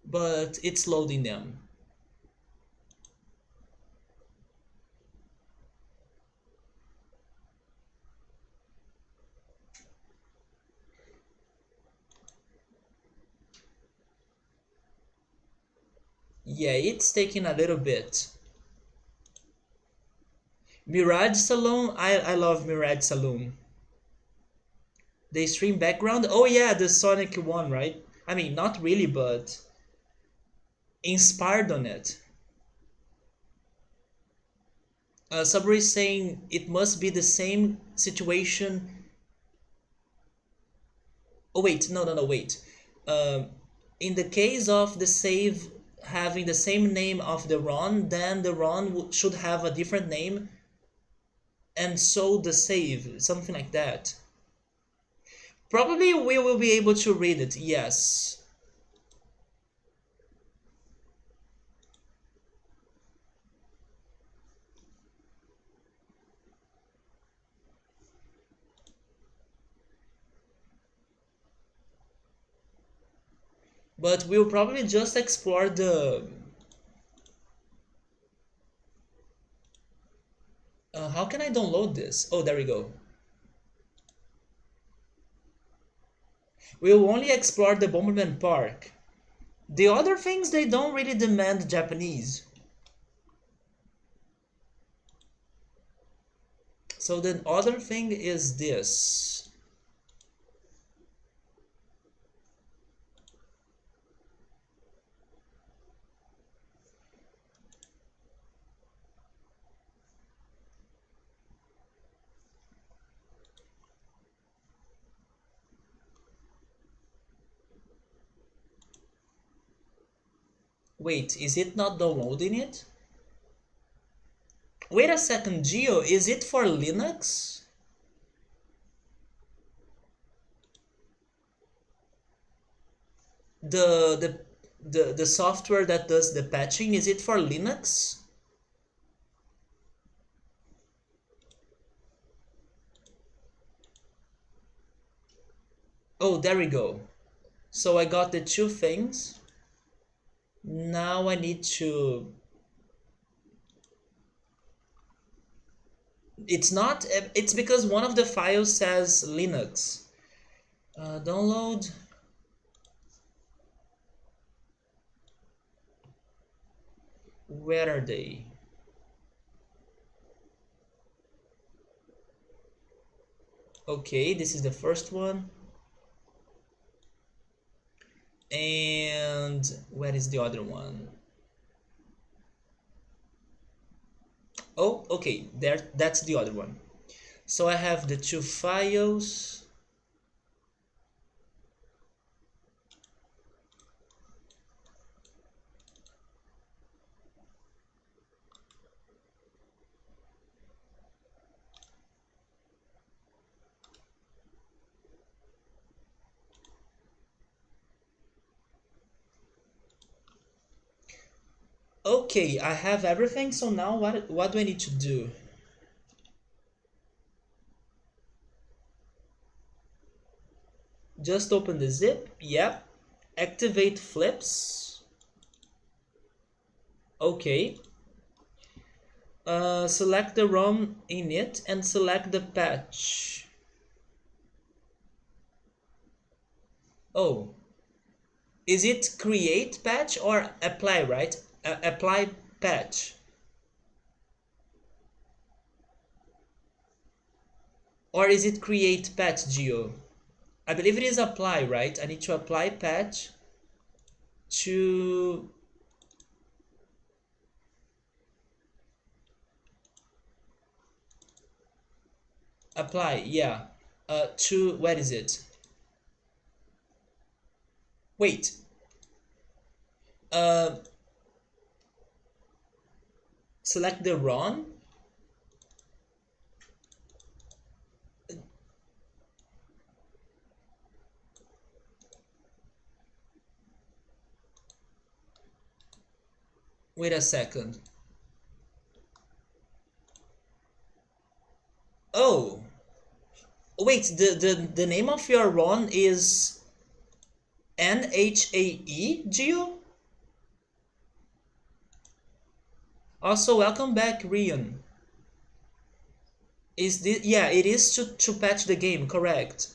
A: but it's loading them. Yeah, it's taking a little bit. Mirage Saloon, I love Mirage Saloon. The stream background, oh yeah, the Sonic one, right? I mean, not really, but inspired on it. Sabri is saying it must be the same situation. Oh wait, no, no, no, wait. Um, in the case of the save having the same name of the run, then the run should have a different name, and so the save, something like that. Probably we will be able to read it, yes. But we'll probably just explore the... how can I download this? Oh, there we go. We'll only explore the Bomberman Park. The other things, they don't really demand Japanese. So the other thing is this. Wait, is it not downloading it? Wait a second, Geo, is it for Linux? The software that does the patching, is it for Linux? Oh, there we go. So I got the two things. Now I need to... It's not... It's because one of the files says Linux. Download... Where are they? Okay, this is the first one. And where is the other one? Oh, okay, there, that's the other one. So I have the two files. Okay, I have everything, so now what do I need to do? Just open the zip, yep. Activate flips. Okay. Select the ROM in it and select the patch. Oh. Is it create patch or apply, right? Apply patch. Or is it create patch, Geo? I believe it is apply, right? I need to apply patch to... Apply, yeah. To, where is it? Wait. Select the run. Wait a second. Oh. Wait, the name of your run is NHAE, Geo? Also, welcome back, Rion. Is this... Yeah, it is to patch the game, correct.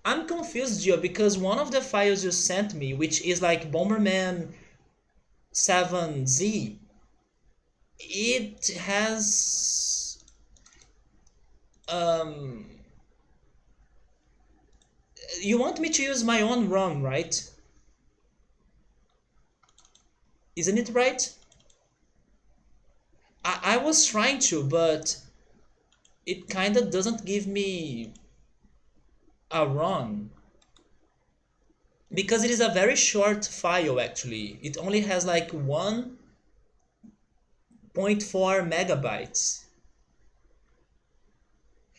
A: I'm confused, Gio, because one of the files you sent me, which is like Bomberman 7Z, it has... You want me to use my own ROM, right? Isn't it right? I was trying to, but it kinda doesn't give me a ROM. Because it is a very short file actually. It only has like 1.4 megabytes.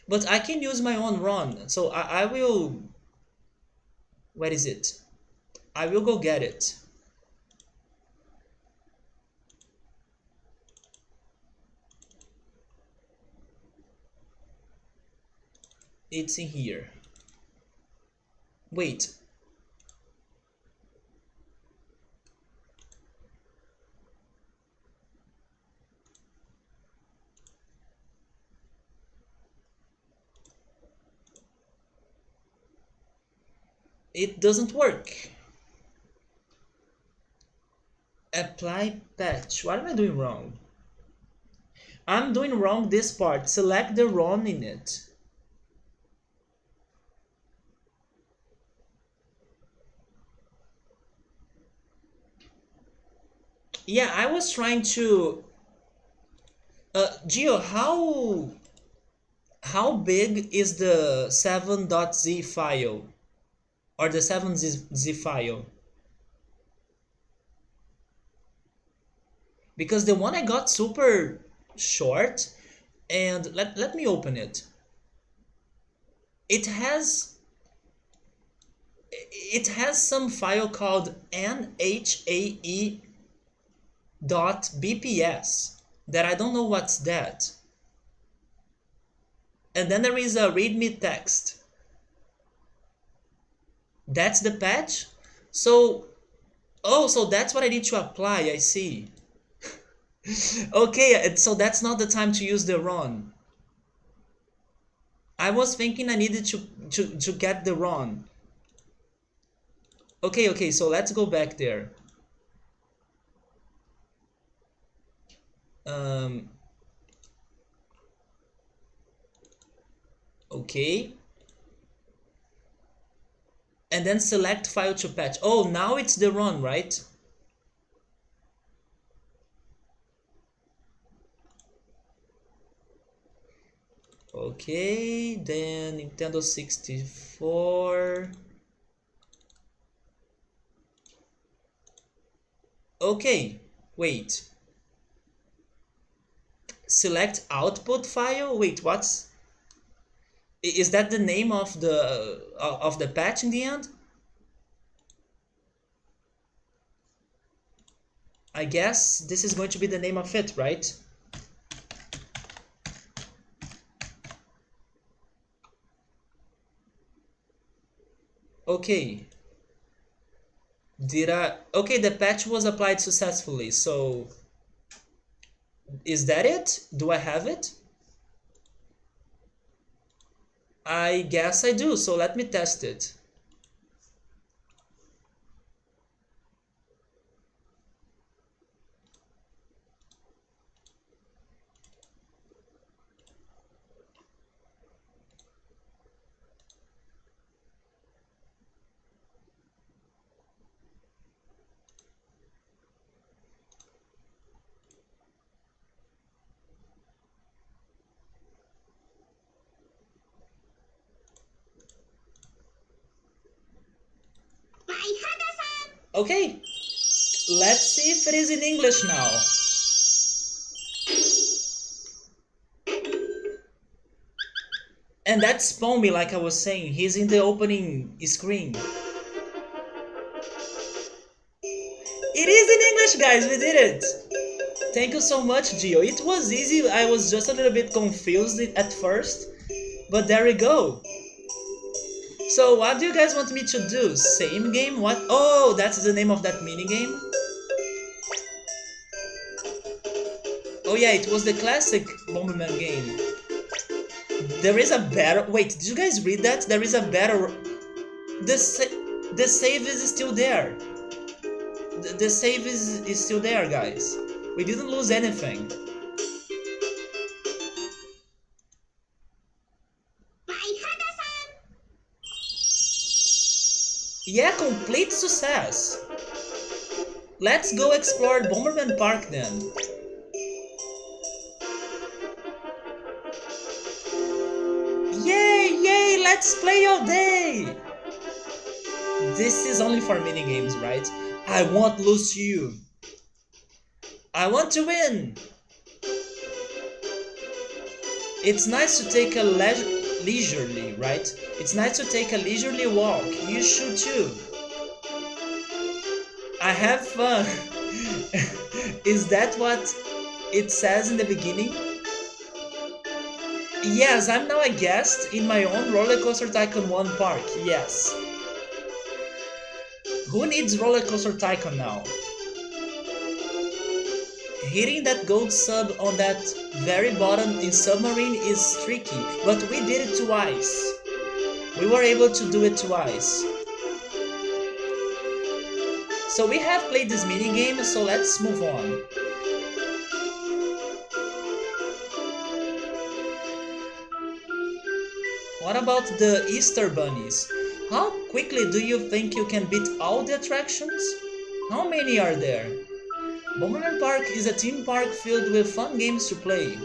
A: But I can use my own ROM, so I will... Where is it? I will go get it. It's in here. Wait. It doesn't work. Apply patch. What am I doing wrong? I'm doing wrong this part. Select the ROM in it. Yeah, I was trying to... Gio, how big is the 7.z file? Or the 7z file? Because the one I got super short, and let me open it. It has some file called nhae dot bps that I don't know what's that. And then there is a readme text. That's the patch? So, oh, so that's what I need to apply, I see. Okay, so that's not the time to use the run. I was thinking I needed to get the run. Okay, so let's go back there. Um, okay. And then select file to patch. Oh, now it's the run, right? Okay, then Nintendo 64. Okay, wait. Select output file? Wait, what's... Is that the name of the patch in the end? I guess this is going to be the name of it, right? Okay. Okay, the patch was applied successfully, so is that it? Do I have it? I guess I do, so let me test it. Okay, let's see if it is in English now. And that's Pommy, like I was saying. He's in the opening screen. It is in English, guys. We did it. Thank you so much, Gio. It was easy. I was just a little bit confused at first. But there we go. So what do you guys want me to do? Same game? What? Oh, that's the name of that minigame? Oh yeah, it was the classic Bomberman game. There is a better... Wait, did you guys read that? There is a better... The save is still there. The save is still there, guys. We didn't lose anything. Yeah, complete success. Let's go explore Bomberman Park then. Yay, let's play all day. This is only for minigames, right? I won't lose to you. I want to win. It's nice to take a leisurely, right? It's nice to take a leisurely walk. You should too. I have fun. Is that what it says in the beginning? Yes, I'm now a guest in my own Roller Coaster Tycoon 1 park. Yes. Who needs Roller Coaster Tycoon now? Hitting that gold sub on that very bottom in Submarine is tricky, but we did it twice. We were able to do it twice. So we have played this mini game, so let's move on. What about the Easter bunnies? How quickly do you think you can beat all the attractions? How many are there? Bomberman Park is a theme park filled with fun games to play.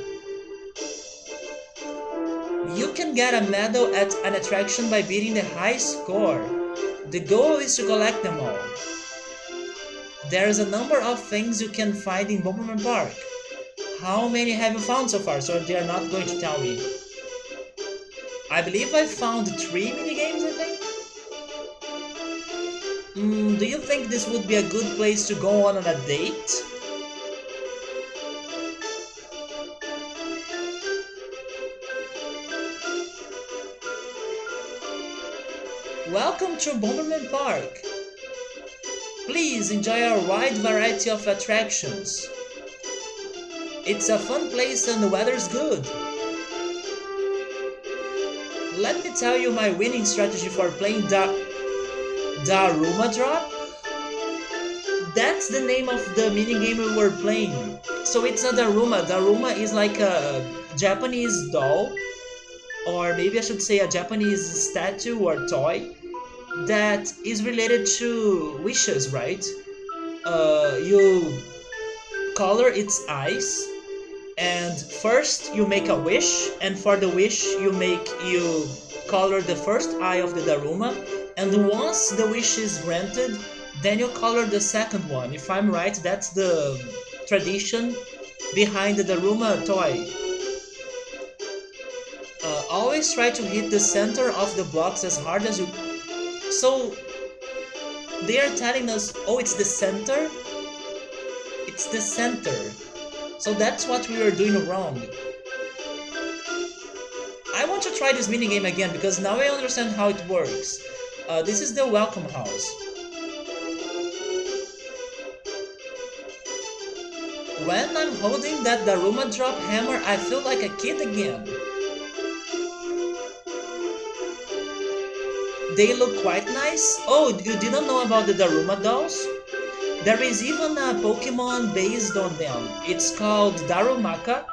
A: You can get a medal at an attraction by beating the high score. The goal is to collect them all. There's a number of things you can find in Bomberman Park. How many have you found so far? So they are not going to tell me. I believe I found 3 minigames, I think. Do you think this would be a good place to go on a date? Welcome to Bomberman Park. Please enjoy our wide variety of attractions. It's a fun place and the weather's good. Let me tell you my winning strategy for playing Daruma Drop. That's the name of the minigame we were playing. So it's a Daruma. Daruma is like a Japanese doll, or maybe I should say a Japanese statue or toy that is related to wishes, right? You color its eyes, and first you make a wish, and for the wish you color the first eye of the Daruma, and once the wish is granted, then you color the second one. If I'm right, that's the tradition behind the Daruma toy. Always try to hit the center of the blocks as hard as you... So they are telling us, oh, it's the center? It's the center. So that's what we are doing wrong. I want to try this minigame again because now I understand how it works. This is the welcome house. When I'm holding that Daruma drop hammer, I feel like a kid again. They look quite nice. Oh, you didn't know about the Daruma dolls? There is even a Pokemon based on them. It's called Darumaka,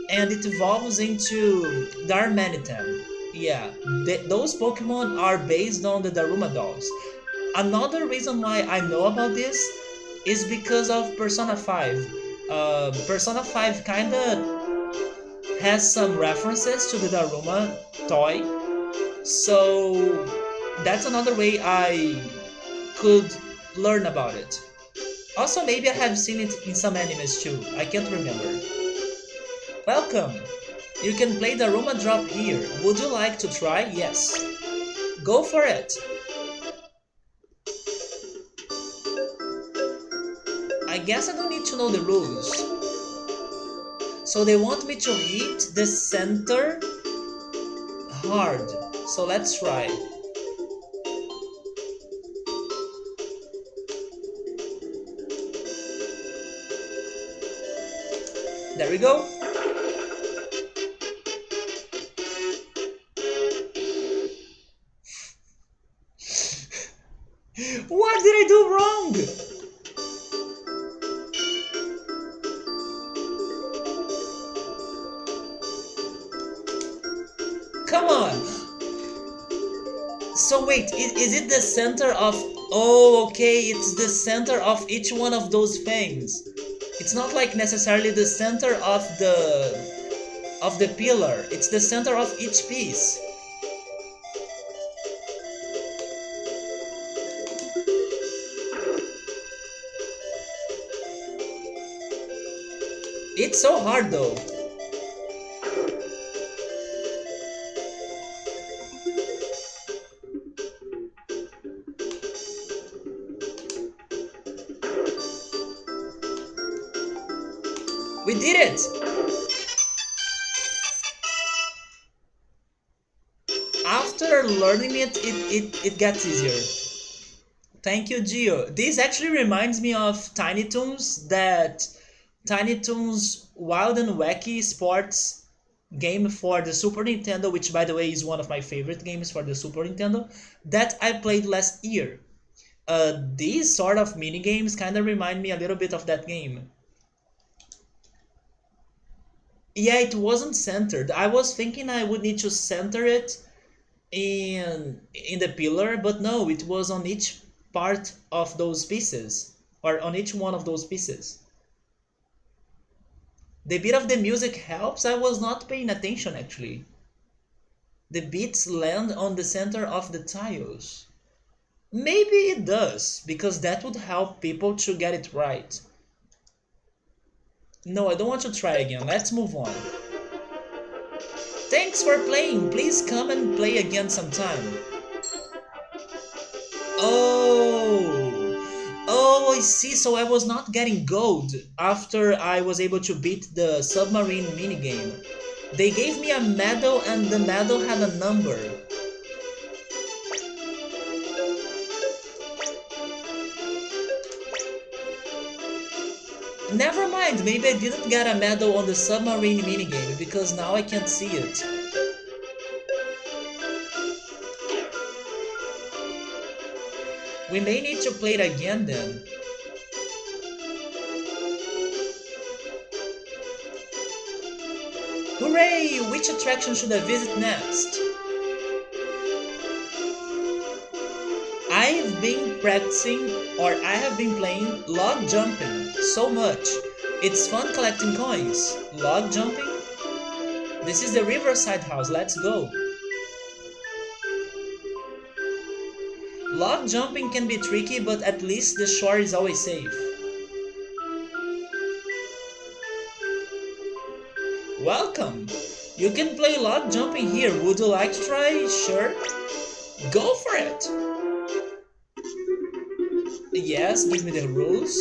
A: and it evolves into Darmanitan. Yeah, those Pokemon are based on the Daruma dolls. Another reason why I know about this is because of Persona 5. Persona 5 kinda has some references to the Daruma toy, so that's another way I could learn about it. Also, maybe I have seen it in some animes too, I can't remember. Welcome! You can play the Daruma drop here. Would you like to try? Yes. Go for it! I guess I don't need to know the rules. So they want me to hit the center hard. So let's try. There we go. What did I do wrong? Come on. So wait, is it the center of... Oh, okay, it's the center of each one of those things. It's not like necessarily the center of the pillar. It's the center of each piece. It's so hard though. We did it! After learning it gets easier. Thank you, Gio. This actually reminds me of Tiny Toons, that Tiny Toons Wild and Wacky Sports game for the Super Nintendo, which by the way is one of my favorite games for the Super Nintendo, that I played last year. These sort of mini games kind of remind me a little bit of that game. Yeah, it wasn't centered. I was thinking I would need to center it in the pillar, but no, it was on each part of those pieces, or on each one of those pieces. The bit of the music helps. I was not paying attention actually. The beats land on the center of the tiles. Maybe it does, because that would help people to get it right. No, I don't want to try again. Let's move on. Thanks for playing. Please come and play again sometime. Oh, I see. So I was not getting gold after I was able to beat the submarine minigame. They gave me a medal and the medal had a number. Never mind, maybe I didn't get a medal on the submarine minigame because now I can't see it. We may need to play it again then. Hooray! Which attraction should I visit next? I've been practicing, or I have been playing log jumping so much. It's fun collecting coins. Log jumping? This is the riverside house, let's go. Log jumping can be tricky, but at least the shore is always safe. Welcome! You can play log jumping here. Would you like to try? Sure. Go for it! Yes, give me the rules.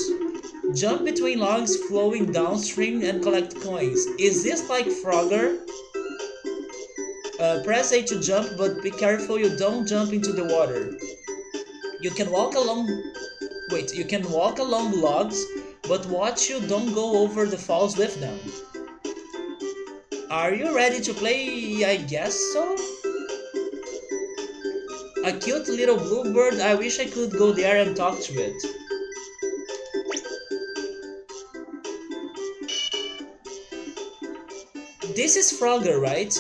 A: Jump between logs flowing downstream and collect coins. Is this like Frogger? Press A to jump, but be careful you don't jump into the water. You can walk along logs, but watch you don't go over the falls with them. Are you ready to play? I guess so. A cute little bluebird, I wish I could go there and talk to it. This is Frogger, right?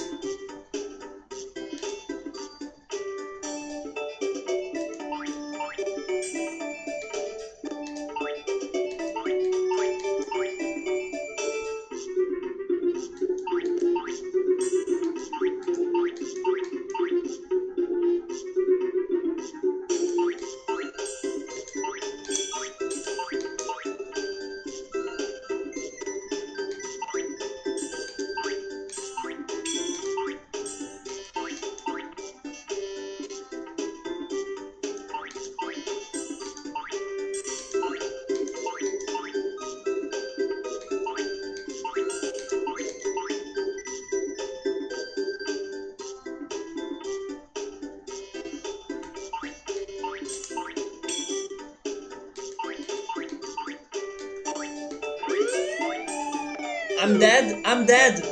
A: I'm dead, I'm dead.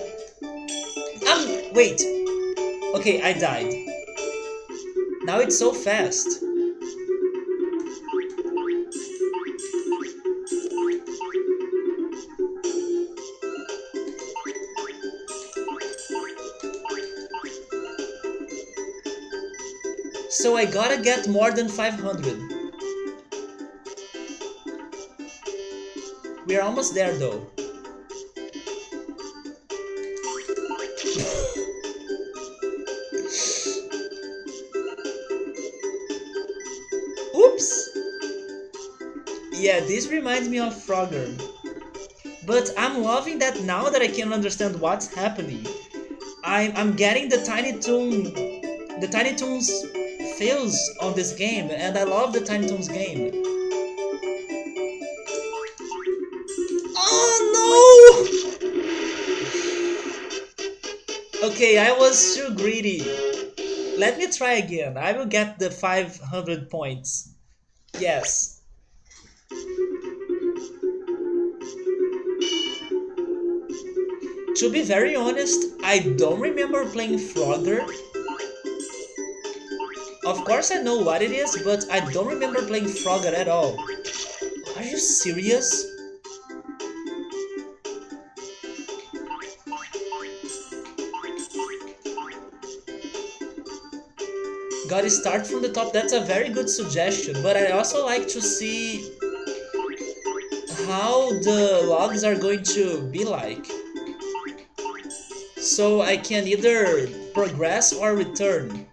A: Wait. Okay, I died. Now it's so fast. So I gotta get more than 500. We're almost there though. Oops! Yeah, this reminds me of Frogger. But I'm loving that now that I can understand what's happening. I'm getting the Tiny Toons feels on this game, and I love the Tiny Toons game. Oh no! Okay, I was too greedy. Let me try again. I will get the 500 points. Yes. To be very honest, I don't remember playing Frogger. Of course I know what it is, but I don't remember playing Frogger at all. Are you serious? Gotta start from the top, that's a very good suggestion, but I also like to see how the logs are going to be like. So I can either progress or return.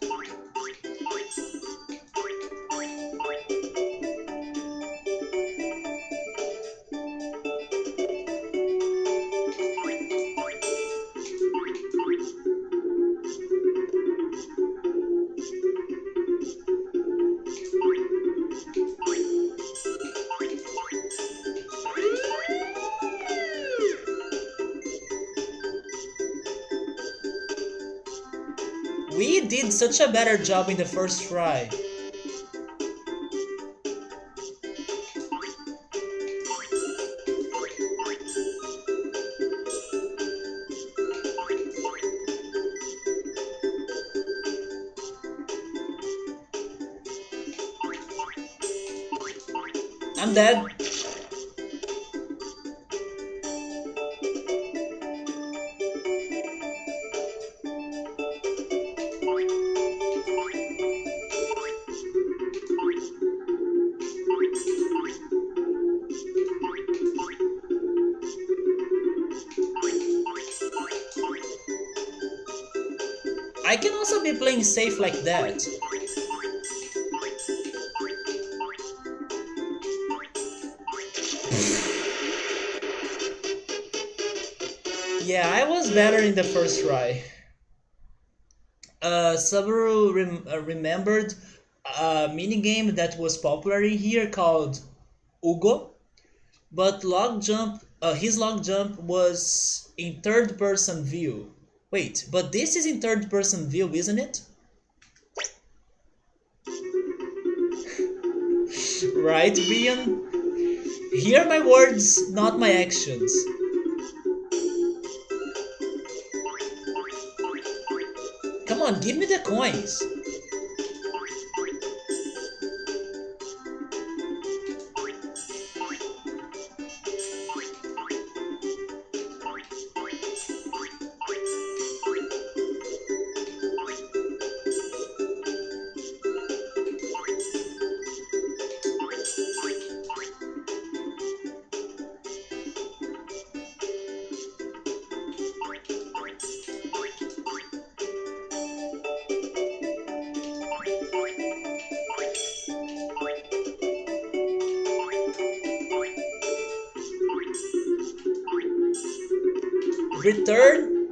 A: We did such a better job in the first try. I'm dead. I can also be playing safe like that. Yeah, I was better in the first try. Subaru remembered a minigame that was popular in here called Ugo, but his log jump was in third person view. Wait, but this is in third person view, isn't it? Right, Brian? Hear my words, not my actions. Come on, give me the coins. Return.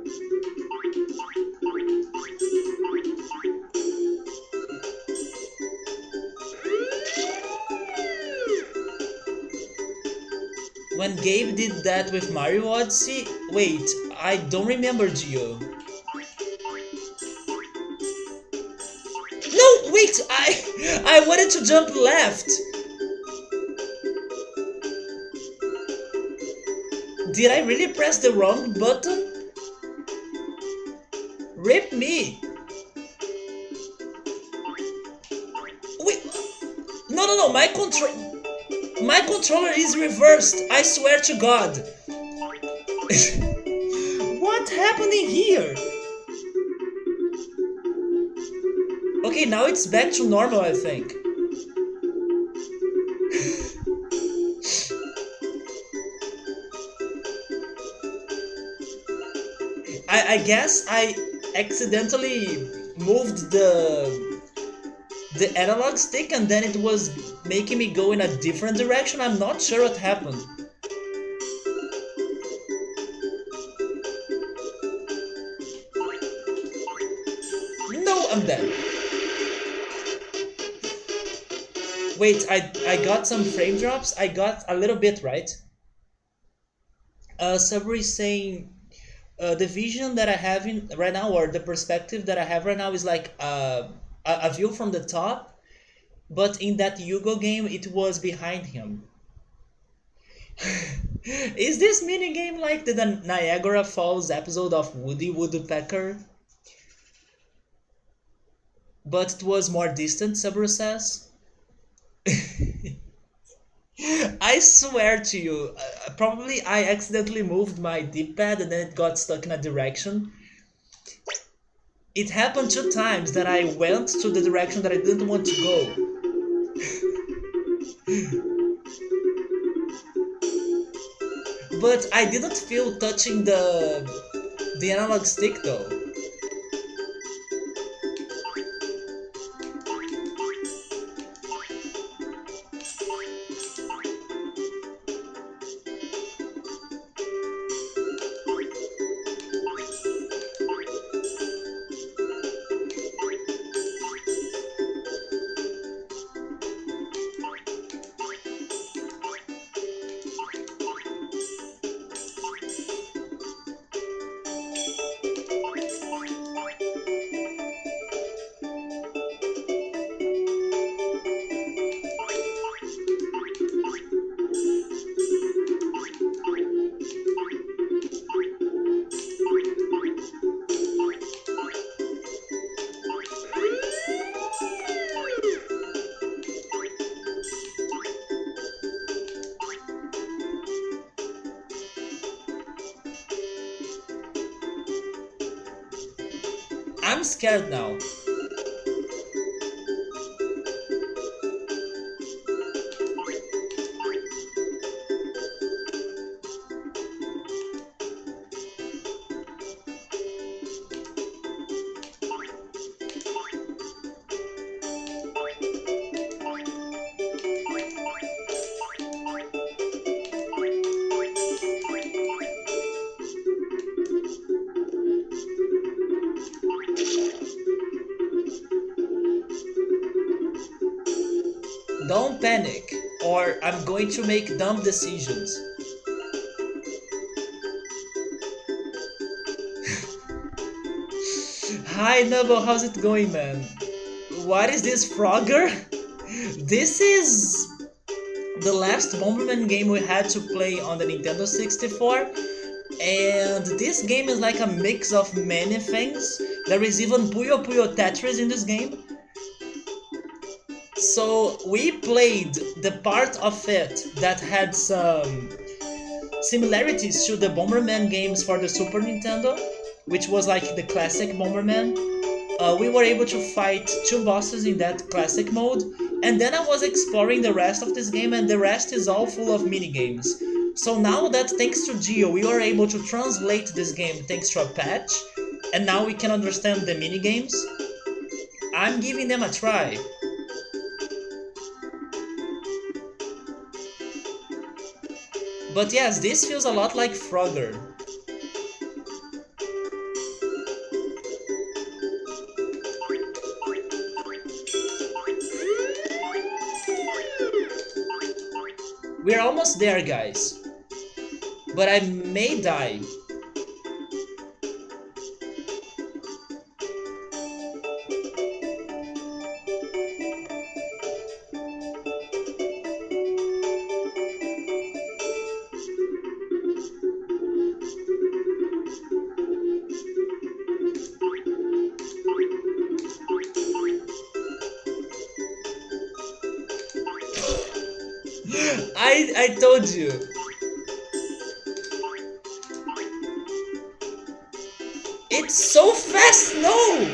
A: When Gabe did that with Mario Odyssey, wait, I don't remember Geo. No, wait, I wanted to jump left. Did I really press the wrong button? Rip me. Wait, no, my controller is reversed. I swear to God. What happened in here? Okay, now it's back to normal, I think. I guess I accidentally moved the analog stick and then it was making me go in a different direction. I'm not sure what happened. No, I'm dead. Wait, I got some frame drops. I got a little bit, right? Sabri is saying the vision that I have in right now, or the perspective that I have right now, is like a view from the top, but in that Yugo game, it was behind him. Is this minigame like the Niagara Falls episode of Woody Woodpecker? but it was more distant, Saburo says. I swear to you, probably I accidentally moved my D-pad and then it got stuck in a direction. It happened 2 times that I went to the direction that I didn't want to go. But I didn't feel touching the analog stick though. I'm scared now. Don't panic, or I'm going to make dumb decisions. Hi Nubble, how's it going, man? What is this, Frogger? This is the last Bomberman game we had to play on the Nintendo 64, and this game is like a mix of many things. There is even Puyo Puyo Tetris in this game. So we played the part of it that had some similarities to the Bomberman games for the Super Nintendo, which was like the classic Bomberman. We were able to fight 2 bosses in that classic mode, and then I was exploring the rest of this game, and the rest is all full of minigames. So now that thanks to Geo we were able to translate this game thanks to a patch, and now we can understand the minigames, I'm giving them a try. But yes, this feels a lot like Frogger. We're almost there, guys. But I may die. I told you. It's so fast, no!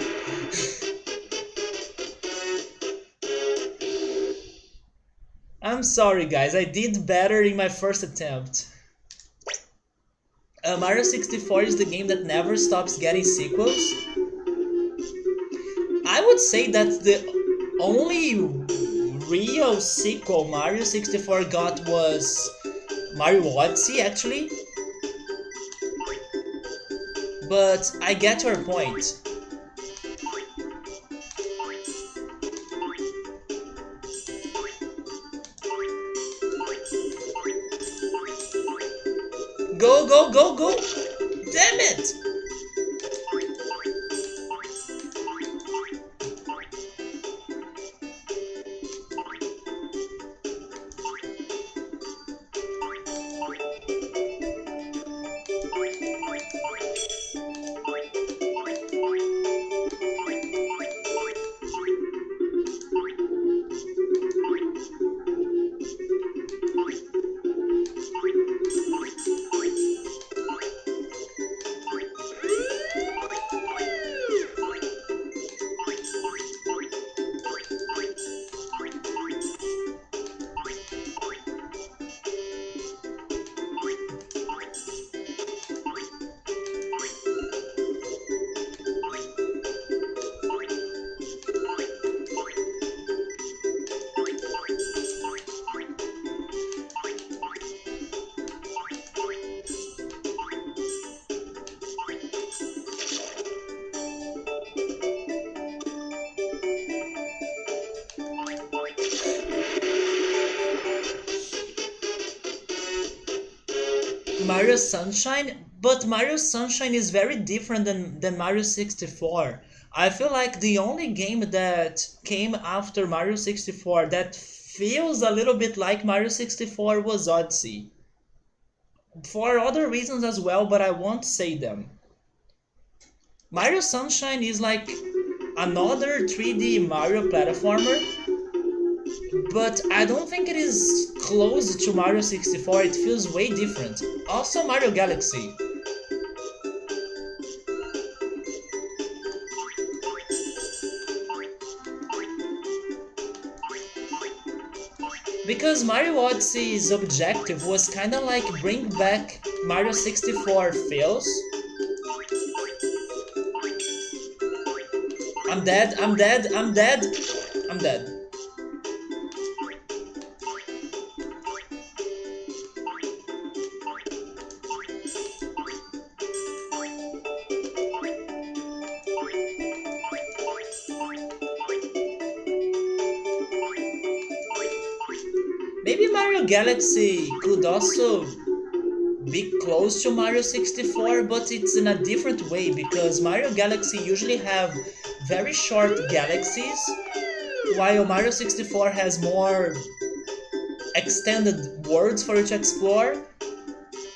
A: I'm sorry guys, I did better in my first attempt. Mario 64 is the game that never stops getting sequels. I would say that the only real sequel Mario 64 got was Mario Odyssey, actually. But I get your point. Go, go, go, go! Damn it! Mario Sunshine, but Mario Sunshine is very different than Mario 64. I feel like the only game that came after Mario 64 that feels a little bit like Mario 64 was Odyssey. For other reasons as well, but I won't say them. Mario Sunshine is like another 3D Mario platformer, but I don't think it is close to Mario 64. It feels way different. Also Mario Galaxy. Because Mario Odyssey's objective was kinda like bring back Mario 64 feels. I'm dead, I'm dead, I'm dead, I'm dead. Maybe Mario Galaxy could also be close to Mario 64, but it's in a different way because Mario Galaxy usually have very short galaxies, while Mario 64 has more extended worlds for you to explore.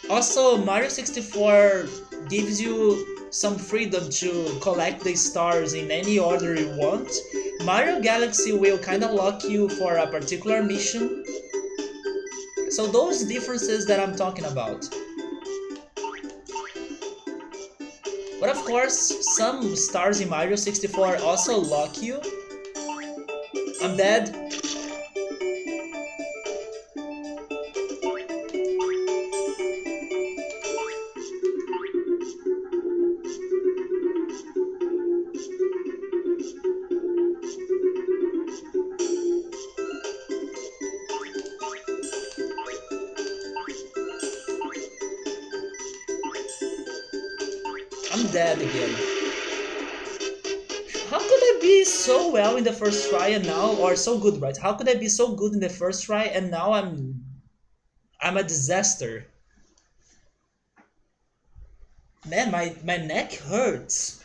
A: Also, Mario 64 gives you some freedom to collect the stars in any order you want. Mario Galaxy will kinda lock you for a particular mission. So those differences that I'm talking about. But of course, some stars in Mario 64 also lock you. I'm dead. I'm dead again. How could I be so well in the first try and now, or so good, right? How could I be so good in the first try and now I'm a disaster? Man, my neck hurts.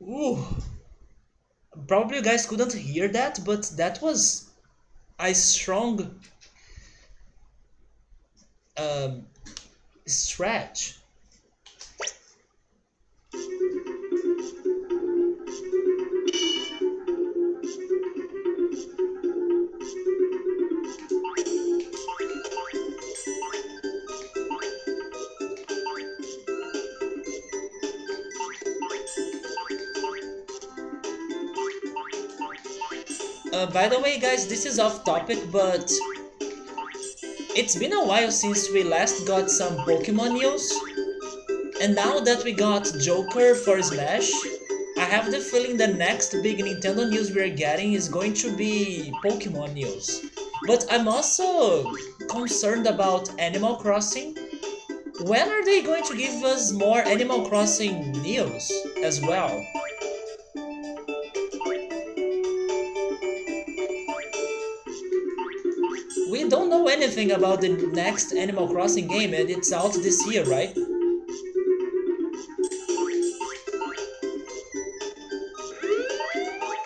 A: Ooh. Probably you guys couldn't hear that, but that was a strong um, stretch. By the way, guys, this is off topic, but it's been a while since we last got some Pokemon news. And now that we got Joker for Smash, I have the feeling the next big Nintendo news we're getting is going to be Pokemon news. But I'm also concerned about Animal Crossing. When are they going to give us more Animal Crossing news as well? We don't know anything about the next Animal Crossing game and it's out this year, right?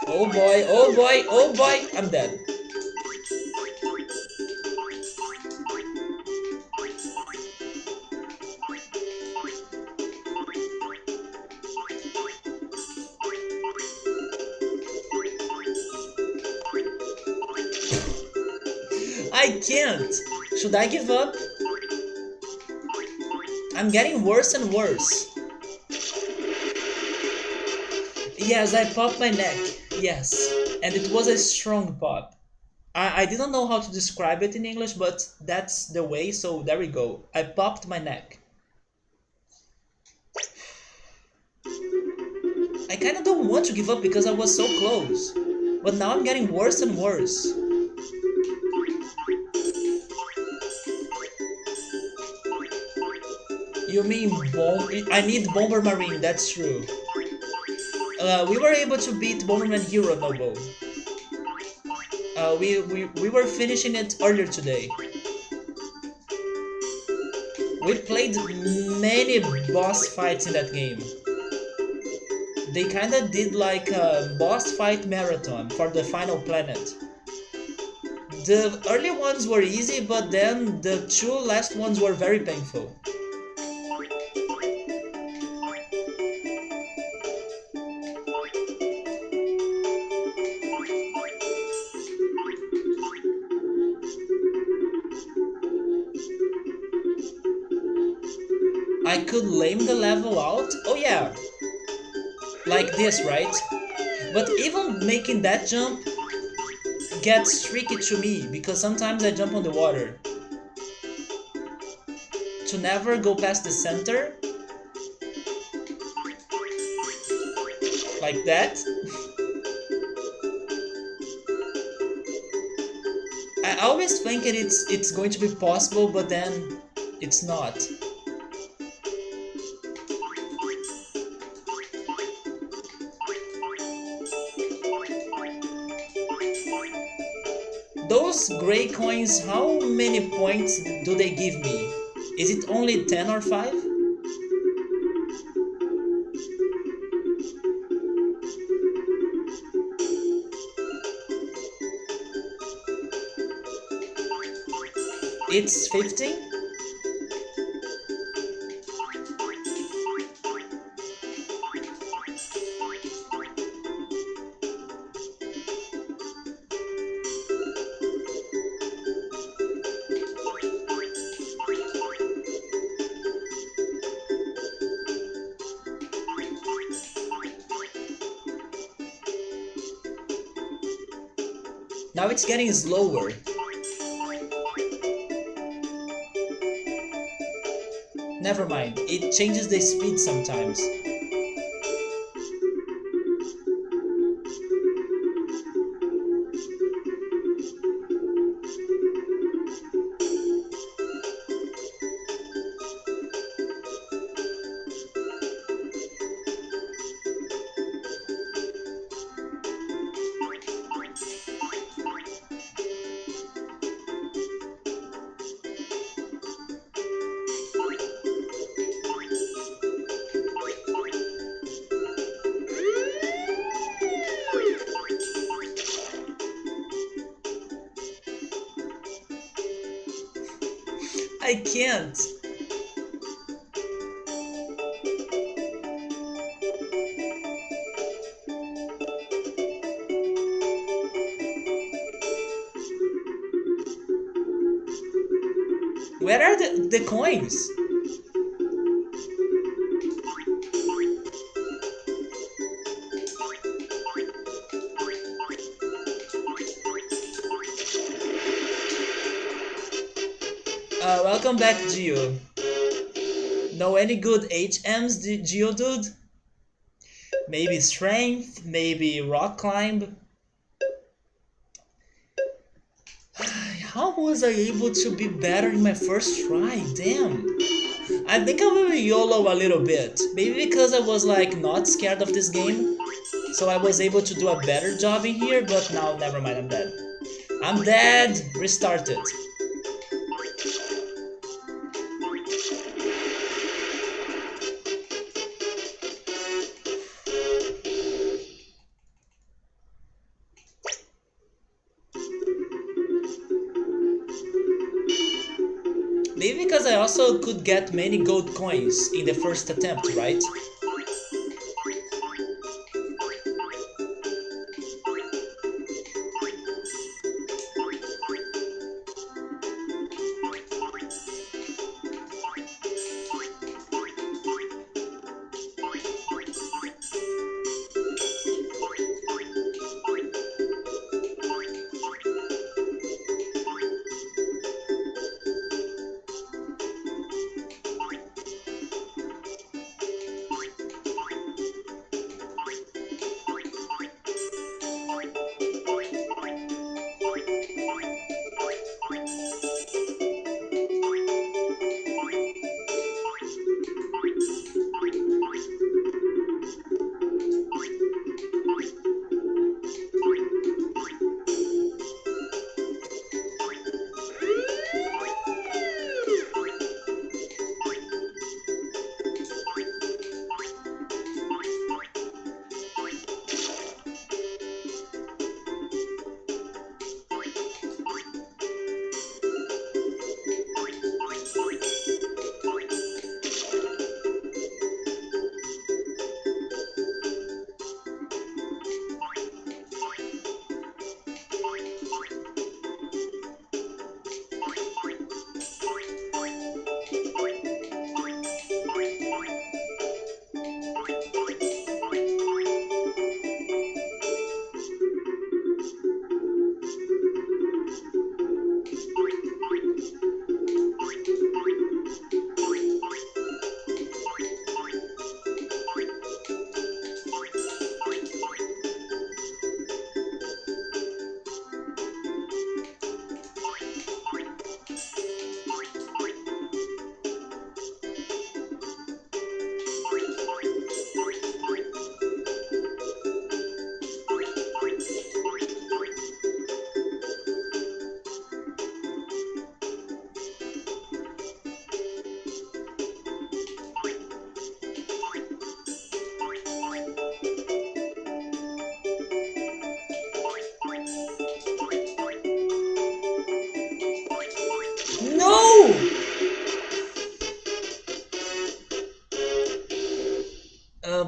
A: Oh boy, oh boy, oh boy, I'm dead. I can't! Should I give up? I'm getting worse and worse. Yes, I popped my neck. Yes, and it was a strong pop. I didn't know how to describe it in English, but that's the way, so there we go. I popped my neck. I kinda don't want to give up because I was so close. But now I'm getting worse and worse. You mean I need Bomberman, that's true. We were able to beat Bomberman Hero Noble. We were finishing it earlier today. We played many boss fights in that game. They kinda did like a boss fight marathon for the final planet. The early ones were easy, but then the two last ones were very painful. I could lame the level out? Oh yeah, like this, right? But even making that jump gets tricky to me because sometimes I jump on the water. To never go past the center, like that. I always think it's going to be possible, but then it's not. Those gray coins, how many points do they give me? Is it only 10 or 5? It's 15? Now it's getting slower. Never mind, it changes the speed sometimes. I can't. Where are the coins? Welcome back, Geo. Know any good HMs, Geo dude? Maybe strength, maybe rock climb. How was I able to be better in my first try? Damn. I think I will YOLO a little bit. Maybe because I was like not scared of this game. So I was able to do a better job in here, but now never mind, I'm dead. I'm dead! Restarted. Maybe because I also could get many gold coins in the first attempt, right?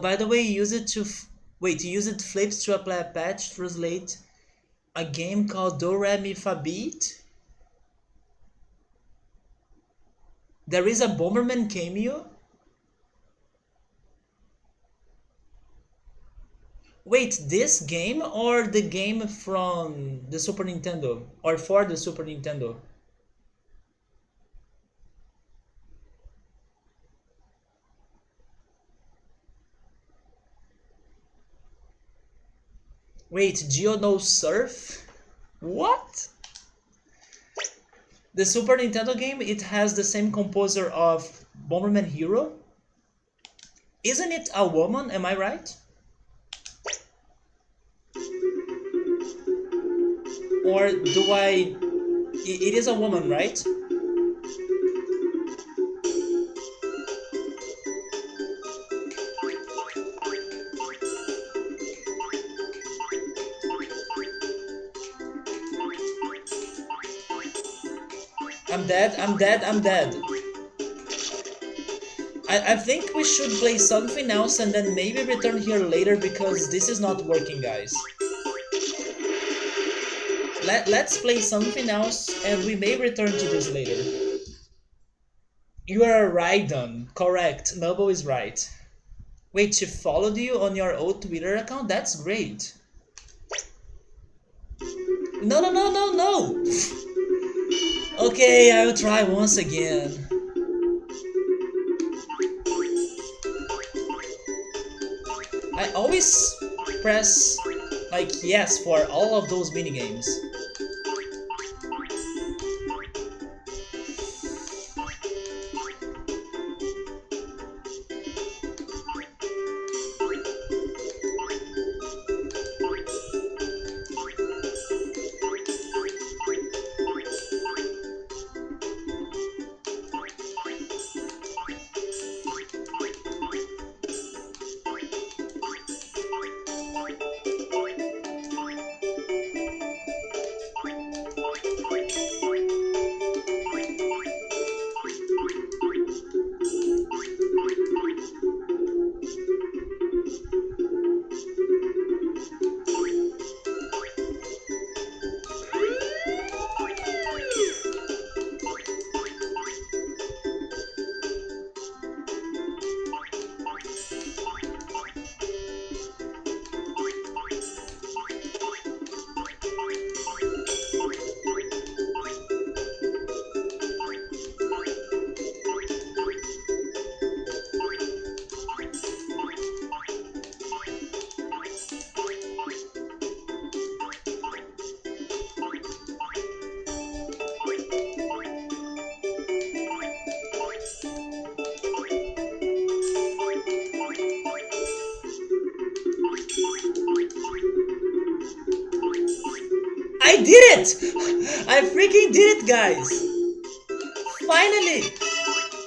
A: By the way, use it to wait. Use it flips to apply a patch. Translate a game called Do Re Mi Fa Beat. There is a Bomberman cameo. Wait, this game or the game from the Super Nintendo or for the Super Nintendo? Wait, Geo no Surf? What? The Super Nintendo game, it has the same composer of Bomberman Hero? Isn't it a woman, am I right? Or do I... It is a woman, right? I'm dead, I'm dead, I'm dead. I think we should play something else and then maybe return here later because this is not working, guys. Let's play something else and we may return to this later. You are right, Don. Correct. Noble is right. Wait, she followed you on your old Twitter account? That's great. No, no, no, no, no! Okay, I will try once again. I always press like yes for all of those minigames. I did it! I freaking did it, guys! Finally!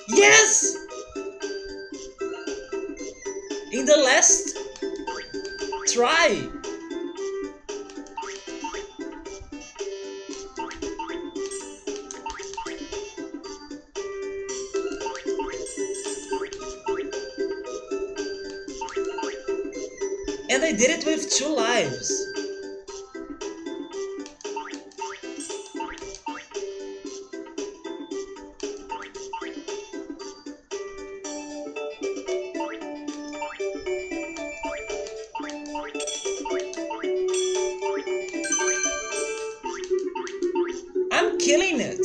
A: Yes! In the last try! And I did it with 2 lives. I'm killing it!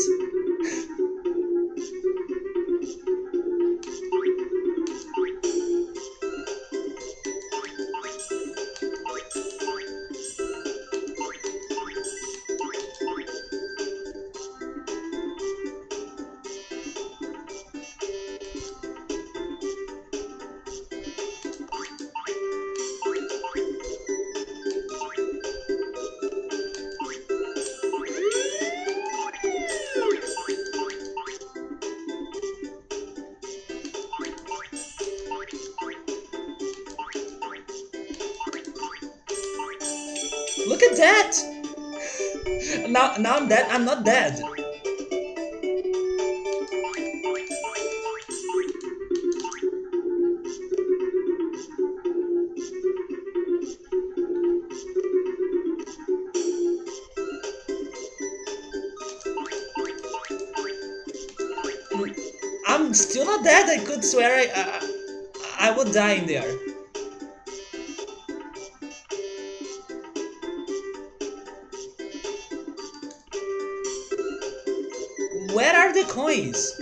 A: Look at that! Now I'm dead. I'm not dead. I'm still not dead. I could swear I would die in there. Where are the coins?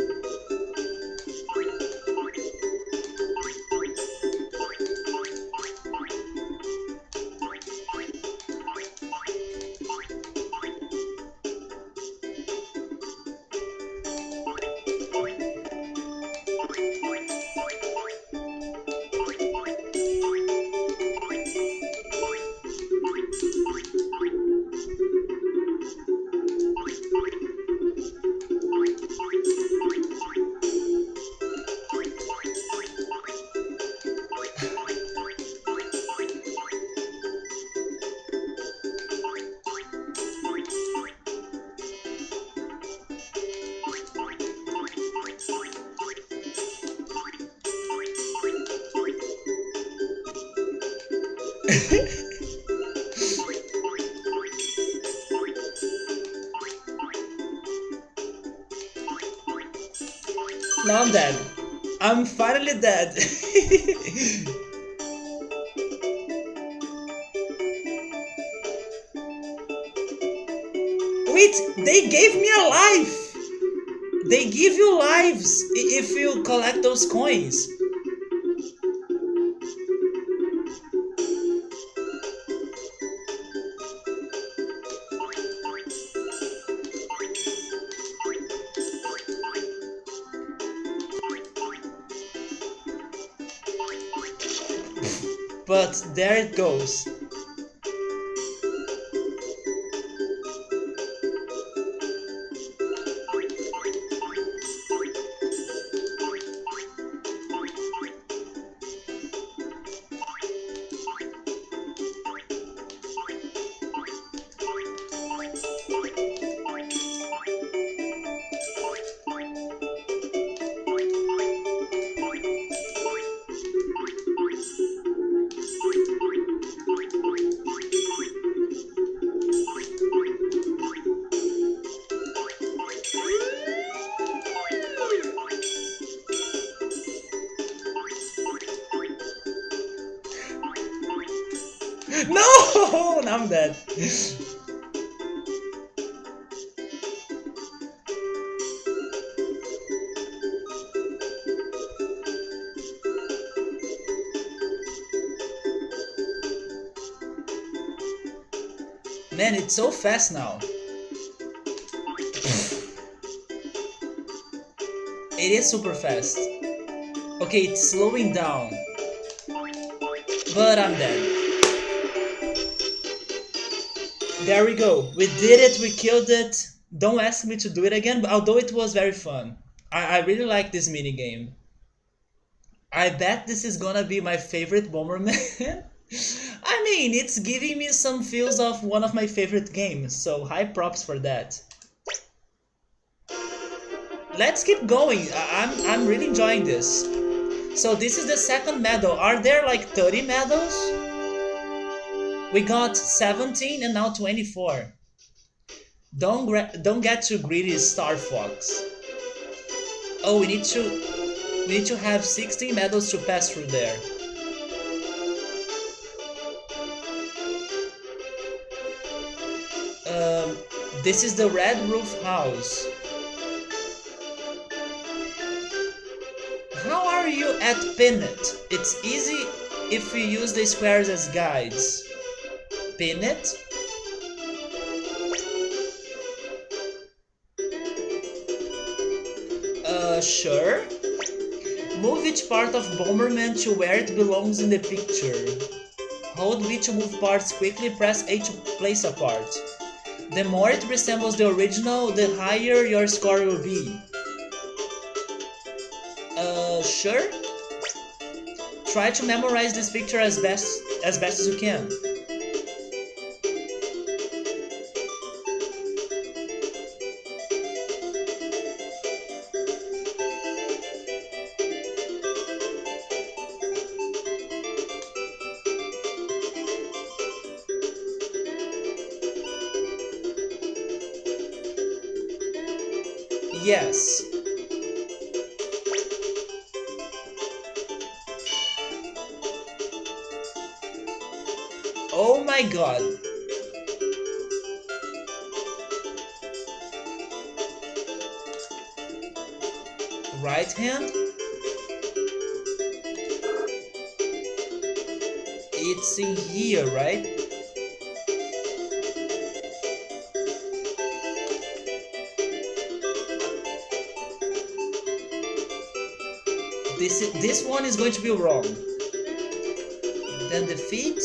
A: Now I'm dead. I'm finally dead. Wait, they gave me a life! They give you lives if you collect those coins. But there it goes. No! Now I'm dead. Man, it's so fast now. It is super fast. Okay, it's slowing down. But I'm dead. There we go. We did it, we killed it. Don't ask me to do it again, although it was very fun. I really like this mini game. I bet this is gonna be my favorite Bomberman. I mean, it's giving me some feels of one of my favorite games, so high props for that. Let's keep going. I'm really enjoying this. So this is the second medal. Are there like 30 medals? We got 17 and now 24. Don't get too greedy, Star Fox. Oh, we need to have 16 medals to pass through there. This is the red roof house. How are you at pin it? It's easy if you use the squares as guides. Pin it? Sure. Move each part of Bomberman to where it belongs in the picture. Hold B to move parts quickly, press A to place a part. The more it resembles the original, the higher your score will be. Sure. Try to memorize this picture as best as you can. Yes. Oh my god. Right hand? It's in here, right? This one is going to be wrong. Then the feet.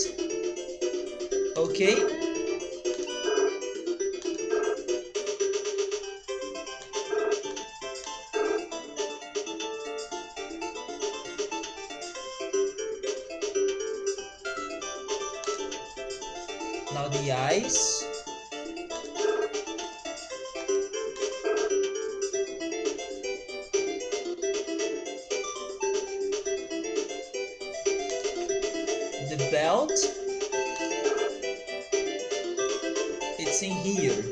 A: Okay. Now the eyes. The belt. It's in here.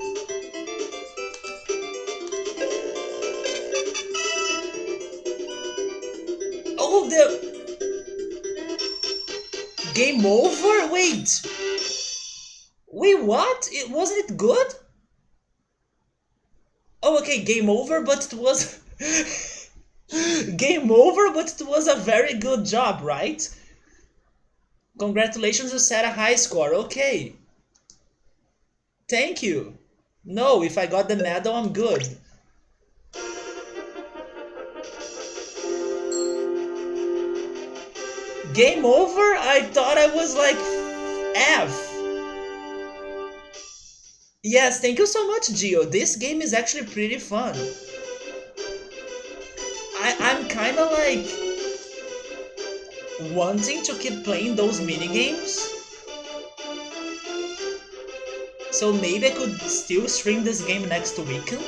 A: Oh, the game over? Wait. Wait, what? Wasn't it good? Oh, okay, game over, but it was game over, but it was a very good job, right? Congratulations, you set a high score. Okay. Thank you. No, if I got the medal, I'm good. Game over? I thought I was like F. Yes, thank you so much, Gio. This game is actually pretty fun. I'm kind of like wanting to keep playing those mini games. So maybe I could still stream this game next weekend.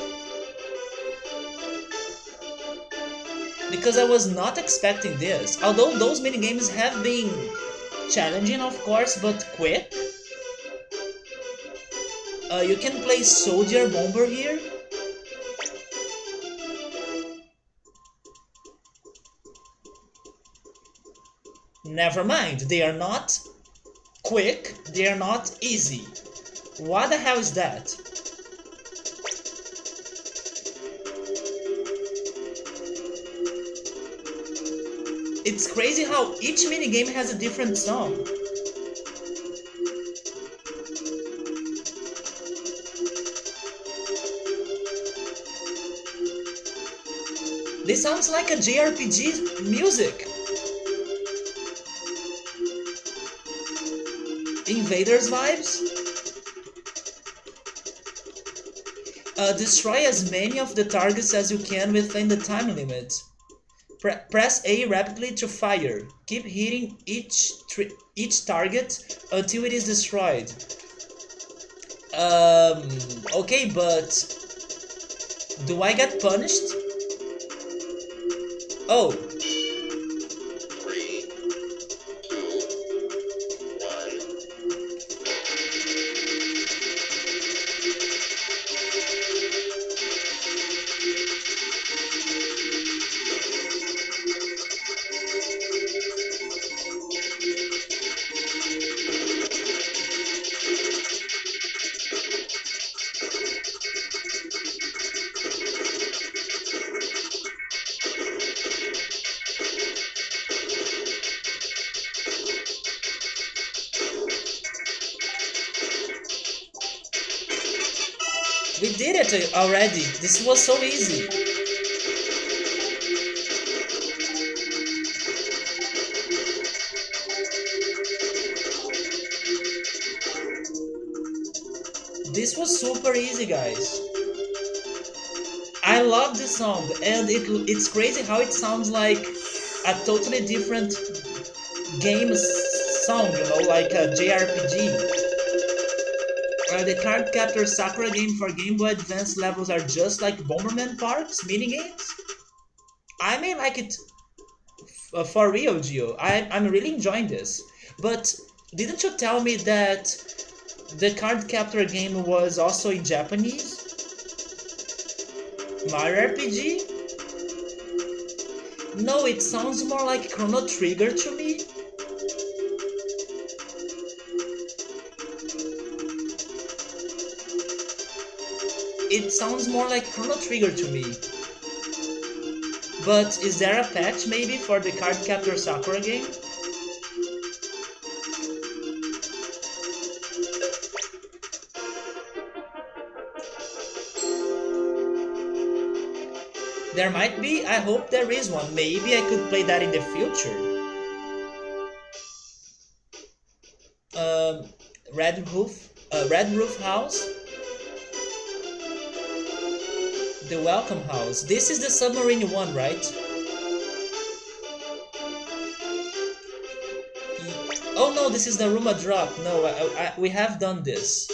A: Because I was not expecting this. Although those mini games have been challenging, of course, but quick. You can play Soldier Bomber here. Never mind, they are not quick, they are not easy. What the hell is that? It's crazy how each minigame has a different song. This sounds like a JRPG music. Invaders vibes. Destroy as many of the targets as you can within the time limit. Press A rapidly to fire. Keep hitting each target until it is destroyed. Okay, but do I get punished? Oh.
B: 3, 2, 1.
A: We did it already. This was so easy. This was super easy, guys. I love this song, and it's crazy how it sounds like a totally different game song, you know, like a JRPG. The Card Captor Sakura game for Game Boy Advance levels are just like Bomberman Parks minigames. I may like it for real, Gio. I'm really enjoying this. But didn't you tell me that the Card Captor game was also in Japanese? Mario RPG? No, it sounds more like Chrono Trigger to me. sounds more like Chrono Trigger to me. But is there a patch maybe for the Card Captor Sakura game? There might be. I hope there is one. Maybe I could play that in the future. Um, Red Roof House. The Welcome House. This is the submarine one, right? Oh no, this is the Ruma drop. No, we have done this.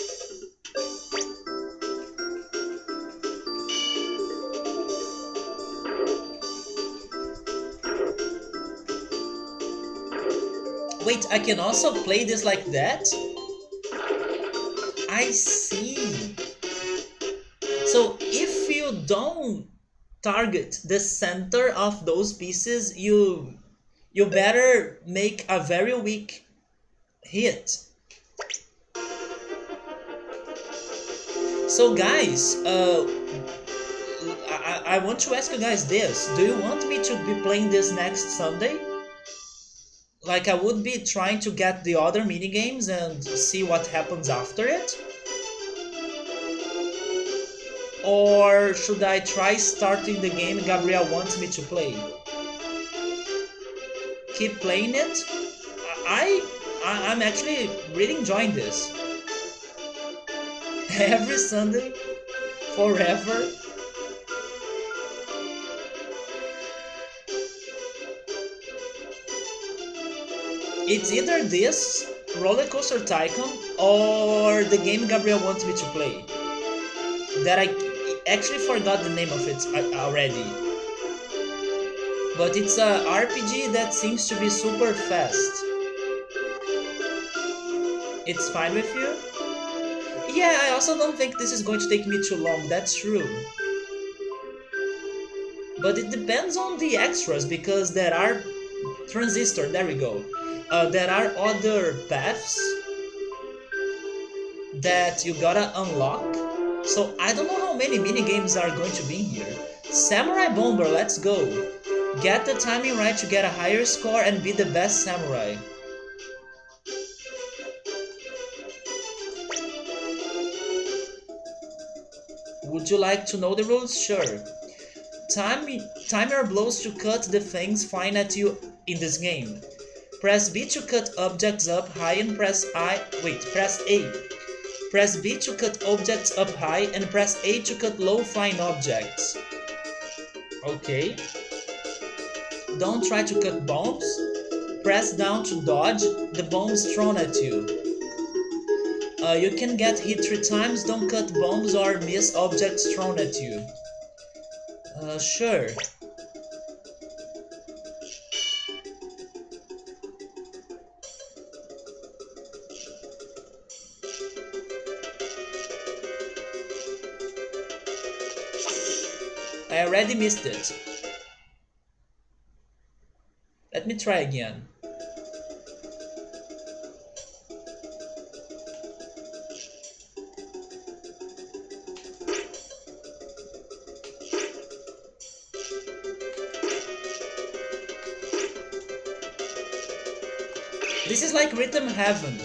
A: Wait, I can also play this like that? I see. So if you don't target the center of those pieces, you better make a very weak hit. So guys, I want to ask you guys this. Do you want me to be playing this next Sunday? Like I would be trying to get the other minigames and see what happens after it? Or should I try starting the game Gabriel wants me to play? Keep playing it? I'm actually really enjoying this. Every Sunday, forever. It's either this, Roller Coaster Tycoon, or the game Gabriel wants me to play. That I actually forgot the name of it already. But it's a RPG that seems to be super fast. It's fine with you? Yeah, I also don't think this is going to take me too long, that's true. But it depends on the extras, because there are transistor, there we go. There are other paths that you gotta unlock. So I don't know how many minigames are going to be here. Samurai Bomber, let's go. Get the timing right to get a higher score and be the best samurai. Would you like to know the rules? Sure. Time your blows to cut the things flying at you in this game. Press B to cut objects up high and press A. Press B to cut objects up high and press A to cut low flying objects. Okay. Don't try to cut bombs. Press down to dodge the bombs thrown at you. You can get hit 3 times, don't cut bombs or miss objects thrown at you. Sure. I already missed it. Let me try again. This is like Rhythm Heaven.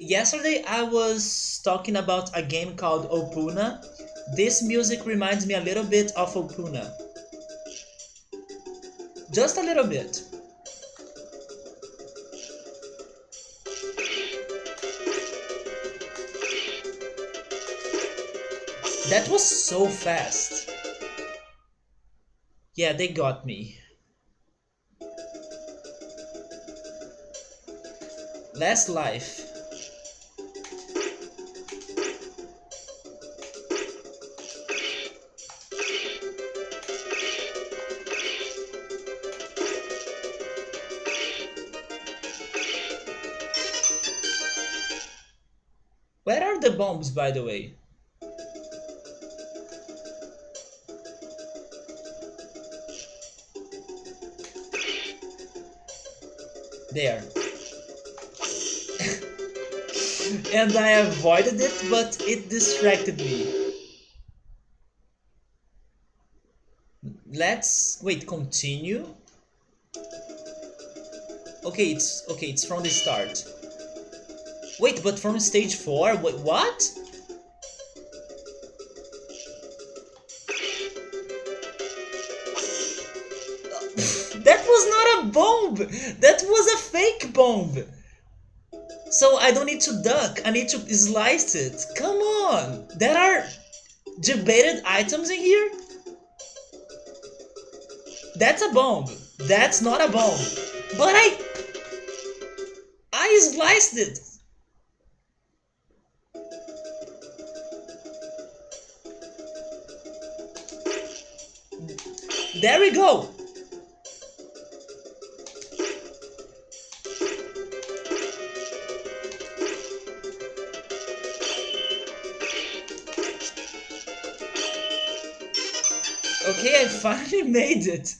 A: Yesterday I was talking about a game called Opuna. This music reminds me a little bit of Opuna. Just a little bit. That was so fast. Yeah, they got me. Last life. Where are the bombs, by the way? There. And I avoided it, but it distracted me. Let's wait, continue. Okay, it's from the start. Wait, but from stage 4? Wait, what? That was not a bomb! That was a fake bomb! So I don't need to duck, I need to slice it. Come on! There are debated items in here? That's a bomb. That's not a bomb. But I sliced it. There we go. Okay, I finally made it.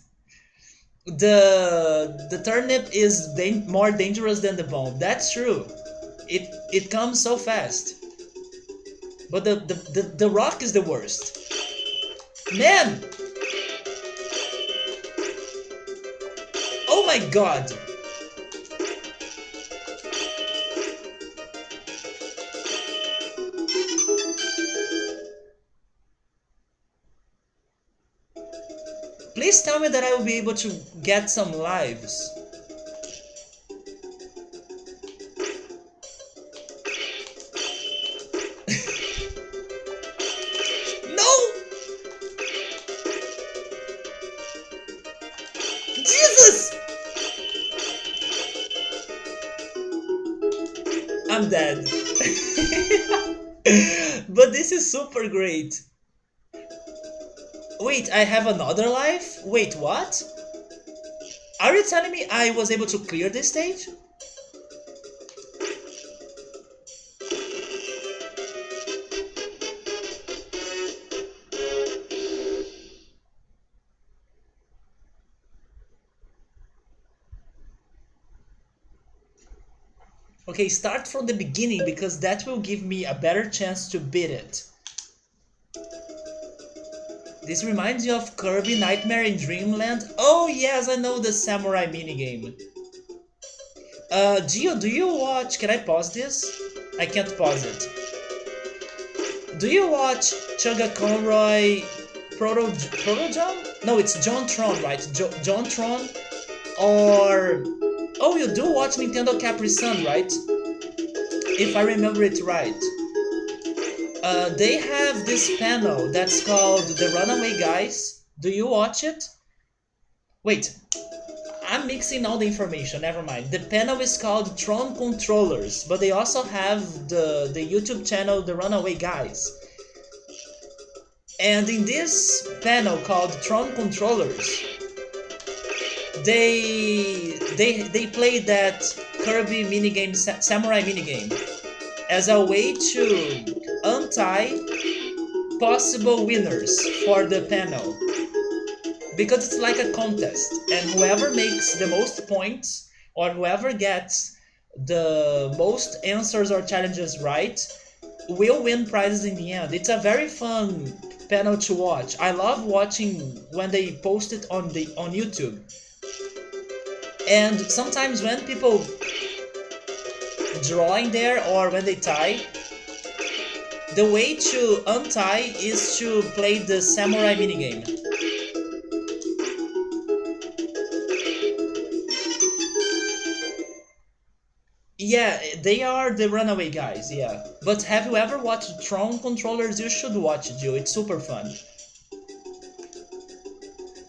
A: The turnip is more dangerous than the bomb. That's true. It comes so fast. But the rock is the worst. Man! Oh my god! Please tell me that I will be able to get some lives. No! Jesus! I'm dead. But this is super great. Wait, I have another life? Wait, what? Are you telling me I was able to clear this stage? Okay, start from the beginning because that will give me a better chance to beat it. This reminds you of Kirby Nightmare in Dreamland? Oh yes, I know the samurai minigame. Gio, do you watch... Can I pause this? I can't pause it. Do you watch Chugga Conroy Proto John? No, it's John Tron, right? John Tron? Or... Oh, you do watch Nintendo Capri Sun, right? If I remember it right. They have this panel that's called The Runaway Guys. Do you watch it? Wait, I'm mixing all the information, never mind. The panel is called Tron Controllers, but they also have the YouTube channel The Runaway Guys. And in this panel called Tron Controllers, they play that Kirby minigame, samurai minigame, as a way to untie possible winners for the panel. Because it's like a contest, and whoever makes the most points, or whoever gets the most answers or challenges right, will win prizes in the end. It's a very fun panel to watch. I love watching when they post it on YouTube. And sometimes when people draw in there or when they tie, the way to untie is to play the samurai minigame. Yeah, they are the runaway guys, yeah. But have you ever watched Tron Controllers? You should watch it, Joe. It's super fun.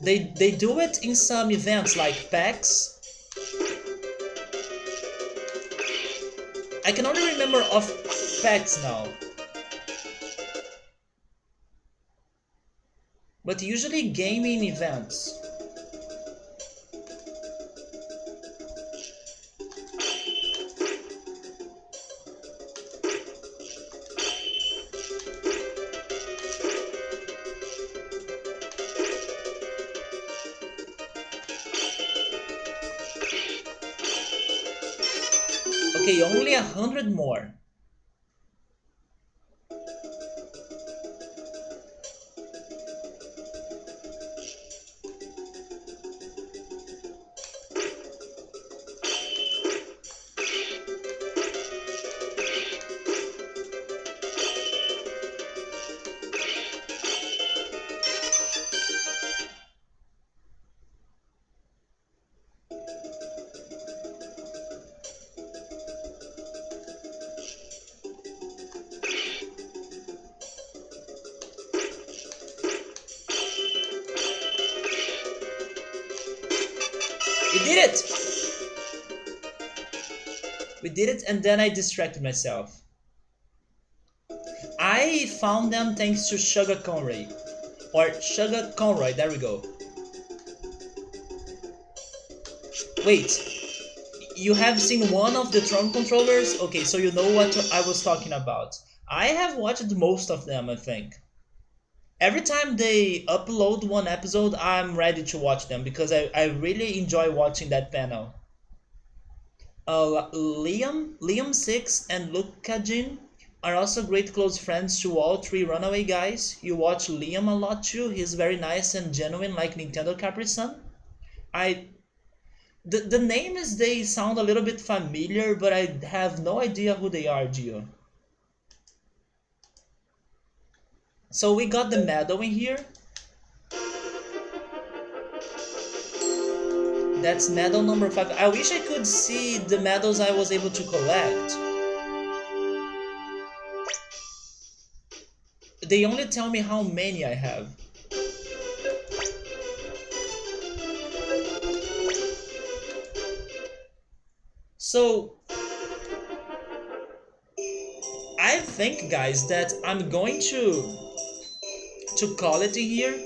A: They do it in some events like PAX. I can only remember of packs now. But usually gaming events. Okay, only 100 more. We did it! We did it, and then I distracted myself. I found them thanks to Sugar Conroy. Or Sugar Conroy, there we go. Wait, you have seen one of the Tron controllers? Okay, so you know what I was talking about. I have watched most of them, I think. Every time they upload one episode, I'm ready to watch them because I really enjoy watching that panel. Liam 6 and Lucajin are also great close friends to all three Runaway guys. You watch Liam a lot too. He's very nice and genuine like Nintendo Capri-san. The names, they sound a little bit familiar, but I have no idea who they are, Gio. So we got the medal in here. That's medal number 5. I wish I could see the medals I was able to collect. They only tell me how many I have. So I think, guys, that I'm going to call it here.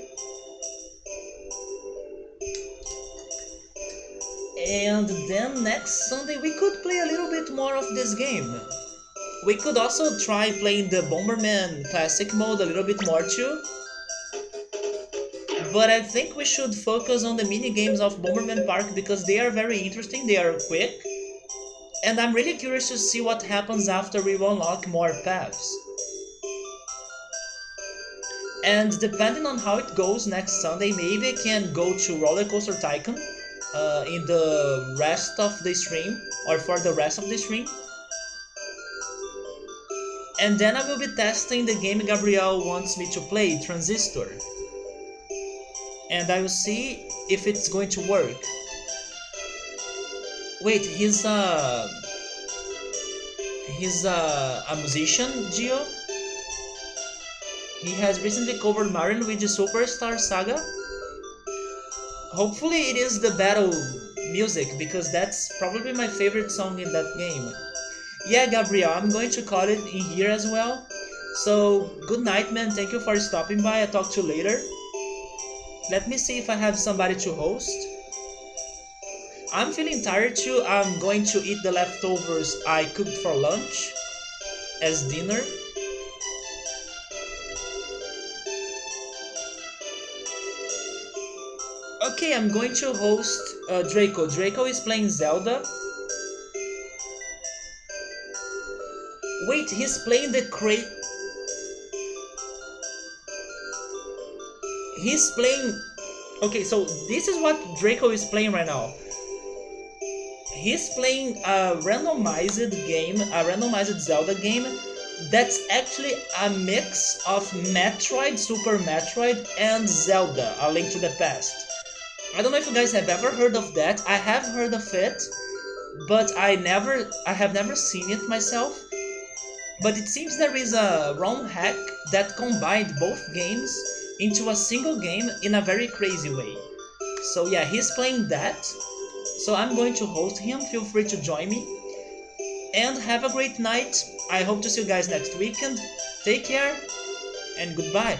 A: And then next Sunday we could play a little bit more of this game. We could also try playing the Bomberman Classic mode a little bit more too. But I think we should focus on the mini games of Bomberman Park because they are very interesting, they are quick. And I'm really curious to see what happens after we unlock more paths. And depending on how it goes next Sunday, maybe I can go to Roller Coaster Tycoon in the rest of the stream, or for the rest of the stream. And then I will be testing the game Gabriel wants me to play, Transistor. And I will see if it's going to work. Wait, he's a musician, Gio? He has recently covered Mario and Luigi Superstar Saga. Hopefully it is the battle music, because that's probably my favorite song in that game. Yeah, Gabriel, I'm going to call it in here as well. So, good night, man. Thank you for stopping by. I'll talk to you later. Let me see if I have somebody to host. I'm feeling tired too. I'm going to eat the leftovers I cooked for lunch as dinner. Okay, I'm going to host Draco. Draco is playing Zelda. Wait, he's playing the crate. He's playing. Okay, so this is what Draco is playing right now. He's playing a randomized game, a randomized Zelda game that's actually a mix of Metroid, Super Metroid, and Zelda, A Link to the Past. I don't know if you guys have ever heard of that. I have heard of it, but I have never seen it myself. But it seems there is a ROM hack that combined both games into a single game in a very crazy way. So yeah, he's playing that. So I'm going to host him, feel free to join me. and have a great night. I hope to see you guys next weekend. Take care and goodbye.